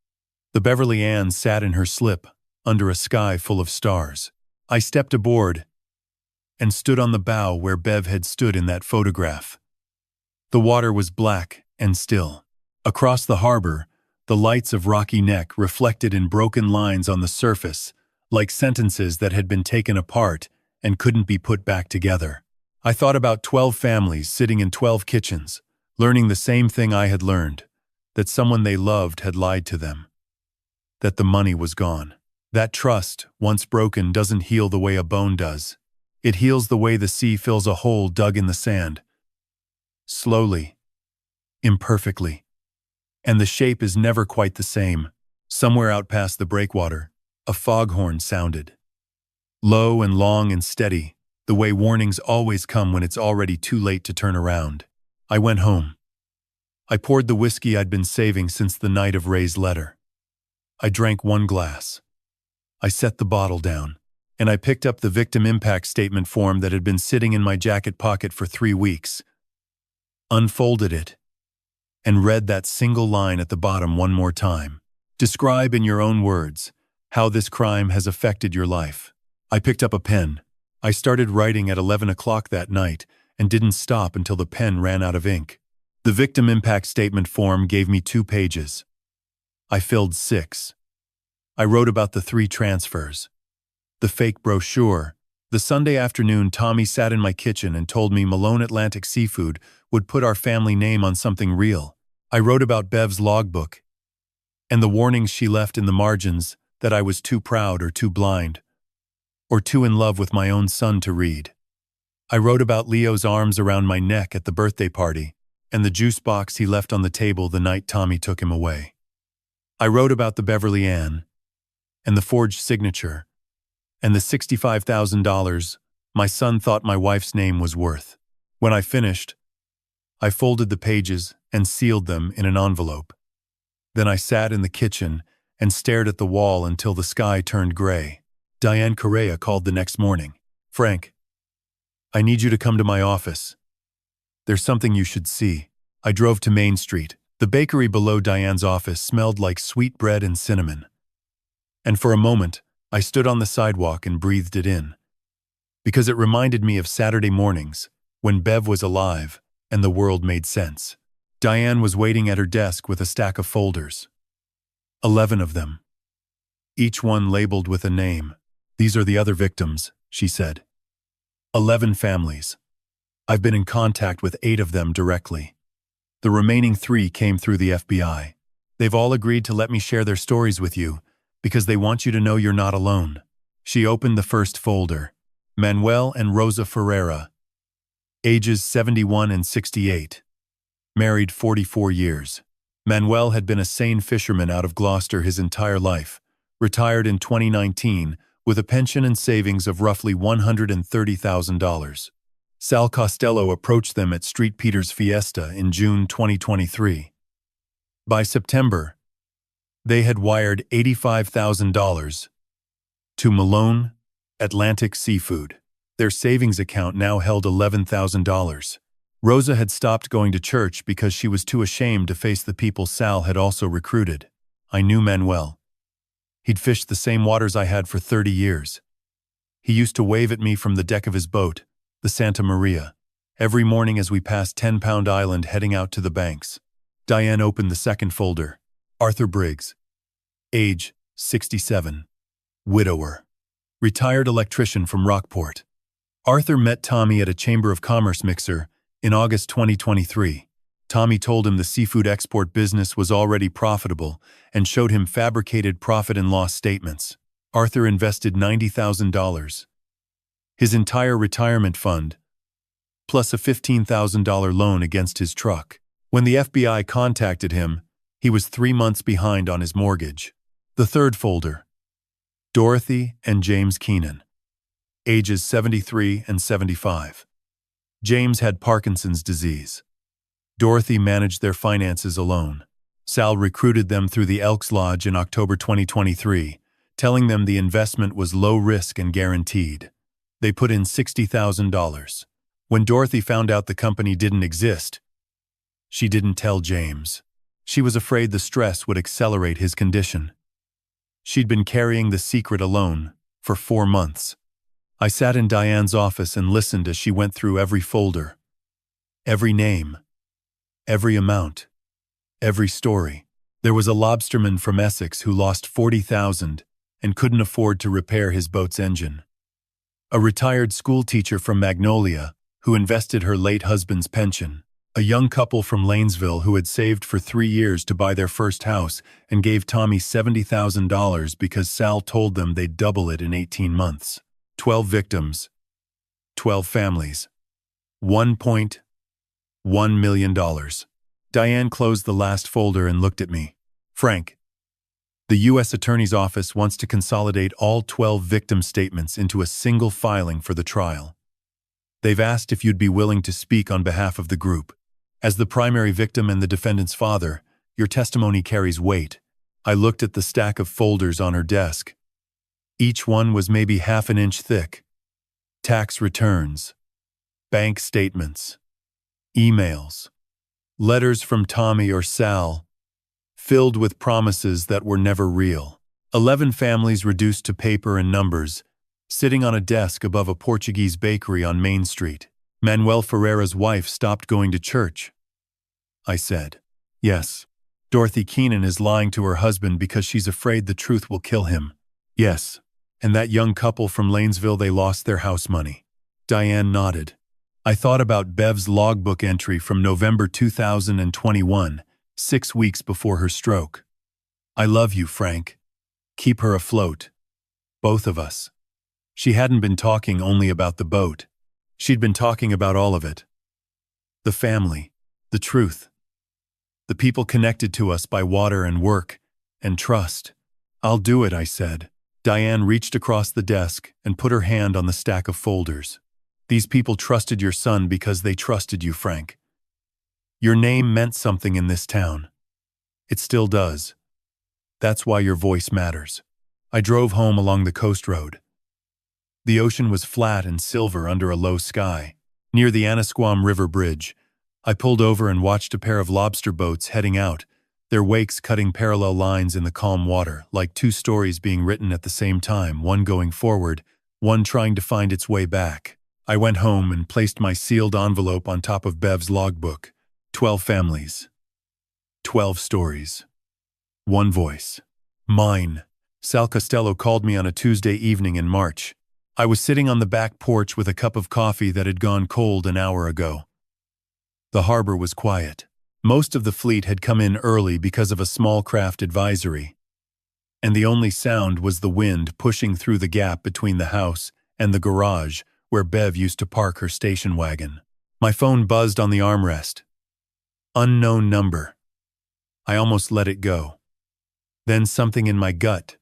The Beverly Ann sat in her slip, under a sky full of stars. I stepped aboard and stood on the bow where Bev had stood in that photograph. The water was black and still. Across the harbor, the lights of Rocky Neck reflected in broken lines on the surface, like sentences that had been taken apart and couldn't be put back together. I thought about 12 families sitting in 12 kitchens, learning the same thing I had learned, that someone they loved had lied to them, that the money was gone. That trust, once broken, doesn't heal the way a bone does. It heals the way the sea fills a hole dug in the sand. Slowly, imperfectly. And the shape is never quite the same. Somewhere out past the breakwater, a foghorn sounded. Low and long and steady, the way warnings always come when it's already too late to turn around. I went home. I poured the whiskey I'd been saving since the night of Ray's letter. I drank 1 glass. I set the bottle down, and I picked up the victim impact statement form that had been sitting in my jacket pocket for 3 weeks, unfolded it, and read that single line at the bottom one more time. Describe in your own words how this crime has affected your life. I picked up a pen. I started writing at 11 o'clock that night and didn't stop until the pen ran out of ink. The victim impact statement form gave me 2 pages. I filled 6. I wrote about the 3 transfers, the fake brochure, the The Sunday afternoon, Tommy sat in my kitchen and told me Malone Atlantic Seafood would put our family name on something real. I wrote about Bev's logbook and the warnings she left in the margins that I was too proud or too blind or too in love with my own son to read. I wrote about Leo's arms around my neck at the birthday party and the juice box he left on the table the night Tommy took him away. I wrote about the Beverly Ann and the forged signature and the $65,000 my son thought my wife's name was worth. When I finished, I folded the pages and sealed them in an envelope. Then I sat in the kitchen and stared at the wall until the sky turned gray. Diane Correa called the next morning. "Frank, I need you to come to my office. There's something you should see." I drove to Main Street. The bakery below Diane's office smelled like sweet bread and cinnamon. And for a moment, I stood on the sidewalk and breathed it in. Because it reminded me of Saturday mornings, when Bev was alive and the world made sense. Diane was waiting at her desk with a stack of folders. 11 of them. Each one labeled with a name. "These are the other victims," she said. 11 families. I've been in contact with 8 of them directly. The remaining 3 came through the FBI. They've all agreed to let me share their stories with you because they want you to know you're not alone. She opened the first folder. Manuel and Rosa Ferreira, ages 71 and 68. Married 44 years. Manuel had been a sane fisherman out of Gloucester his entire life, retired in 2019 with a pension and savings of roughly $130,000. Sal Costello approached them at Street Peters Fiesta in June 2023. By September, they had wired $85,000 to Malone Atlantic Seafood. Their savings account now held $11,000. Rosa had stopped going to church because she was too ashamed to face the people Sal had also recruited. I knew Manuel. He'd fished the same waters I had for 30 years. He used to wave at me from the deck of his boat, the Santa Maria, every morning as we passed 10-Pound Island heading out to the banks. Diane opened the second folder. Arthur Briggs. Age, 67. Widower. Retired electrician from Rockport. Arthur met Tommy at a Chamber of Commerce mixer in August 2023. Tommy told him the seafood export business was already profitable and showed him fabricated profit and loss statements. Arthur invested $90,000. His entire retirement fund, plus a $15,000 loan against his truck. When the FBI contacted him, he was 3 months behind on his mortgage. The third folder. Dorothy and James Keenan. Ages 73 and 75. James had Parkinson's disease. Dorothy managed their finances alone. Sal recruited them through the Elks Lodge in October 2023, telling them the investment was low risk and guaranteed. They put in $60,000. When Dorothy found out the company didn't exist, she didn't tell James. She was afraid the stress would accelerate his condition. She'd been carrying the secret alone for 4 months. I sat in Diane's office and listened as she went through every folder, every name, every amount, every story. There was a lobsterman from Essex who lost $40,000 and couldn't afford to repair his boat's engine. A retired schoolteacher from Magnolia who invested her late husband's pension. A young couple from Lanesville who had saved for 3 years to buy their first house and gave Tommy $70,000 because Sal told them they'd double it in 18 months. 12 victims, 12 families, $1.1 million. Diane closed the last folder and looked at me. "Frank, the U.S. Attorney's Office wants to consolidate all 12 victim statements into a single filing for the trial. They've asked if you'd be willing to speak on behalf of the group. As the primary victim and the defendant's father, your testimony carries weight." I looked at the stack of folders on her desk. Each one was maybe half an inch thick. Tax returns, bank statements, emails, letters from Tommy or Sal, filled with promises that were never real. 11 families reduced to paper and numbers, sitting on a desk above a Portuguese bakery on Main Street. Manuel Ferreira's wife stopped going to church. I said, "Yes. Dorothy Keenan is lying to her husband because she's afraid the truth will kill him." "Yes. And that young couple from Lanesville, they lost their house money. Diane nodded. I thought about Bev's logbook entry from November 2021, 6 weeks before her stroke. I love you, Frank. Keep her afloat. Both of us. She hadn't been talking only about the boat. She'd been talking about all of it. The family, the truth. The people connected to us by water and work and trust. I'll do it, I said. Diane reached across the desk and put her hand on the stack of folders. These people trusted your son because they trusted you, Frank. Your name meant something in this town. It still does. That's why your voice matters. I drove home along the coast road. The ocean was flat and silver under a low sky. Near the Annisquam River Bridge, I pulled over and watched a pair of lobster boats heading out, their wakes cutting parallel lines in the calm water, like two stories being written at the same time, one going forward, one trying to find its way back. I went home and placed my sealed envelope on top of Bev's logbook. 12 families. 12 stories. One voice. Mine. Sal Costello called me on a Tuesday evening in March. I was sitting on the back porch with a cup of coffee that had gone cold an hour ago. The harbor was quiet. Most of the fleet had come in early because of a small craft advisory, and the only sound was the wind pushing through the gap between the house and the garage where Bev used to park her station wagon. My phone buzzed on the armrest. Unknown number. I almost let it go. Then something in my gut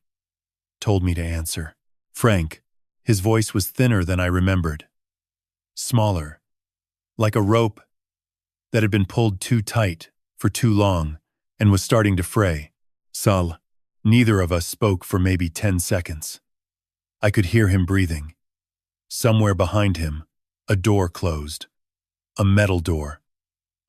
told me to answer. Frank. His voice was thinner than I remembered. Smaller. Like a rope that had been pulled too tight for too long and was starting to fray. Sal. Neither of us spoke for maybe 10 seconds. I could hear him breathing. Somewhere behind him, a door closed. A metal door.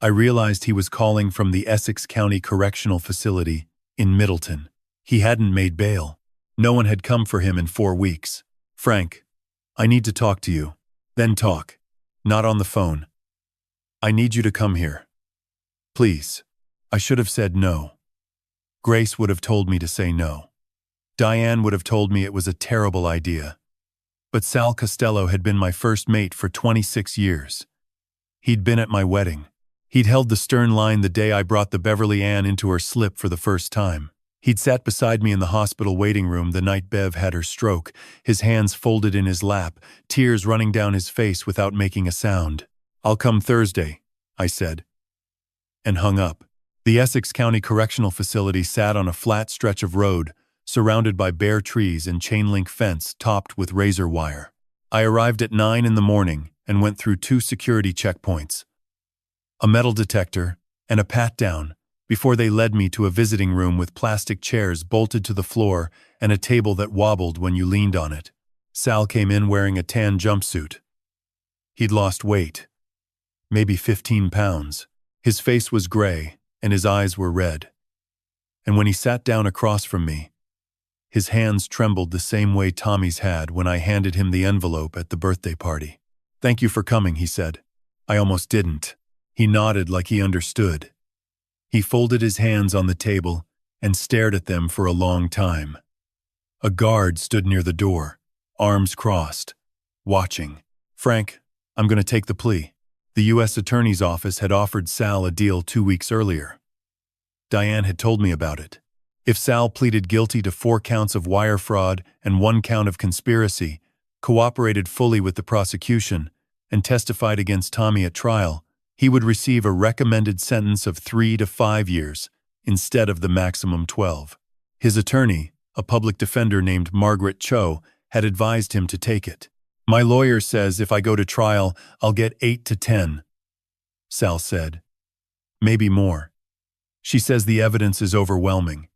I realized he was calling from the Essex County Correctional Facility in Middleton. He hadn't made bail. No one had come for him in 4 weeks. Frank, I need to talk to you. Then talk. Not on the phone. I need you to come here. Please. I should have said no. Grace would have told me to say no. Diane would have told me it was a terrible idea. But Sal Costello had been my first mate for 26 years. He'd been at my wedding. He'd held the stern line the day I brought the Beverly Ann into her slip for the first time. He'd sat beside me in the hospital waiting room the night Bev had her stroke, his hands folded in his lap, tears running down his face without making a sound. I'll come Thursday, I said, and hung up. The Essex County Correctional Facility sat on a flat stretch of road, surrounded by bare trees and chain-link fence topped with razor wire. I arrived at 9 in the morning and went through 2 security checkpoints, a metal detector and a pat-down, before they led me to a visiting room with plastic chairs bolted to the floor and a table that wobbled when you leaned on it. Sal came in wearing a tan jumpsuit. He'd lost weight. Maybe 15 pounds. His face was gray, and his eyes were red. And when he sat down across from me, his hands trembled the same way Tommy's had when I handed him the envelope at the birthday party. Thank you for coming, he said. I almost didn't. He nodded like he understood. He folded his hands on the table and stared at them for a long time. A guard stood near the door, arms crossed, watching. Frank, I'm going to take the plea. The U.S. Attorney's Office had offered Sal a deal 2 weeks earlier. Diane had told me about it. If Sal pleaded guilty to 4 counts of wire fraud and 1 count of conspiracy, cooperated fully with the prosecution, and testified against Tommy at trial, he would receive a recommended sentence of 3 to 5 years instead of the maximum 12. His attorney, a public defender named Margaret Cho, had advised him to take it. My lawyer says if I go to trial, I'll get 8 to 10, Sal said. Maybe more. She says the evidence is overwhelming.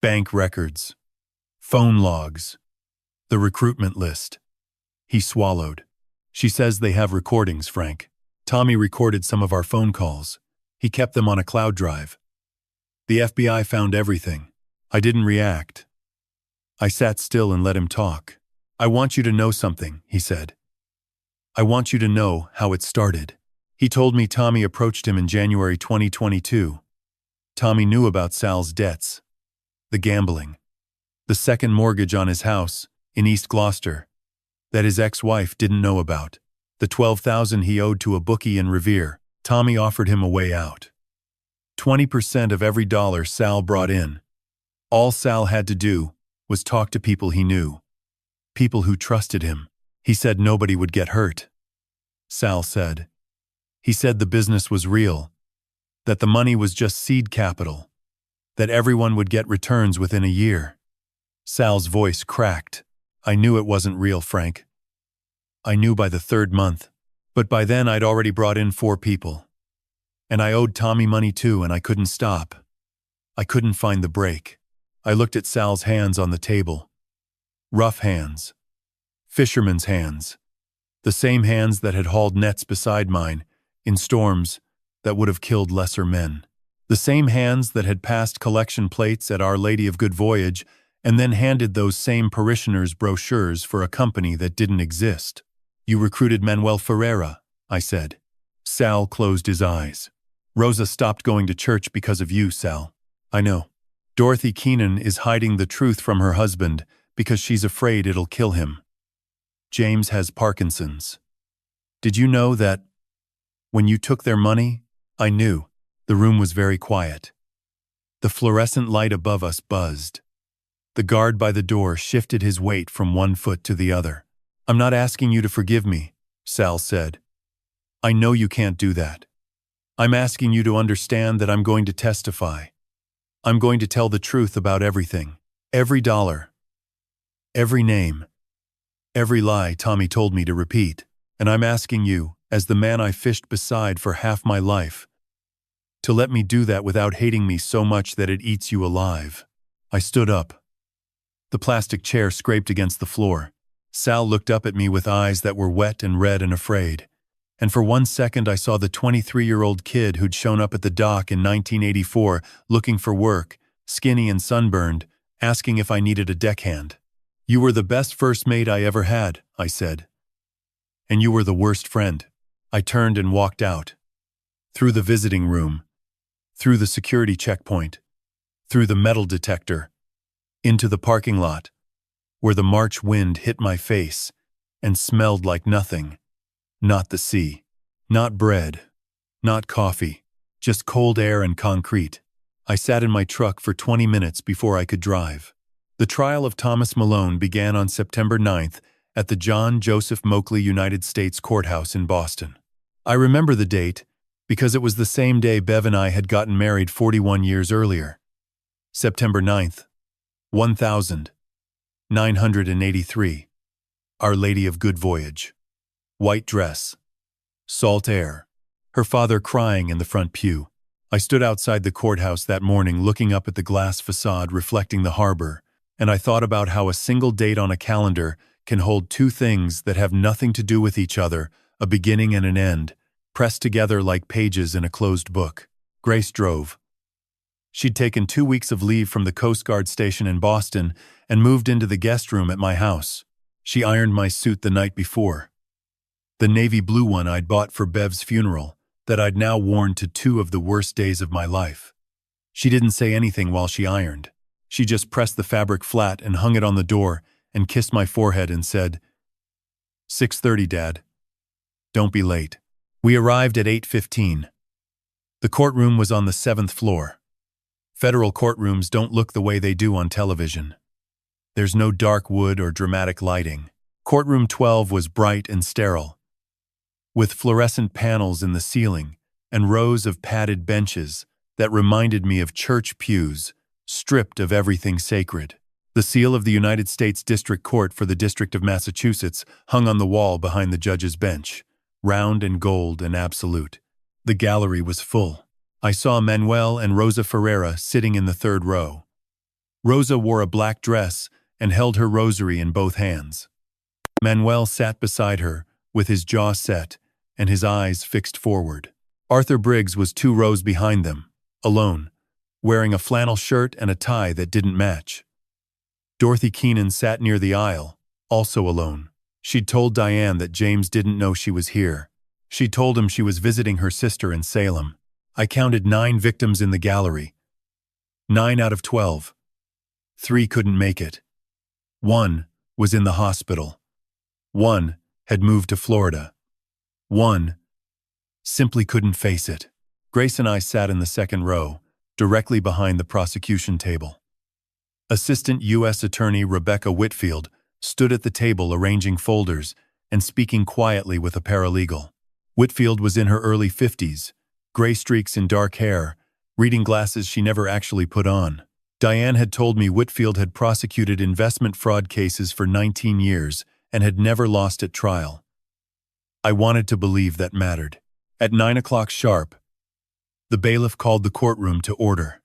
Bank records, phone logs, the recruitment list. He swallowed. She says they have recordings, Frank. Tommy recorded some of our phone calls. He kept them on a cloud drive. The FBI found everything. I didn't react. I sat still and let him talk. I want you to know something, he said. I want you to know how it started. He told me Tommy approached him in January 2022. Tommy knew about Sal's debts, the gambling, the second mortgage on his house, in East Gloucester, that his ex-wife didn't know about. The $12,000 he owed to a bookie in Revere. Tommy offered him a way out. 20% of every dollar Sal brought in. All Sal had to do was talk to people he knew. People who trusted him. He said nobody would get hurt. Sal said. He said the business was real, that the money was just seed capital, that everyone would get returns within a year. Sal's voice cracked. I knew it wasn't real, Frank. I knew by the third month, but by then I'd already brought in 4 people. And I owed Tommy money too, and I couldn't stop. I couldn't find the break. I looked at Sal's hands on the table. Rough hands. Fisherman's hands. The same hands that had hauled nets beside mine, in storms that would have killed lesser men. The same hands that had passed collection plates at Our Lady of Good Voyage and then handed those same parishioners brochures for a company that didn't exist. You recruited Manuel Ferreira, I said. Sal closed his eyes. Rosa stopped going to church because of you, Sal. I know. Dorothy Keenan is hiding the truth from her husband because she's afraid it'll kill him. James has Parkinson's. Did you know that when you took their money, I knew. The room was very quiet. The fluorescent light above us buzzed. The guard by the door shifted his weight from one foot to the other. I'm not asking you to forgive me, Sal said. I know you can't do that. I'm asking you to understand that I'm going to testify. I'm going to tell the truth about everything. Every dollar. Every name. Every lie Tommy told me to repeat. And I'm asking you, as the man I fished beside for half my life, to let me do that without hating me so much that it eats you alive. I stood up. The plastic chair scraped against the floor. Sal looked up at me with eyes that were wet and red and afraid. And for 1 second I saw the 23-year-old kid who'd shown up at the dock in 1984 looking for work, skinny and sunburned, asking if I needed a deckhand. You were the best first mate I ever had, I said. And you were the worst friend. I turned and walked out. Through the visiting room. Through the security checkpoint. Through the metal detector. Into the parking lot, where the March wind hit my face and smelled like nothing. Not the sea. Not bread. Not coffee. Just cold air and concrete. I sat in my truck for 20 minutes before I could drive. The trial of Thomas Malone began on September 9th at the John Joseph Moakley United States Courthouse in Boston. I remember the date because it was the same day Bev and I had gotten married 41 years earlier. September 9th, 1983. Our Lady of Good Voyage. White dress. Salt air. Her father crying in the front pew. I stood outside the courthouse that morning looking up at the glass facade reflecting the harbor, and I thought about how a single date on a calendar can hold 2 things that have nothing to do with each other, a beginning and an end, pressed together like pages in a closed book. Grace drove. She'd taken 2 weeks of leave from the Coast Guard station in Boston and moved into the guest room at my house. She ironed my suit the night before. The navy blue one I'd bought for Bev's funeral, that I'd now worn to 2 of the worst days of my life. She didn't say anything while she ironed. She just pressed the fabric flat and hung it on the door and kissed my forehead and said, 6:30, Dad. Don't be late. We arrived at 8:15. The courtroom was on the 7th floor. Federal courtrooms don't look the way they do on television. There's no dark wood or dramatic lighting. Courtroom 12 was bright and sterile, with fluorescent panels in the ceiling and rows of padded benches that reminded me of church pews, stripped of everything sacred. The seal of the United States District Court for the District of Massachusetts hung on the wall behind the judge's bench, round and gold and absolute. The gallery was full. I saw Manuel and Rosa Ferreira sitting in the 3rd row. Rosa wore a black dress and held her rosary in both hands. Manuel sat beside her, with his jaw set and his eyes fixed forward. Arthur Briggs was 2 rows behind them, alone, wearing a flannel shirt and a tie that didn't match. Dorothy Keenan sat near the aisle, also alone. She'd told Diane that James didn't know she was here. She'd told him she was visiting her sister in Salem. I counted 9 victims in the gallery. 9 out of 12. 3 couldn't make it. 1 was in the hospital. One had moved to Florida. One simply couldn't face it. Grace and I sat in the second row, directly behind the prosecution table. Assistant U.S. Attorney Rebecca Whitfield stood at the table arranging folders and speaking quietly with a paralegal. Whitfield was in her early 50s, gray streaks in dark hair, reading glasses she never actually put on. Diane had told me Whitfield had prosecuted investment fraud cases for 19 years and had never lost at trial. I wanted to believe that mattered. At 9 o'clock sharp, the bailiff called the courtroom to order.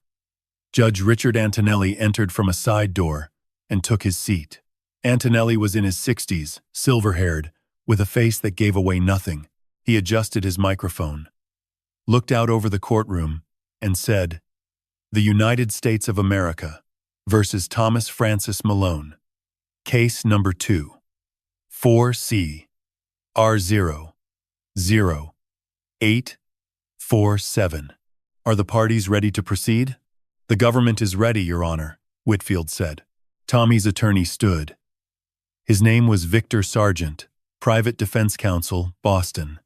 Judge Richard Antonelli entered from a side door and took his seat. Antonelli was in his 60s, silver-haired, with a face that gave away nothing. He adjusted his microphone, looked out over the courtroom, and said, "The United States of America versus Thomas Francis Malone. Case number 2. 4C R00847. Are the parties ready to proceed?" "The government is ready, Your Honor," Whitfield said. Tommy's attorney stood. His name was Victor Sargent, Private Defense Counsel, Boston.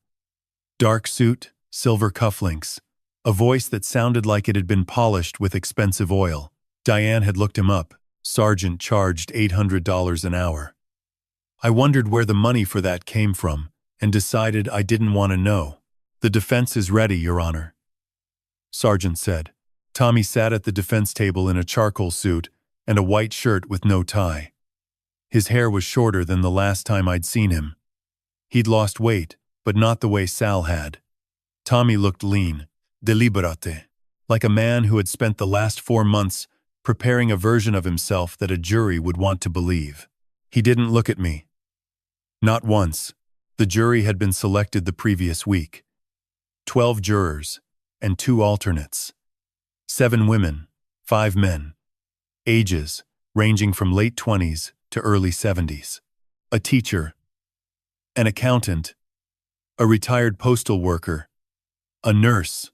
Dark suit, silver cufflinks, a voice that sounded like it had been polished with expensive oil. Diane had looked him up. Sargent charged $800 an hour. I wondered where the money for that came from and decided I didn't want to know. "The defense is ready, Your Honor," Sargent said. Tommy sat at the defense table in a charcoal suit and a white shirt with no tie. His hair was shorter than the last time I'd seen him. He'd lost weight, but not the way Sal had. Tommy looked lean, deliberate, like a man who had spent the last 4 months preparing a version of himself that a jury would want to believe. He didn't look at me. Not once. The jury had been selected the previous week. 12 jurors and 2 alternates. 7 women, 5 men. Ages ranging from late 20s to early 70s. A teacher, an accountant, a retired postal worker, a nurse,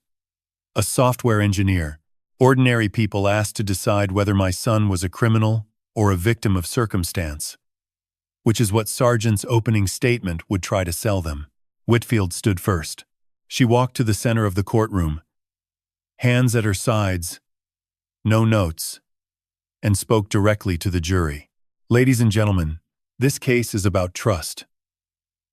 a software engineer. Ordinary people asked to decide whether my son was a criminal or a victim of circumstance, which is what Sargent's opening statement would try to sell them. Whitfield stood first. She walked to the center of the courtroom, hands at her sides, no notes, and spoke directly to the jury. "Ladies and gentlemen, this case is about trust.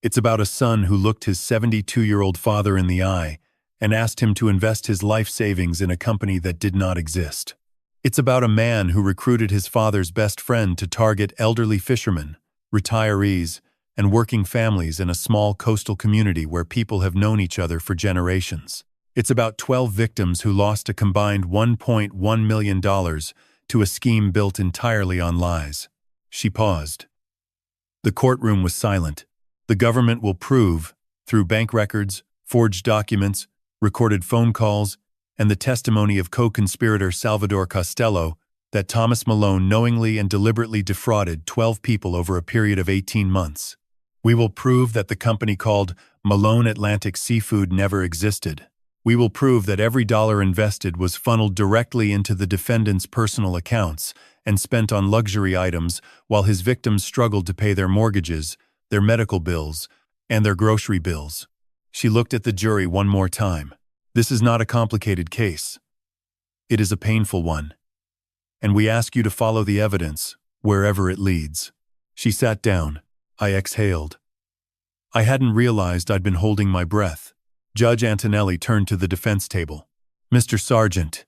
It's about a son who looked his 72-year-old father in the eye and asked him to invest his life savings in a company that did not exist. It's about a man who recruited his father's best friend to target elderly fishermen, retirees, and working families in a small coastal community where people have known each other for generations. It's about 12 victims who lost a combined $1.1 million to a scheme built entirely on lies." She paused. The courtroom was silent. "The government will prove, through bank records, forged documents, recorded phone calls, and the testimony of co-conspirator Salvador Costello, that Thomas Malone knowingly and deliberately defrauded 12 people over a period of 18 months. We will prove that the company called Malone Atlantic Seafood never existed. We will prove that every dollar invested was funneled directly into the defendant's personal accounts and spent on luxury items while his victims struggled to pay their mortgages, their medical bills, and their grocery bills." She looked at the jury one more time. "This is not a complicated case. It is a painful one. And we ask you to follow the evidence, wherever it leads." She sat down. I exhaled. I hadn't realized I'd been holding my breath. Judge Antonelli turned to the defense table. "Mr. Sargent,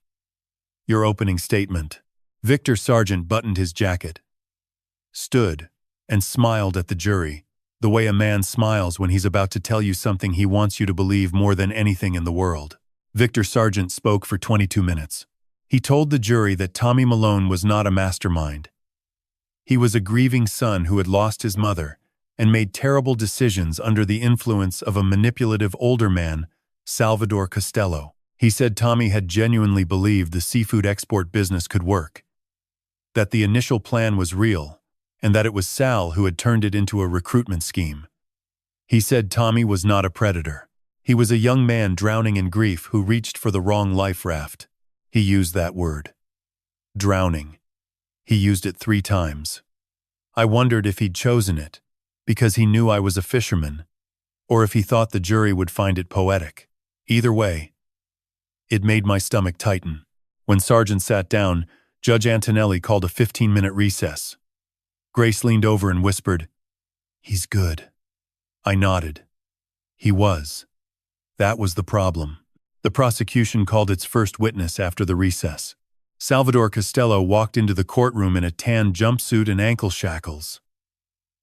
your opening statement." Victor Sargent buttoned his jacket, stood, and smiled at the jury, the way a man smiles when he's about to tell you something he wants you to believe more than anything in the world. Victor Sargent spoke for 22 minutes. He told the jury that Tommy Malone was not a mastermind. He was a grieving son who had lost his mother and made terrible decisions under the influence of a manipulative older man, Salvador Costello. He said Tommy had genuinely believed the seafood export business could work, that the initial plan was real, and that it was Sal who had turned it into a recruitment scheme. He said Tommy was not a predator. He was a young man drowning in grief who reached for the wrong life raft. He used that word. Drowning. He used it 3 times. I wondered if he'd chosen it because he knew I was a fisherman, or if he thought the jury would find it poetic. Either way, it made my stomach tighten. When Sargent sat down, Judge Antonelli called a 15-minute recess. Grace leaned over and whispered, "He's good." I nodded. He was. That was the problem. The prosecution called its first witness after the recess. Salvador Costello walked into the courtroom in a tan jumpsuit and ankle shackles.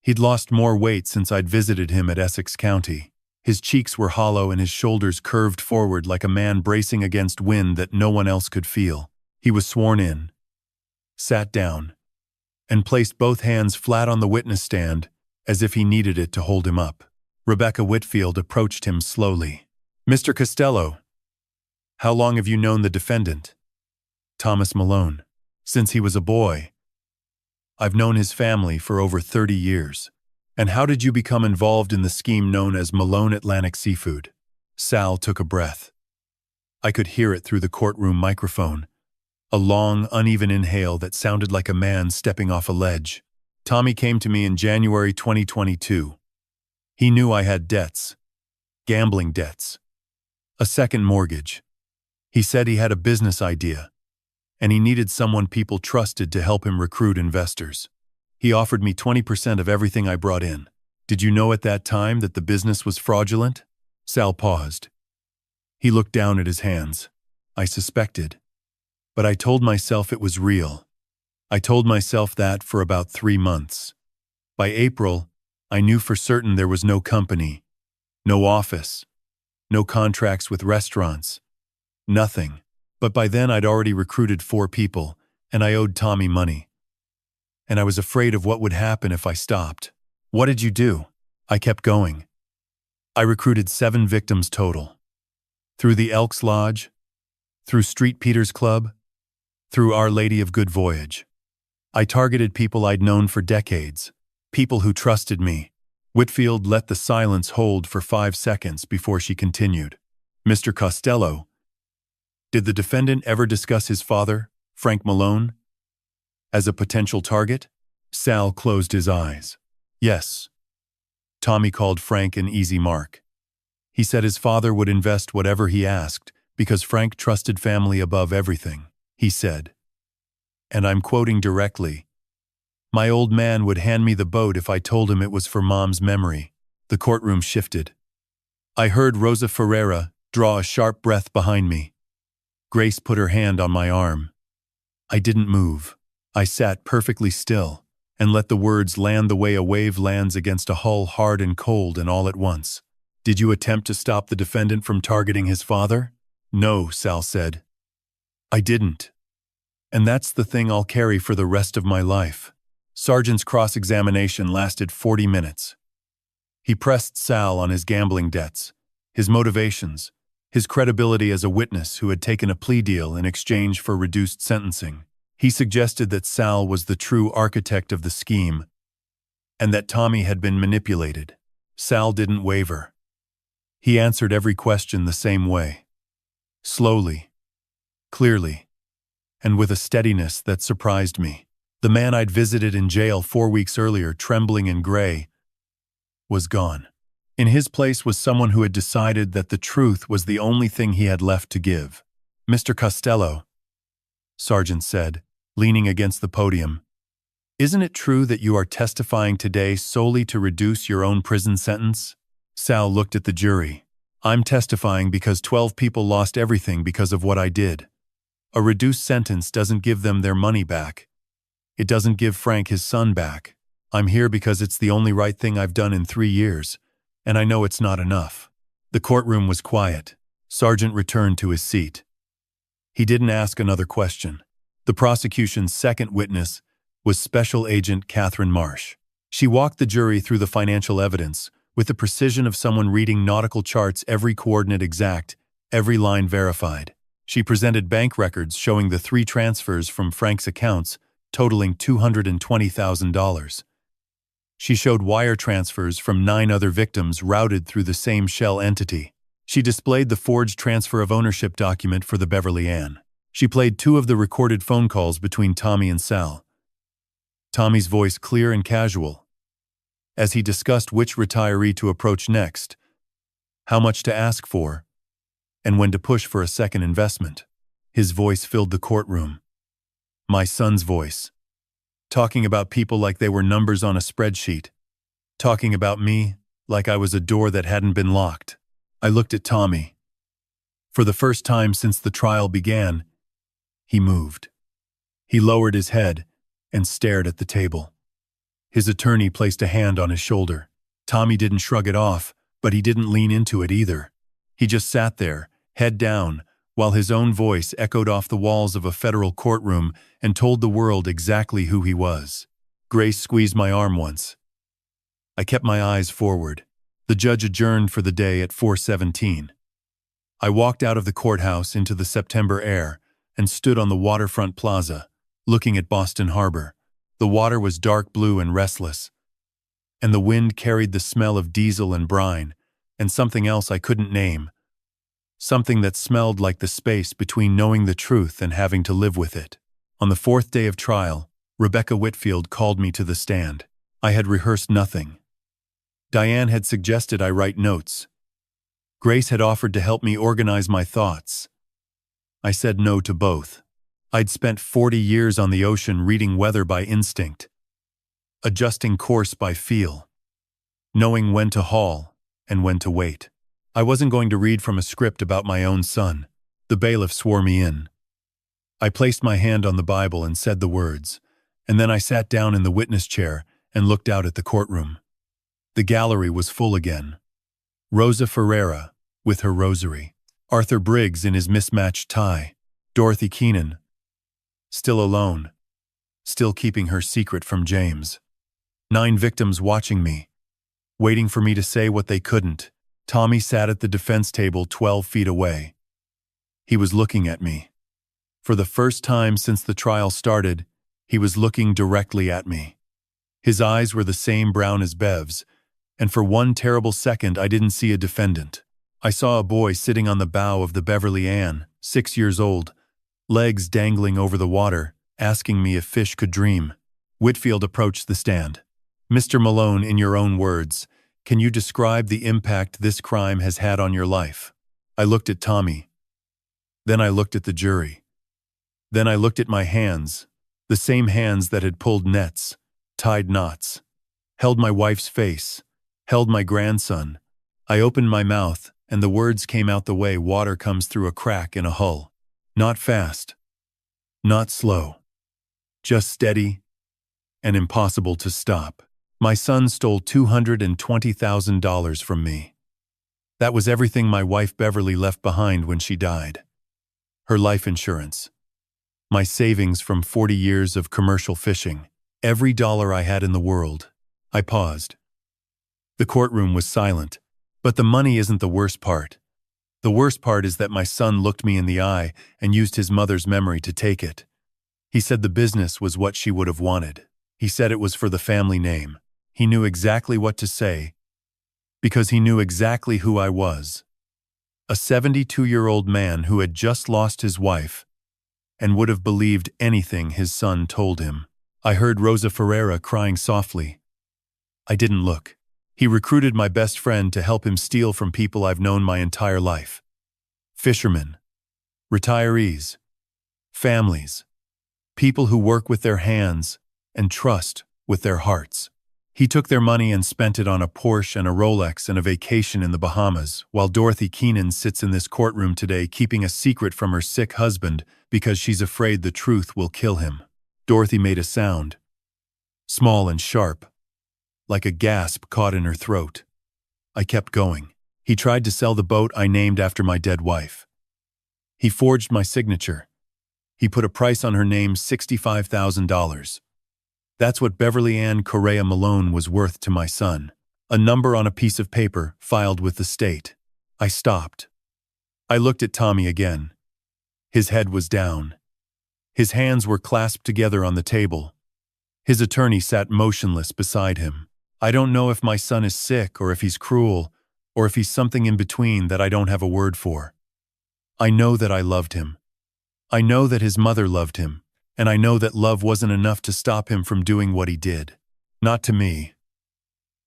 He'd lost more weight since I'd visited him at Essex County. His cheeks were hollow and his shoulders curved forward like a man bracing against wind that no one else could feel. He was sworn in, sat down, and placed both hands flat on the witness stand as if he needed it to hold him up. Rebecca Whitfield approached him slowly. "Mr. Costello, how long have you known the defendant?" "Thomas Malone. Since he was a boy. I've known his family for over 30 years. And how did you become involved in the scheme known as Malone Atlantic Seafood?" Sal took a breath. I could hear it through the courtroom microphone. A long, uneven inhale that sounded like a man stepping off a ledge. "Tommy came to me in January 2022. He knew I had debts. Gambling debts. A second mortgage. He said he had a business idea, and he needed someone people trusted to help him recruit investors. He offered me 20% of everything I brought in. Did you know at that time that the business was fraudulent?" Sal paused. He looked down at his hands. "I suspected. But I told myself it was real. I told myself that for about 3 months. By April, I knew for certain there was no company, no office, no contracts with restaurants, nothing. But by then I'd already recruited 4 people, and I owed Tommy money. And I was afraid of what would happen if I stopped." "What did you do?" "I kept going. I recruited 7 victims total. Through the Elks Lodge, through Street Peters Club, through Our Lady of Good Voyage. I targeted people I'd known for decades, people who trusted me." Whitfield let the silence hold for 5 seconds before she continued. "Mr. Costello, did the defendant ever discuss his father, Frank Malone, as a potential target?" Sal closed his eyes. "Yes. Tommy called Frank an easy mark. He said his father would invest whatever he asked because Frank trusted family above everything. He said, and I'm quoting directly, 'My old man would hand me the boat if I told him it was for Mom's memory.'" The courtroom shifted. I heard Rosa Ferreira draw a sharp breath behind me. Grace put her hand on my arm. I didn't move. I sat perfectly still and let the words land the way a wave lands against a hull, hard and cold, and all at once. "Did you attempt to stop the defendant from targeting his father?" "No," Sal said. "I didn't. And that's the thing I'll carry for the rest of my life." Sargent's cross-examination lasted 40 minutes. He pressed Sal on his gambling debts, his motivations, his credibility as a witness who had taken a plea deal in exchange for reduced sentencing. He suggested that Sal was the true architect of the scheme and that Tommy had been manipulated. Sal didn't waver. He answered every question the same way. Slowly, clearly, and with a steadiness that surprised me. The man I'd visited in jail 4 weeks earlier, trembling and gray, was gone. In his place was someone who had decided that the truth was the only thing he had left to give. "Mr. Costello," Sargent said, leaning against the podium, "isn't it true that you are testifying today solely to reduce your own prison sentence?" Sal looked at the jury. "I'm testifying because 12 people lost everything because of what I did. A reduced sentence doesn't give them their money back. It doesn't give Frank his son back. I'm here because it's the only right thing I've done in 3 years, and I know it's not enough." The courtroom was quiet. Sargent returned to his seat. He didn't ask another question. The prosecution's second witness was Special Agent Catherine Marsh. She walked the jury through the financial evidence with the precision of someone reading nautical charts, every coordinate exact, every line verified. She presented bank records showing the 3 transfers from Frank's accounts totaling $220,000. She showed wire transfers from 9 other victims routed through the same shell entity. She displayed the forged transfer of ownership document for the Beverly Ann. She played 2 of the recorded phone calls between Tommy and Sal. Tommy's voice clear and casual, as he discussed which retiree to approach next, how much to ask for, and when to push for a second investment. His voice filled the courtroom. My son's voice. Talking about people like they were numbers on a spreadsheet. Talking about me like I was a door that hadn't been locked. I looked at Tommy. For the first time since the trial began, he moved. He lowered his head and stared at the table. His attorney placed a hand on his shoulder. Tommy didn't shrug it off, but he didn't lean into it either. He just sat there, head down, while his own voice echoed off the walls of a federal courtroom and told the world exactly who he was. Grace squeezed my arm once. I kept my eyes forward. The judge adjourned for the day at 4:17. I walked out of the courthouse into the September air and stood on the waterfront plaza, looking at Boston Harbor. The water was dark blue and restless, and the wind carried the smell of diesel and brine, and something else I couldn't name. Something that smelled like the space between knowing the truth and having to live with it. On the fourth day of trial, Rebecca Whitfield called me to the stand. I had rehearsed nothing. Diane had suggested I write notes. Grace had offered to help me organize my thoughts. I said no to both. I'd spent 40 years on the ocean reading weather by instinct, adjusting course by feel, knowing when to haul and when to wait. I wasn't going to read from a script about my own son. The bailiff swore me in. I placed my hand on the Bible and said the words, and then I sat down in the witness chair and looked out at the courtroom. The gallery was full again. Rosa Ferreira, with her rosary. Arthur Briggs in his mismatched tie. Dorothy Keenan, still alone, still keeping her secret from James. 9 victims watching me, waiting for me to say what they couldn't. Tommy sat at the defense table 12 feet away. He was looking at me. For the first time since the trial started, he was looking directly at me. His eyes were the same brown as Bev's, and for one terrible second I didn't see a defendant. I saw a boy sitting on the bow of the Beverly Ann, 6 years old, legs dangling over the water, asking me if fish could dream. Whitfield approached the stand. Mr. Malone, in your own words, can you describe the impact this crime has had on your life? I looked at Tommy. Then I looked at the jury. Then I looked at my hands, the same hands that had pulled nets, tied knots, held my wife's face, held my grandson. I opened my mouth, and the words came out the way water comes through a crack in a hull. Not fast, not slow, just steady and impossible to stop. My son stole $220,000 from me. That was everything my wife Beverly left behind when she died. Her life insurance, my savings from 40 years of commercial fishing, every dollar I had in the world. I paused. The courtroom was silent, but the money isn't the worst part. The worst part is that my son looked me in the eye and used his mother's memory to take it. He said the business was what she would have wanted. He said it was for the family name. He knew exactly what to say, because he knew exactly who I was. A 72-year-old man who had just lost his wife and would have believed anything his son told him. I heard Rosa Ferreira crying softly. I didn't look. He recruited my best friend to help him steal from people I've known my entire life. Fishermen, retirees, families, people who work with their hands and trust with their hearts. He took their money and spent it on a Porsche and a Rolex and a vacation in the Bahamas, while Dorothy Keenan sits in this courtroom today keeping a secret from her sick husband because she's afraid the truth will kill him. Dorothy made a sound, small and sharp, like a gasp caught in her throat. I kept going. He tried to sell the boat I named after my dead wife. He forged my signature. He put a price on her name, $65,000. That's what Beverly Ann Correa Malone was worth to my son. A number on a piece of paper filed with the state. I stopped. I looked at Tommy again. His head was down. His hands were clasped together on the table. His attorney sat motionless beside him. I don't know if my son is sick or if he's cruel or if he's something in between that I don't have a word for. I know that I loved him. I know that his mother loved him, and I know that love wasn't enough to stop him from doing what he did. Not to me.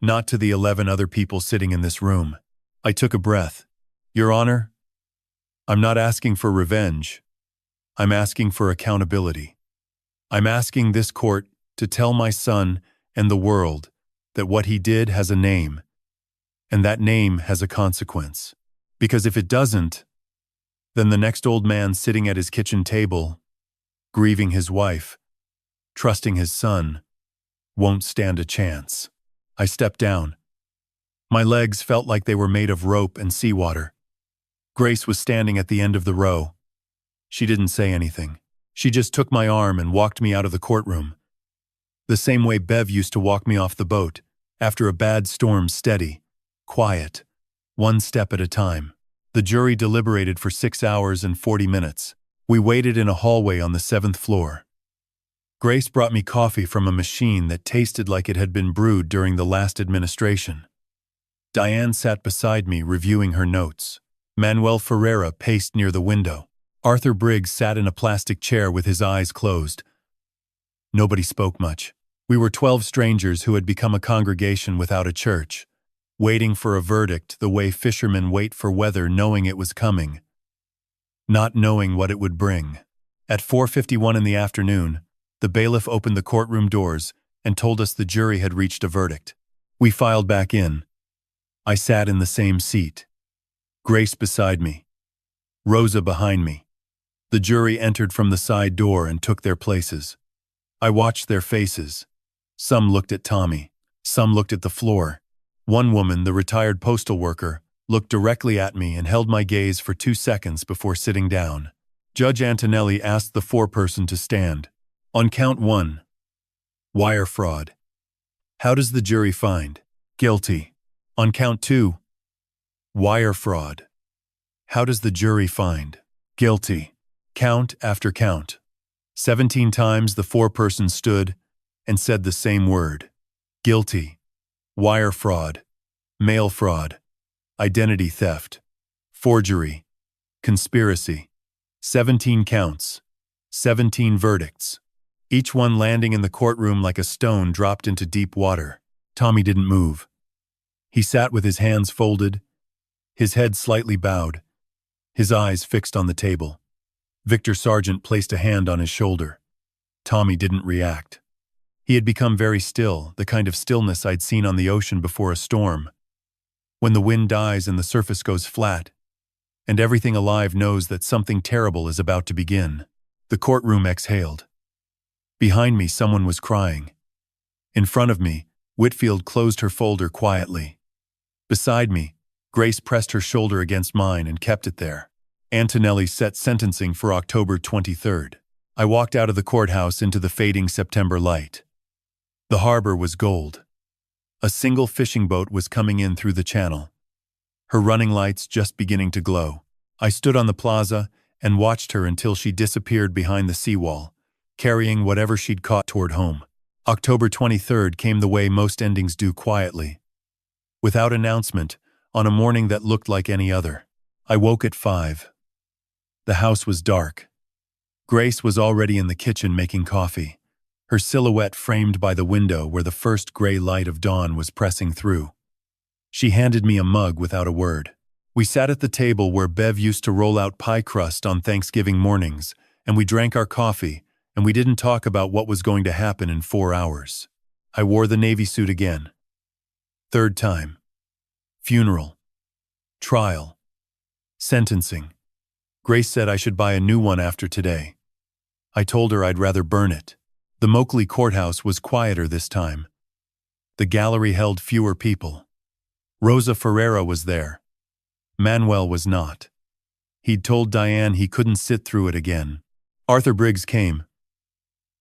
Not to the 11 other people sitting in this room. I took a breath. Your Honor, I'm not asking for revenge. I'm asking for accountability. I'm asking this court to tell my son and the world that what he did has a name, and that name has a consequence. Because if it doesn't, then the next old man sitting at his kitchen table, grieving his wife, trusting his son, won't stand a chance. I stepped down. My legs felt like they were made of rope and seawater. Grace was standing at the end of the row. She didn't say anything. She just took my arm and walked me out of the courtroom. The same way Bev used to walk me off the boat, after a bad storm, steady, quiet, one step at a time. The jury deliberated for 6 hours and 40 minutes. We waited in a hallway on the 7th floor. Grace brought me coffee from a machine that tasted like it had been brewed during the last administration. Diane sat beside me, reviewing her notes. Manuel Ferreira paced near the window. Arthur Briggs sat in a plastic chair with his eyes closed. Nobody spoke much. We were 12 strangers who had become a congregation without a church, waiting for a verdict the way fishermen wait for weather, knowing it was coming, not knowing what it would bring. At 4:51 in the afternoon, the bailiff opened the courtroom doors and told us the jury had reached a verdict. We filed back in. I sat in the same seat. Grace beside me. Rosa behind me. The jury entered from the side door and took their places. I watched their faces. Some looked at Tommy. Some looked at the floor. One woman, the retired postal worker, looked directly at me and held my gaze for 2 seconds before sitting down. Judge Antonelli asked the foreperson to stand. On count 1. Wire fraud. How does the jury find? Guilty. On count 2. Wire fraud. How does the jury find? Guilty. Count after count. 17 times the foreperson stood and said the same word. Guilty. Wire fraud. Mail fraud. Identity theft. Forgery. Conspiracy. 17 counts. 17 verdicts. Each one landing in the courtroom like a stone dropped into deep water. Tommy didn't move. He sat with his hands folded, his head slightly bowed, his eyes fixed on the table. Victor Sargent placed a hand on his shoulder. Tommy didn't react. He had become very still, the kind of stillness I'd seen on the ocean before a storm, when the wind dies and the surface goes flat, and everything alive knows that something terrible is about to begin. The courtroom exhaled. Behind me, someone was crying. In front of me, Whitfield closed her folder quietly. Beside me, Grace pressed her shoulder against mine and kept it there. Antonelli set sentencing for October 23rd. I walked out of the courthouse into the fading September light. The harbor was gold. A single fishing boat was coming in through the channel, her running lights just beginning to glow. I stood on the plaza and watched her until she disappeared behind the seawall, carrying whatever she'd caught toward home. October 23rd came the way most endings do, quietly, without announcement, on a morning that looked like any other. I woke at 5. The house was dark. Grace was already in the kitchen making coffee, her silhouette framed by the window where the first gray light of dawn was pressing through. She handed me a mug without a word. We sat at the table where Bev used to roll out pie crust on Thanksgiving mornings, and we drank our coffee, and we didn't talk about what was going to happen in 4 hours. I wore the Navy suit again. 3rd time. Funeral. Trial. Sentencing. Grace said I should buy a new one after today. I told her I'd rather burn it. The Moakley courthouse was quieter this time. The gallery held fewer people. Rosa Ferreira was there. Manuel was not. He'd told Diane he couldn't sit through it again. Arthur Briggs came.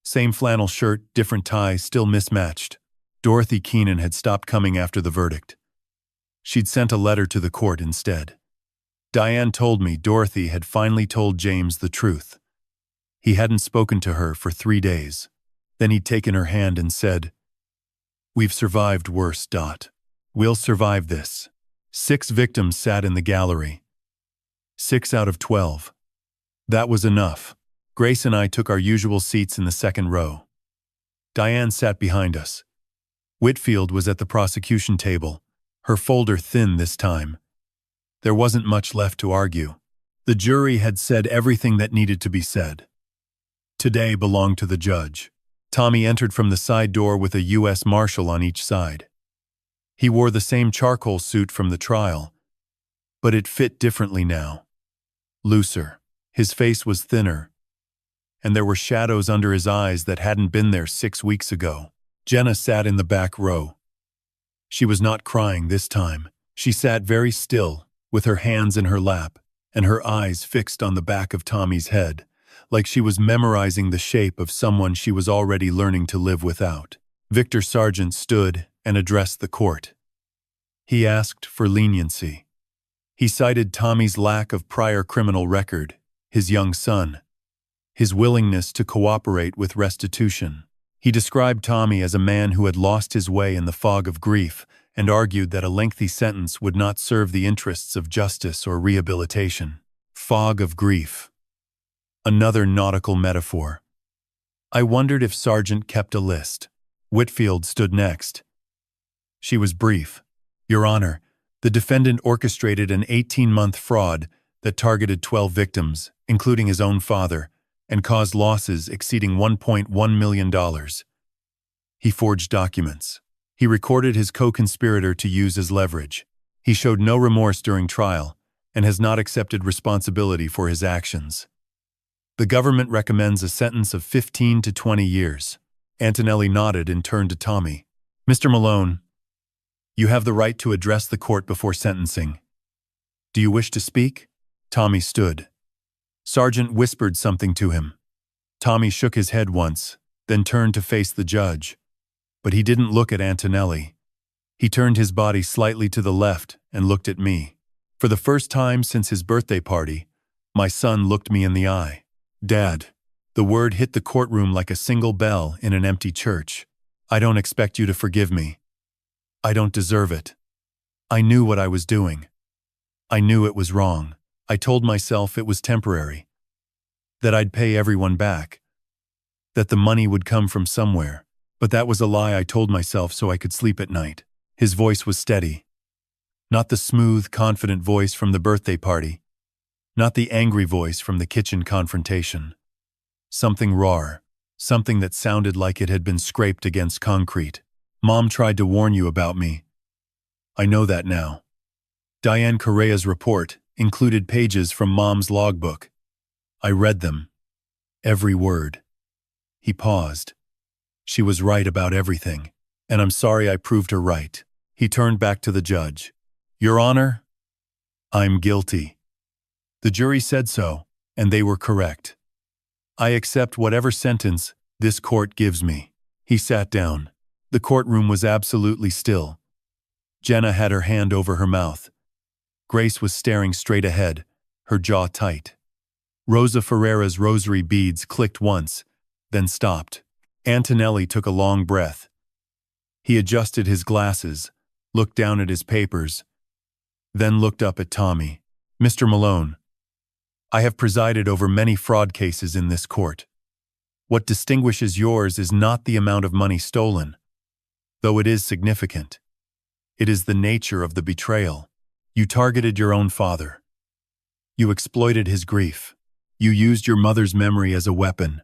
Same flannel shirt, different tie, still mismatched. Dorothy Keenan had stopped coming after the verdict. She'd sent a letter to the court instead. Diane told me Dorothy had finally told James the truth. He hadn't spoken to her for 3 days. Then he'd taken her hand and said, "We've survived worse, Dot. We'll survive this." 6 victims sat in the gallery. 6 out of 12. That was enough. Grace and I took our usual seats in the second row. Diane sat behind us. Whitfield was at the prosecution table, her folder thin this time. There wasn't much left to argue. The jury had said everything that needed to be said. Today belonged to the judge. Tommy entered from the side door with a U.S. Marshal on each side. He wore the same charcoal suit from the trial, but it fit differently now. Looser. His face was thinner, and there were shadows under his eyes that hadn't been there 6 weeks ago. Jenna sat in the back row. She was not crying this time. She sat very still, with her hands in her lap, and her eyes fixed on the back of Tommy's head, like she was memorizing the shape of someone she was already learning to live without. Victor Sargent stood and addressed the court. He asked for leniency. He cited Tommy's lack of prior criminal record, his young son, his willingness to cooperate with restitution. He described Tommy as a man who had lost his way in the fog of grief and argued that a lengthy sentence would not serve the interests of justice or rehabilitation. Fog of grief. Another nautical metaphor. I wondered if Sargent kept a list. Whitfield stood next. She was brief. Your Honor, the defendant orchestrated an 18-month fraud that targeted 12 victims, including his own father, and caused losses exceeding $1.1 million. He forged documents. He recorded his co-conspirator to use as leverage. He showed no remorse during trial and has not accepted responsibility for his actions. The government recommends a sentence of 15 to 20 years. Antonelli nodded and turned to Tommy. Mr. Malone, you have the right to address the court before sentencing. Do you wish to speak? Tommy stood. Sargent whispered something to him. Tommy shook his head once, then turned to face the judge. But he didn't look at Antonelli. He turned his body slightly to the left and looked at me. For the first time since his birthday party, my son looked me in the eye. Dad. The word hit the courtroom like a single bell in an empty church. I don't expect you to forgive me. I don't deserve it. I knew what I was doing. I knew it was wrong. I told myself it was temporary. That I'd pay everyone back. That the money would come from somewhere. But that was a lie I told myself so I could sleep at night. His voice was steady. Not the smooth, confident voice from the birthday party. Not the angry voice from the kitchen confrontation. Something raw. Something that sounded like it had been scraped against concrete. Mom tried to warn you about me. I know that now. Diane Correa's report included pages from Mom's logbook. I read them. Every word. He paused. She was right about everything, and I'm sorry I proved her right. He turned back to the judge. Your Honor, I'm guilty. The jury said so, and they were correct. I accept whatever sentence this court gives me. He sat down. The courtroom was absolutely still. Jenna had her hand over her mouth. Grace was staring straight ahead, her jaw tight. Rosa Ferreira's rosary beads clicked once, then stopped. Antonelli took a long breath. He adjusted his glasses, looked down at his papers, then looked up at Tommy. Mr. Malone, I have presided over many fraud cases in this court. What distinguishes yours is not the amount of money stolen, though it is significant. It is the nature of the betrayal. You targeted your own father. You exploited his grief. You used your mother's memory as a weapon.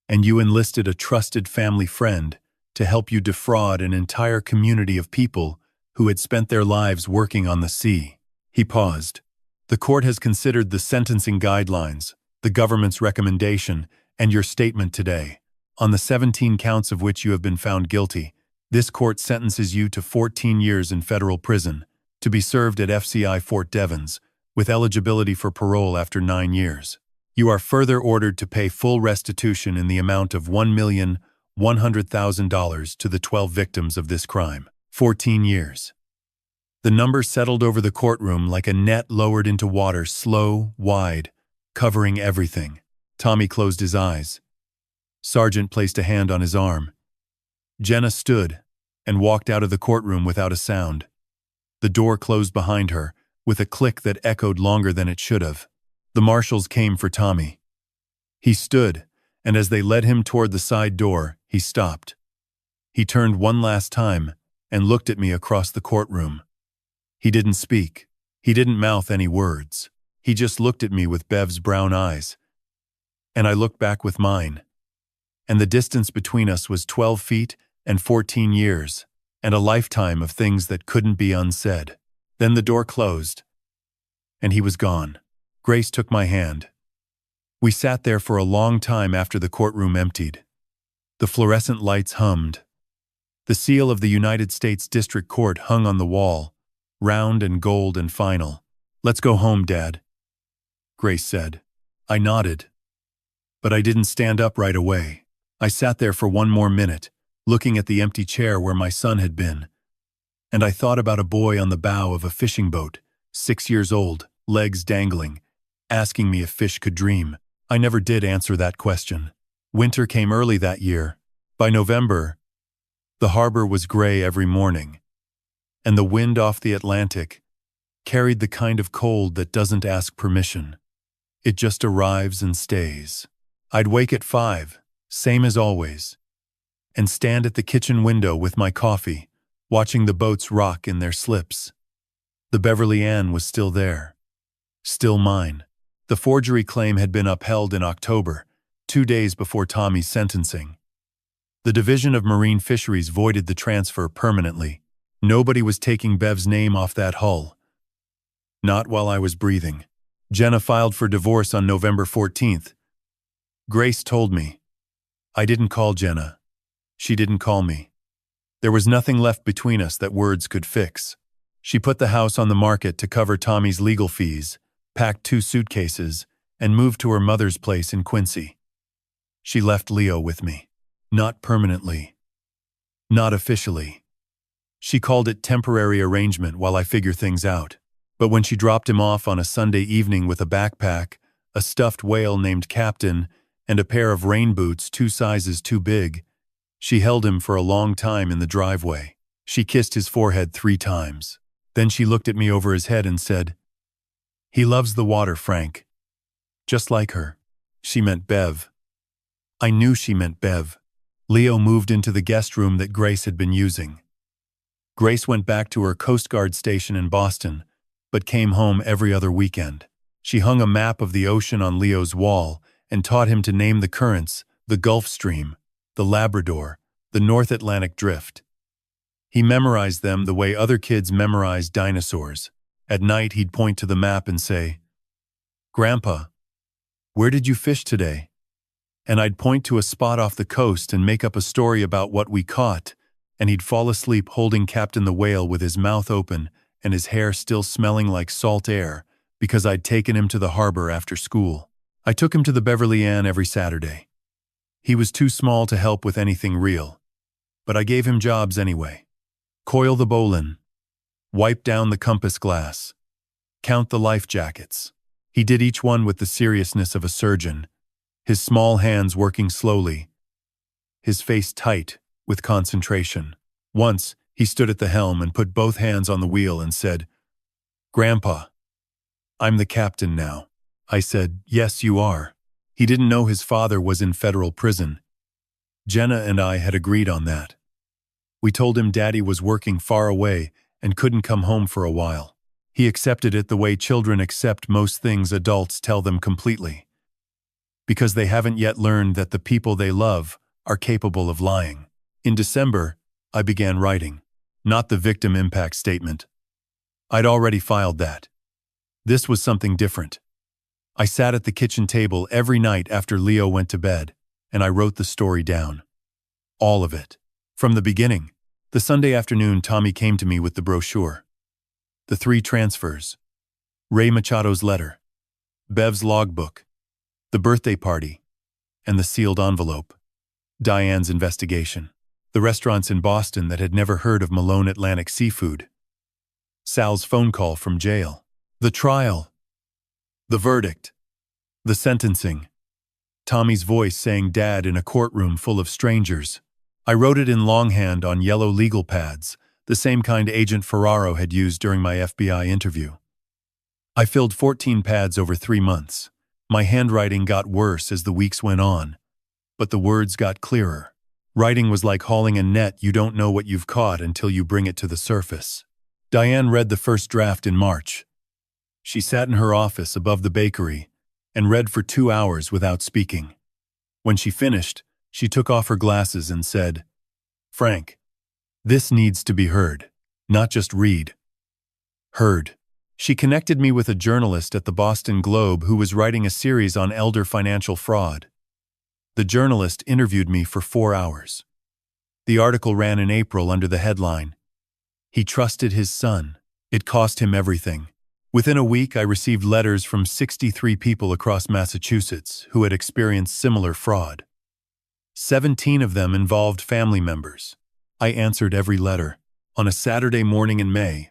And you enlisted a trusted family friend to help you defraud an entire community of people who had spent their lives working on the sea. He paused. The court has considered the sentencing guidelines, the government's recommendation, and your statement today. On the 17 counts of which you have been found guilty, this court sentences you to 14 years in federal prison, to be served at FCI Fort Devens, with eligibility for parole after 9 years. You are further ordered to pay full restitution in the amount of $1,100,000 to the 12 victims of this crime. 14 years. The number settled over the courtroom like a net lowered into water, slow, wide, covering everything. Tommy closed his eyes. Sargent placed a hand on his arm. Jenna stood and walked out of the courtroom without a sound. The door closed behind her, with a click that echoed longer than it should have. The marshals came for Tommy. He stood, and as they led him toward the side door, he stopped. He turned one last time and looked at me across the courtroom. He didn't speak. He didn't mouth any words. He just looked at me with Bev's brown eyes. And I looked back with mine. And the distance between us was 12 feet and 14 years, and a lifetime of things that couldn't be unsaid. Then the door closed, and he was gone. Grace took my hand. We sat there for a long time after the courtroom emptied. The fluorescent lights hummed. The seal of the United States District Court hung on the wall, round and gold and final. "Let's go home, Dad," Grace said. I nodded. But I didn't stand up right away. I sat there for one more minute, looking at the empty chair where my son had been. And I thought about a boy on the bow of a fishing boat, 6 years old, legs dangling, asking me if fish could dream. I never did answer that question. Winter came early that year. By November, the harbor was gray every morning, and the wind off the Atlantic carried the kind of cold that doesn't ask permission. It just arrives and stays. I'd wake at 5, same as always, and stand at the kitchen window with my coffee, watching the boats rock in their slips. The Beverly Ann was still there. Still mine. The forgery claim had been upheld in October, 2 days before Tommy's sentencing. The Division of Marine Fisheries voided the transfer permanently. Nobody was taking Bev's name off that hull. Not while I was breathing. Jenna filed for divorce on November 14th. Grace told me. I didn't call Jenna. She didn't call me. There was nothing left between us that words could fix. She put the house on the market to cover Tommy's legal fees, packed 2 suitcases, and moved to her mother's place in Quincy. She left Leo with me. Not permanently. Not officially. She called it temporary arrangement while I figure things out. But when she dropped him off on a Sunday evening with a backpack, a stuffed whale named Captain, and a pair of rain boots 2 sizes too big, she held him for a long time in the driveway. She kissed his forehead 3 times. Then she looked at me over his head and said, "He loves the water, Frank." Just like her. She meant Bev. I knew she meant Bev. Leo moved into the guest room that Grace had been using. Grace went back to her Coast Guard station in Boston, but came home every other weekend. She hung a map of the ocean on Leo's wall and taught him to name the currents, the Gulf Stream, the Labrador, the North Atlantic Drift. He memorized them the way other kids memorized dinosaurs. At night, he'd point to the map and say, "Grandpa, where did you fish today?" And I'd point to a spot off the coast and make up a story about what we caught, and he'd fall asleep holding Captain the Whale with his mouth open and his hair still smelling like salt air because I'd taken him to the harbor after school. I took him to the Beverly Ann every Saturday. He was too small to help with anything real, but I gave him jobs anyway. Coil the bowline, wipe down the compass glass, count the life jackets. He did each one with the seriousness of a surgeon, his small hands working slowly, his face tight with concentration. Once, he stood at the helm and put both hands on the wheel and said, "Grandpa, I'm the captain now." I said, "Yes, you are." He didn't know his father was in federal prison. Jenna and I had agreed on that. We told him Daddy was working far away and couldn't come home for a while. He accepted it the way children accept most things adults tell them completely. Because they haven't yet learned that the people they love are capable of lying. In December, I began writing. Not the victim impact statement. I'd already filed that. This was something different. I sat at the kitchen table every night after Leo went to bed, and I wrote the story down. All of it. From the beginning. The Sunday afternoon Tommy came to me with the brochure. The 3 transfers. Ray Machado's letter. Bev's logbook. The birthday party. And the sealed envelope. Diane's investigation. The restaurants in Boston that had never heard of Malone Atlantic seafood. Sal's phone call from jail. The trial. The verdict. The sentencing. Tommy's voice saying Dad in a courtroom full of strangers. I wrote it in longhand on yellow legal pads, the same kind Agent Ferraro had used during my FBI interview. I filled 14 pads over 3 months. My handwriting got worse as the weeks went on, but the words got clearer. Writing was like hauling a net. You don't know what you've caught until you bring it to the surface. Diane read the first draft in March. She sat in her office above the bakery and read for 2 hours without speaking. When she finished, she took off her glasses and said, "Frank, this needs to be heard, not just read." Heard. She connected me with a journalist at the Boston Globe who was writing a series on elder financial fraud. The journalist interviewed me for 4 hours. The article ran in April under the headline, "He trusted his son. It cost him everything." Within a week, I received letters from 63 people across Massachusetts who had experienced similar fraud. 17 of them involved family members. I answered every letter. On a Saturday morning in May,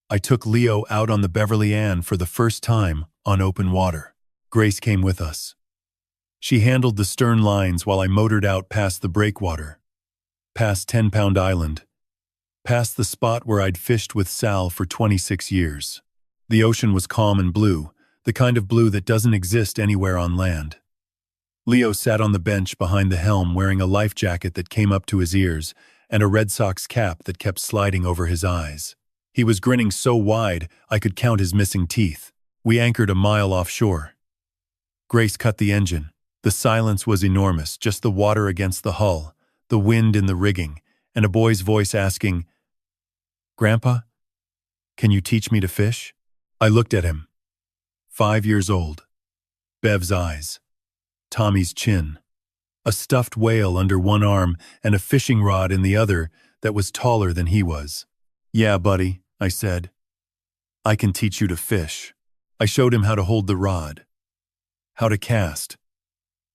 I took Leo out on the Beverly Ann for the first time on open water. Grace came with us. She handled the stern lines while I motored out past the breakwater, past 10-Pound Island, past the spot where I'd fished with Sal for 26 years. The ocean was calm and blue, the kind of blue that doesn't exist anywhere on land. Leo sat on the bench behind the helm wearing a life jacket that came up to his ears and a Red Sox cap that kept sliding over his eyes. He was grinning so wide I could count his missing teeth. We anchored a mile offshore. Grace cut the engine. The silence was enormous, just the water against the hull, the wind in the rigging, and a boy's voice asking, "Grandpa, can you teach me to fish?" I looked at him. 5 years old. Bev's eyes. Tommy's chin. A stuffed whale under one arm and a fishing rod in the other that was taller than he was. "Yeah, buddy," I said. "I can teach you to fish." I showed him how to hold the rod, how to cast,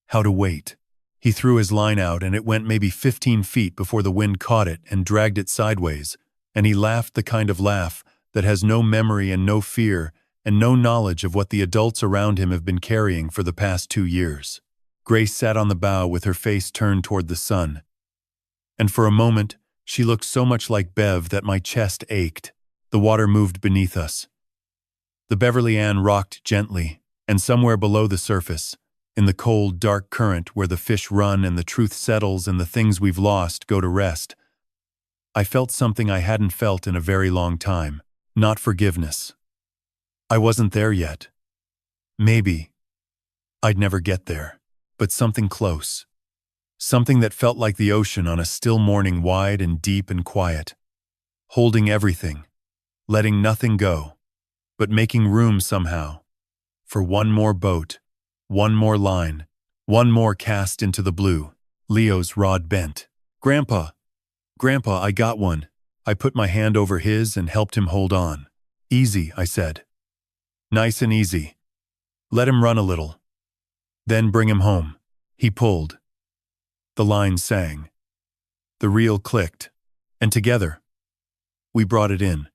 how to wait. He threw his line out and it went maybe 15 feet before the wind caught it and dragged it sideways, and he laughed the kind of laugh that has no memory and no fear and no knowledge of what the adults around him have been carrying for the past 2 years. Grace sat on the bow with her face turned toward the sun, and for a moment she looked so much like Bev that my chest ached. The water moved beneath us. The Beverly Ann rocked gently, and somewhere below the surface, in the cold, dark current where the fish run and the truth settles and the things we've lost go to rest, I felt something I hadn't felt in a very long time. Not forgiveness. I wasn't there yet. Maybe. I'd never get there. But something close. Something that felt like the ocean on a still morning, wide and deep and quiet. Holding everything. Letting nothing go. But making room somehow. For one more boat. One more line. One more cast into the blue. Leo's rod bent. "Grandpa. Grandpa, I got one." I put my hand over his and helped him hold on. "Easy," I said. "Nice and easy. Let him run a little. Then bring him home." He pulled. The line sang. The reel clicked. And together, we brought it in.